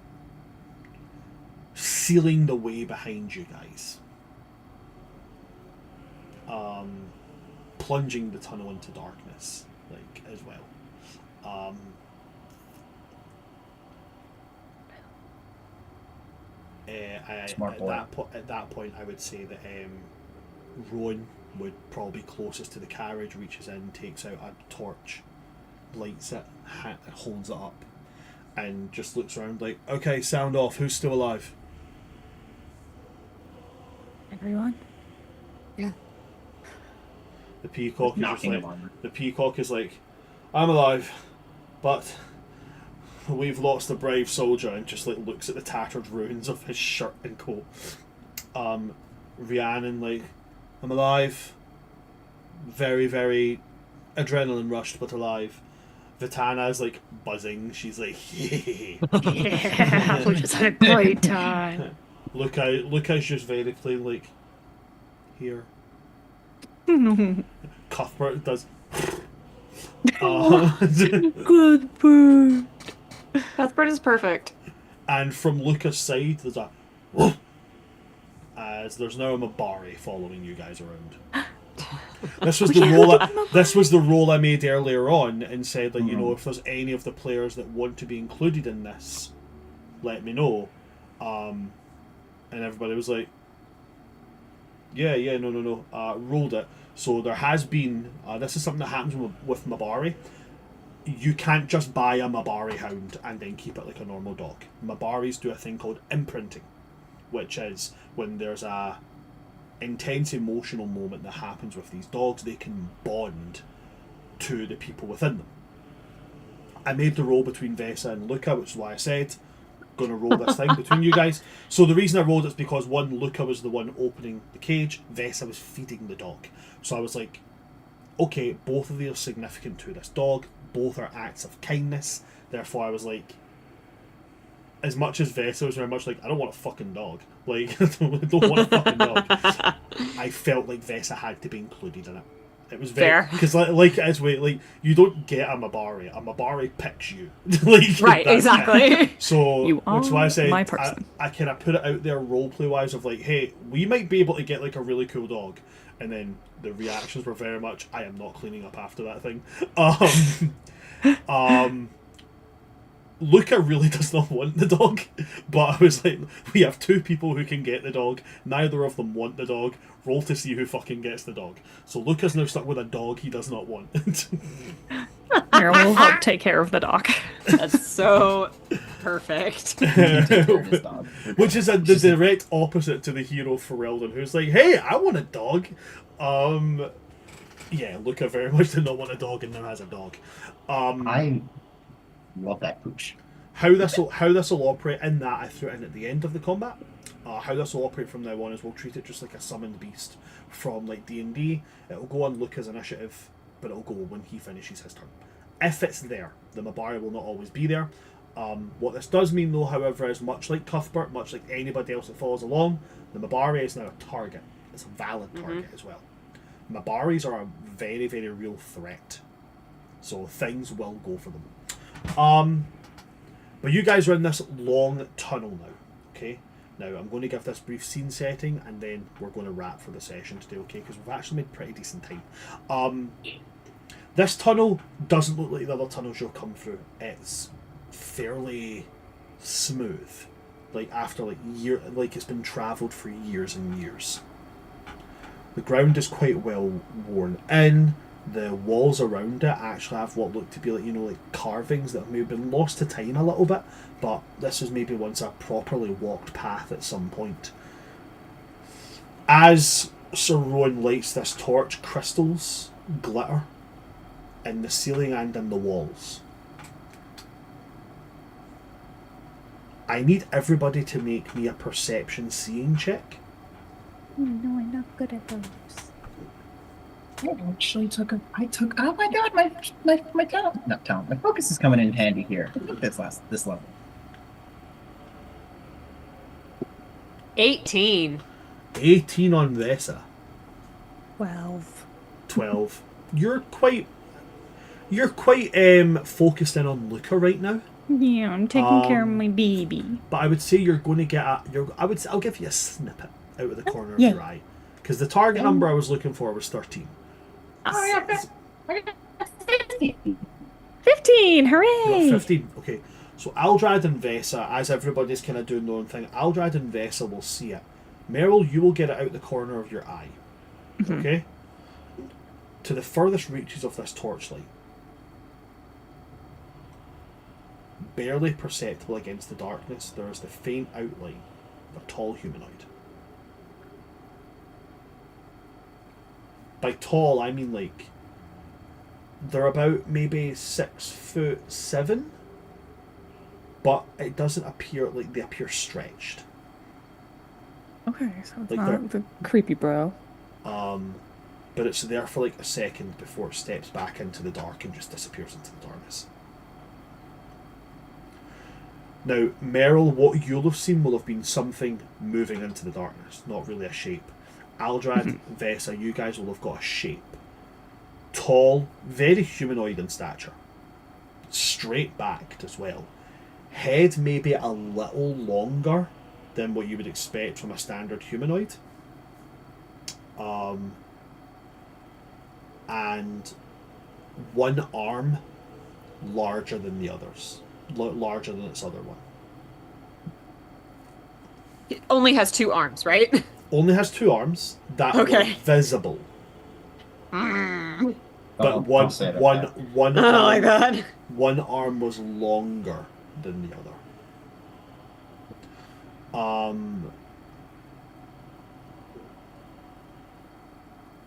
sealing the way behind you guys, plunging the tunnel into darkness, like, as well. Smart boy. At that point, I would say that Rowan would probably be closest to the carriage, reaches in, takes out a torch, lights it, holds it up, and just looks around like, okay, sound off, who's still alive? Everyone? The peacock is just Knocking like, him on. the peacock is like, I'm alive, but we've lost a brave soldier, and just like looks at the tattered ruins of his shirt and coat. Rhiannon, like, I'm alive, very, very adrenaline rushed, but alive. Vitana is like buzzing. She's like, yeah. Yeah, we just had a great time. Luca's just very plain like, here. Cuthbert does. Good bird. Cuthbert is perfect. And from Luca's side, there's a whoa, as there's now a Mabari following you guys around. This was the role. This was the role I made earlier on, and said that, you know, if there's any of the players that want to be included in this, let me know. And everybody was like, yeah, no. Rolled it. So there has been. This is something that happens with Mabari. You can't just buy a Mabari hound and then keep it like a normal dog. Mabaris do a thing called imprinting, which is when there's a intense emotional moment that happens with these dogs, they can bond to the people within them. I made the roll between Vesa and Luca, which is why I said going to roll this thing between you guys. So the reason I rolled it is because one, Luca was the one opening the cage, Vesa was feeding the dog. So I was like, okay, both of these are significant to this dog, both are acts of kindness. Therefore I was like, as much as Vesa was very much like, I don't want a fucking dog. Like, I don't want a fucking dog. I felt like Vesa had to be included in it. It was very, because like as we like, you don't get a Mabari. A Mabari picks you. Like, right, exactly. It. So You which is why I said my person. I kind of put it out there roleplay wise of like, hey, we might be able to get like a really cool dog, and then the reactions were very much, I am not cleaning up after that thing. Luca really does not want the dog, but I was like, we have two people who can get the dog. Neither of them want the dog. Roll to see who fucking gets the dog. So Luca's now stuck with a dog he does not want. Here, we'll help take care of the dog. That's so perfect. Which is the direct opposite to the hero Ferelden, who's like, hey, I want a dog. Yeah, Luca very much did not want a dog and now has a dog. I love that pooch. How this will operate in that I threw it in at the end of the combat. How this will operate from now on is we'll treat it just like a summoned beast from like D&D. It'll go on Luca's initiative, but it'll go when he finishes his turn. If it's there, the Mabari will not always be there. What this does mean though, however, is much like Cuthbert, much like anybody else that follows along, the Mabari is now a target. It's a valid target as well. Mabaris are a very, very real threat. So things will go for them. But you guys are in this long tunnel now, okay? Now, I'm going to give this brief scene setting, and then we're going to wrap for the session today, okay? Because we've actually made pretty decent time. This tunnel doesn't look like the other tunnels you'll come through. It's fairly smooth. Like, after, like it's been travelled for years and years. The ground is quite well worn in. The walls around it actually have what look to be like, like carvings that have maybe been lost to time a little bit, but this is maybe once a properly walked path at some point. As Sir Rowan lights this torch, crystals glitter in the ceiling and in the walls. I need everybody to make me a perception seeing check. Oh, no, I'm not good at those. I actually took oh my god, my talent, not talent, my focus is coming in handy here. This level. 18. 18 on Vesa. 12. You're quite focused in on Luca right now. Yeah, I'm taking care of my baby. But I would say you're going to get I'll give you a snippet out of the corner of Yeah. your eye, because the target number I was looking for was 13. Oh yeah, 15! Hooray! You got 15. Okay, so Aldrad and Vesa, as everybody's kind of doing their own thing, Aldrad and Vesa will see it. Meryl, you will get it out the corner of your eye. Okay? To the furthest reaches of this torchlight. Barely perceptible against the darkness, there is the faint outline of a tall humanoid. By tall, I mean like they're about maybe 6'7", but it doesn't appear like they appear stretched. Okay, so it's Like not the creepy bro. But it's there for like a second before it steps back into the dark and just disappears into the darkness. Now, Meryl, what you'll have seen will have been something moving into the darkness, not really a shape. Aldrad, Vesa, you guys will have got a shape. Tall, very humanoid in stature. Straight backed as well. Head maybe a little longer than what you would expect from a standard humanoid. And one arm larger than the others. Larger than its other one. It only has 2 arms, right? Only has 2 arms that were visible. But one I don't like that. One arm was longer than the other.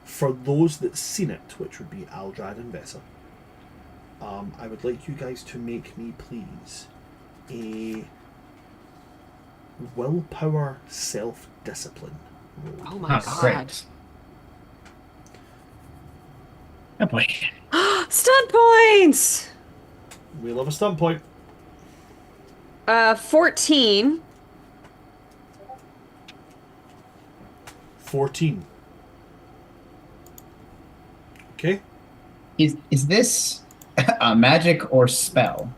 For those that seen it, which would be Aldrad and Vesa, I would like you guys to make me, please, a willpower self-discipline roll. Oh my god. Great. Oh boy. Stun points! We love a stunt point. 14. 14. Okay. Is this a magic or spell?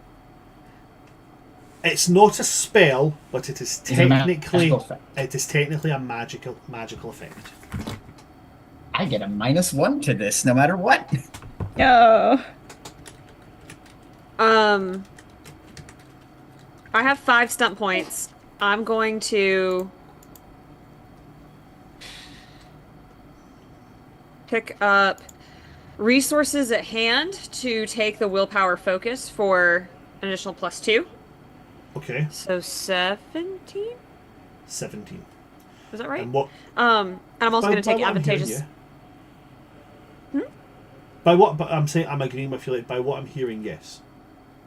It's not a spell, but it is Is it a technically magical effect? it is technically a magical effect. I get a -1 to this no matter what. Oh. I have 5 stunt points. I'm going to pick up resources at hand to take the willpower focus for an additional +2. Okay. So 17? 17. Is that right? And what? And I'm also going to take what I'm hearing, advantageous. yeah. By what? But I'm saying I'm agreeing with you. Like by what I'm hearing, yes.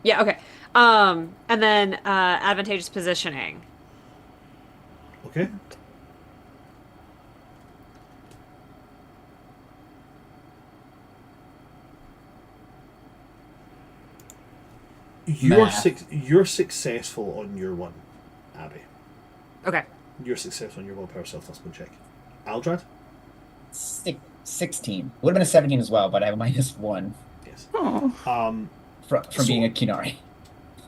Yeah, okay. And then advantageous positioning. Okay. You're successful on your one, Abby. Okay. You're successful on your willpower self-discipline check. Aldrad? 16. Would have been a 17 as well, but I have a -1 Yes. Oh. from being a Kinari.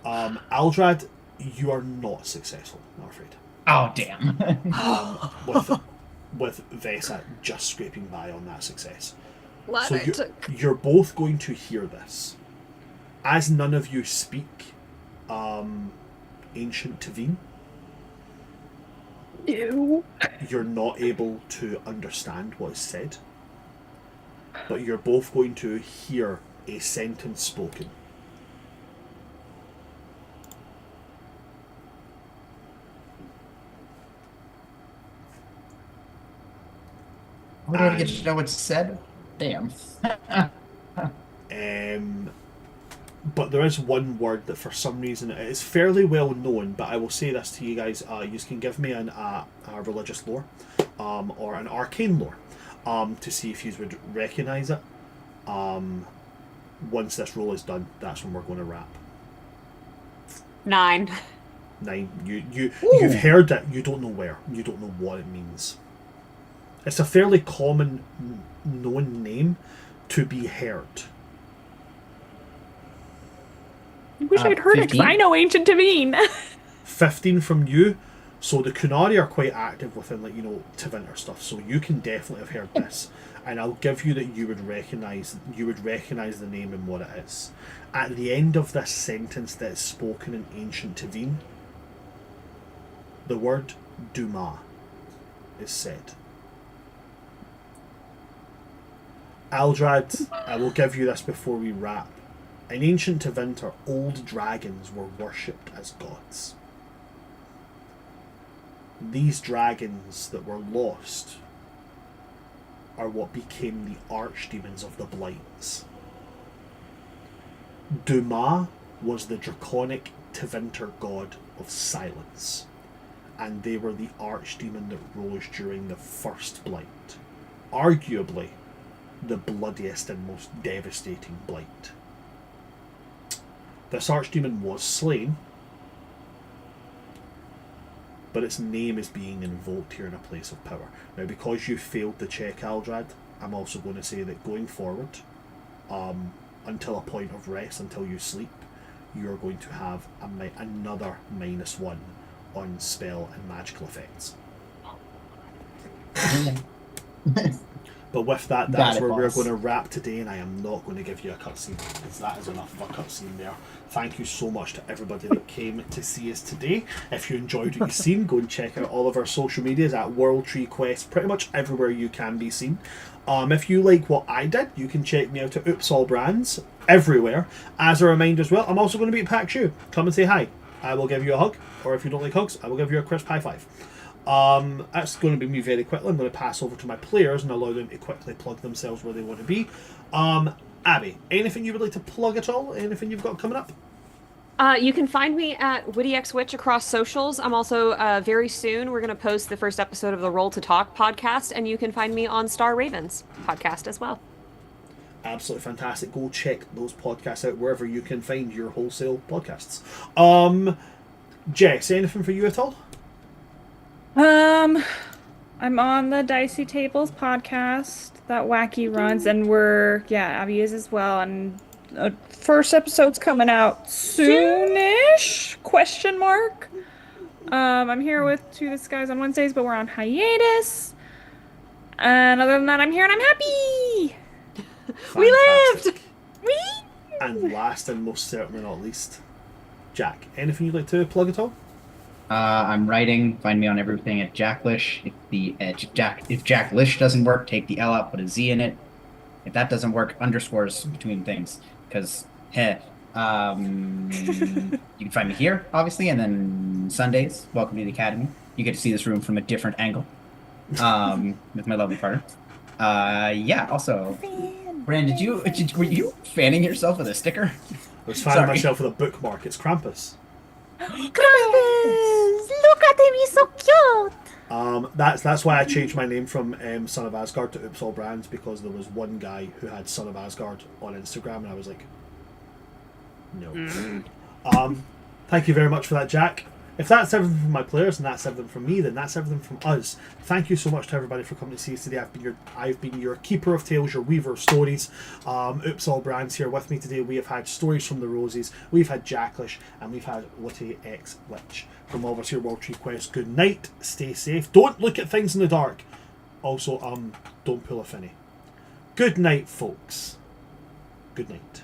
Aldrad, you are not successful, I'm afraid. Oh damn. With Vesa just scraping by on that success. Glad So I took. you're both going to hear this. As none of you speak Ancient Tavine, Ew. you're not able to understand what is said, but you're both going to hear a sentence spoken. We didn't get to know what's said. Damn. But there is one word that for some reason it is fairly well known, but I will say this to you guys, you can give me a religious lore or an arcane lore to see if you would recognise it. Once this roll is done, that's when we're going to wrap. 9. 9. You've heard it, you don't know where, you don't know what it means. It's a fairly common known name to be heard. I wish I'd heard it 'cause 15? I know Ancient Tavine. 15 from you. So the Kunari are quite active within, like, Tevinter stuff. So you can definitely have heard this, and I'll give you that you would recognize the name and what it is. At the end of this sentence that is spoken in Ancient Tavine, the word Duma is said. Aldrad, I will give you this before we wrap. In ancient Tevinter, old dragons were worshipped as gods. These dragons that were lost are what became the archdemons of the Blights. Duma was the draconic Tevinter god of silence, and they were the archdemon that rose during the first Blight, arguably the bloodiest and most devastating Blight. This archdemon was slain, but its name is being invoked here in a place of power. Now, because you failed the check, Aldrad, I'm also going to say that going forward, until a point of rest, until you sleep, you're going to have another -1 on spell and magical effects. But with that, that's where we're going to wrap today, and I am not going to give you a cutscene, because that is enough of a cutscene there. Thank you so much to everybody that came to see us today. If you enjoyed what you've seen, go and check out all of our social medias at World Tree Quest, pretty much everywhere you can be seen. If you like what I did, you can check me out at Oops All Brands, everywhere. As a reminder as well, I'm also going to be at PAX U. Come and say hi. I will give you a hug, or if you don't like hugs, I will give you a crisp high five. That's going to be me very quickly. I'm going to pass over to my players and allow them to quickly plug themselves where they want to be. Abby, anything you would like to plug at all? Anything you've got coming up? You can find me at WittyXWitch across socials. I'm also very soon we're going to post the first episode of the Roll to Talk podcast, and you can find me on Star Ravens podcast as well. Absolutely fantastic. Go check those podcasts out wherever you can find your wholesale podcasts. Jess, anything for you at all? I'm on the Dicey Tables podcast that Wacky runs, and Abby is as well, and first episode's coming out soonish? Question mark. I'm here with Two This Guys on Wednesdays, but we're on hiatus. And other than that, I'm here and I'm happy. We lived! And last and most certainly not least, Jack, anything you'd like to plug at all? I'm writing. Find me on everything at Jacklish. If Jacklish doesn't work, take the L out, put a Z in it. If that doesn't work, underscores between things. Because, you can find me here, obviously, and then Sundays, welcome to the Academy. You get to see this room from a different angle with my lovely partner. Also, Brand, were you fanning yourself with a sticker? I was fanning myself with a bookmark. It's Krampus. Krampus! Look at him, he's so cute! That's why I changed my name from Son of Asgard to Oops All Brands, because there was one guy who had Son of Asgard on Instagram, and I was like, no. Thank you very much for that, Jack. If that's everything from my players and that's everything from me, then that's everything from us. Thank you so much to everybody for coming to see us today. I've been your keeper of tales, your weaver of stories. Oops All Brands here with me today. We have had stories from the Roses, we've had Jacklish, and we've had Witty X Witch. From all of us here, World Tree Quest, good night, stay safe, don't look at things in the dark. Also, don't pull a finny. Good night, folks. Good night.